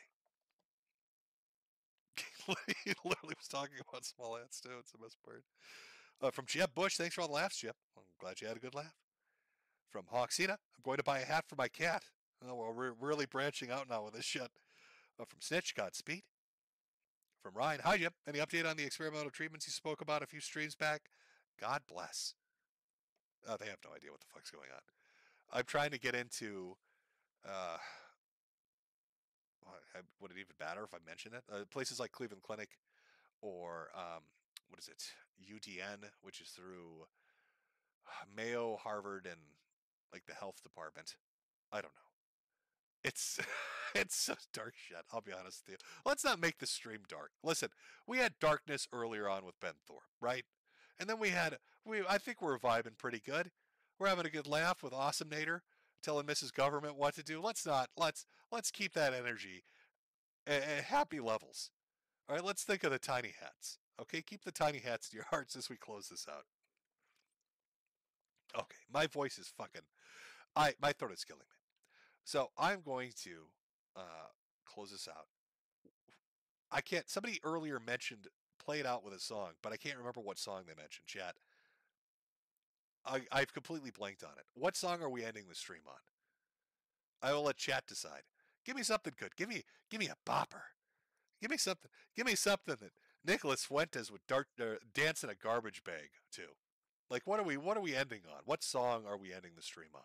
He literally was talking about small ants too. It's the best part. From Jeb Bush, thanks for all the laughs, Jeb. I'm glad you had a good laugh. From Hawksina, I'm going to buy a hat for my cat. Oh, well, we're really branching out now with this shit. From Snitch, Godspeed. From Ryan, hi Jeb. Any update on the experimental treatments you spoke about a few streams back? God bless. They have no idea what the fuck's going on. I'm trying to get into. Would it even matter if I mention it? Places like Cleveland Clinic, or what is it? UDN, which is through Mayo, Harvard, and like the health department. I don't know. It's it's such dark shit. I'll be honest with you. Let's not make the stream dark. Listen, we had darkness earlier on with Ben Thorpe, right? And then I think we're vibing pretty good. We're having a good laugh with Awesome Nader telling Mrs. Government what to do. Let's keep that energy at happy levels. All right, let's think of the tiny hats. Okay, keep the tiny hats in your hearts as we close this out. Okay, my voice is fucking. My throat is killing me. So I'm going to close this out. I can't. Somebody earlier mentioned play it out with a song, but I can't remember what song they mentioned. Chat. I've completely blanked on it. What song are we ending the stream on? I will let chat decide. Give me something good. Give me a bopper. Give me something. Give me something that Nicholas Fuentes would dance in a garbage bag to. Like what are we ending on? What song are we ending the stream on?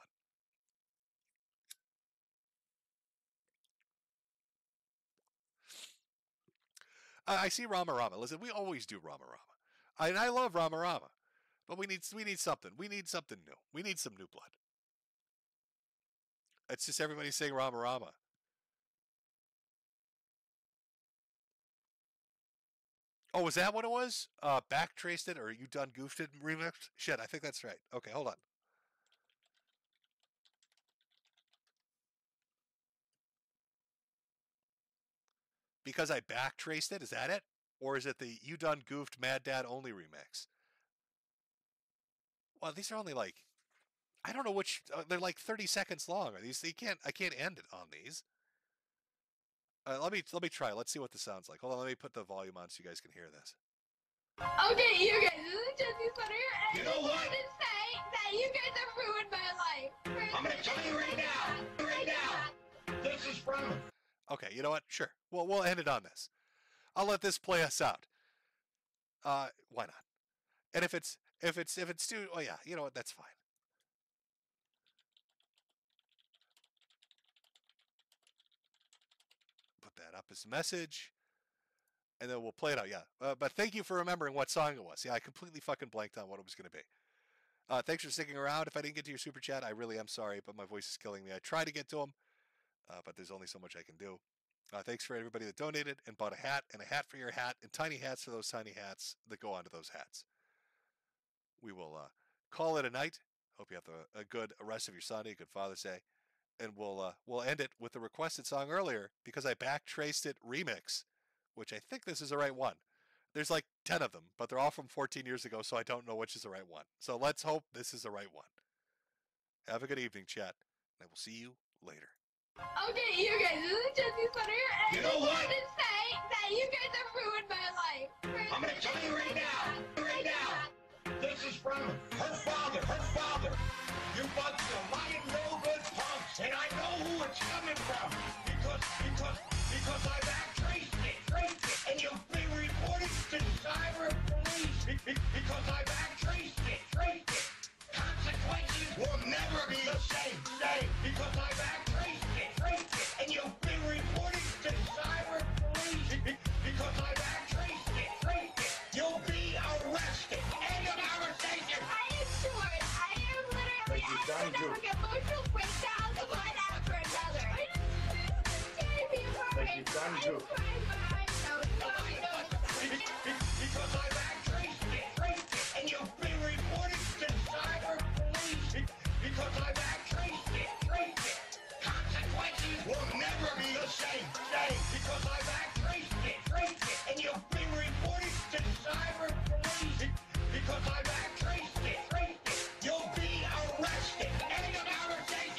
I see Rama Rama. Listen, we always do Rama Rama. And I love Rama Rama. But we need something. We need something new. We need some new blood. It's just everybody saying Rama Rama. Oh, was that what it was? Backtraced it, or You Done Goofed It remixed? Shit, I think that's right. Okay, hold on. Because I backtraced it, is that it? Or is it the You Done Goofed Mad Dad Only remix? Well, these are only like, I don't know which, they're like 30 seconds long. Are these? I can't end it on these. Let me try. Let's see what this sounds like. Hold on, let me put the volume on so you guys can hear this. Okay, you guys, this is Jesse Sutter, and You know I just what? wanted to say that you guys have ruined my life. I'm gonna tell you right now. This is from. Okay, you know what? Sure. Well, we'll end it on this. I'll let this play us out. Why not? And if it's too, oh yeah, you know what? That's fine. Put that up as a message, and then we'll play it out. Yeah. But thank you for remembering what song it was. Yeah, I completely fucking blanked on what it was going to be. Thanks for sticking around. If I didn't get to your super chat, I really am sorry, but my voice is killing me. I try to get to them, but there's only so much I can do. Thanks for everybody that donated and bought a hat and a hat for your hat and tiny hats for those tiny hats that go onto those hats. We will call it a night. Hope you have a good rest of your Sunday, good Father's Day, and we'll end it with the requested song earlier because I backtraced it remix, which I think this is the right one. There's like 10 of them, but they're all from 14 years ago, so I don't know which is the right one. So let's hope this is the right one. Have a good evening, chat, and I will see you later. Okay, you guys, this is Jesse Sutter, and You I know just what? wanted to say that you guys have ruined my life. I'm gonna tell you right now. Right now. This is from her father. Her father. You bunch of lying no good punks, and I know who it's coming from because I backtraced it, and you've been reported to cyber police because I backtraced it. Consequences will never be the same because I backtraced it, and you've been reported to cyber police because I backtraced it. You'll be arrested. End of conversation. I am sure. I am literally having emotional breakdowns one after another. I just can't be Because I backtraced it, and you've been reported to cyber police because I backtraced it. Consequences will never be the same because I backtraced it, and you've been reported to cyber police because I backtraced it. You'll be arrested. End of conversation.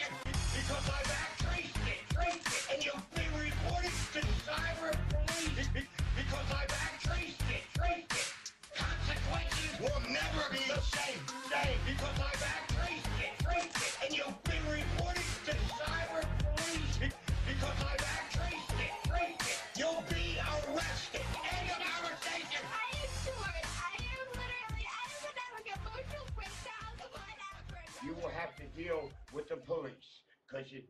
to deal with the police, because you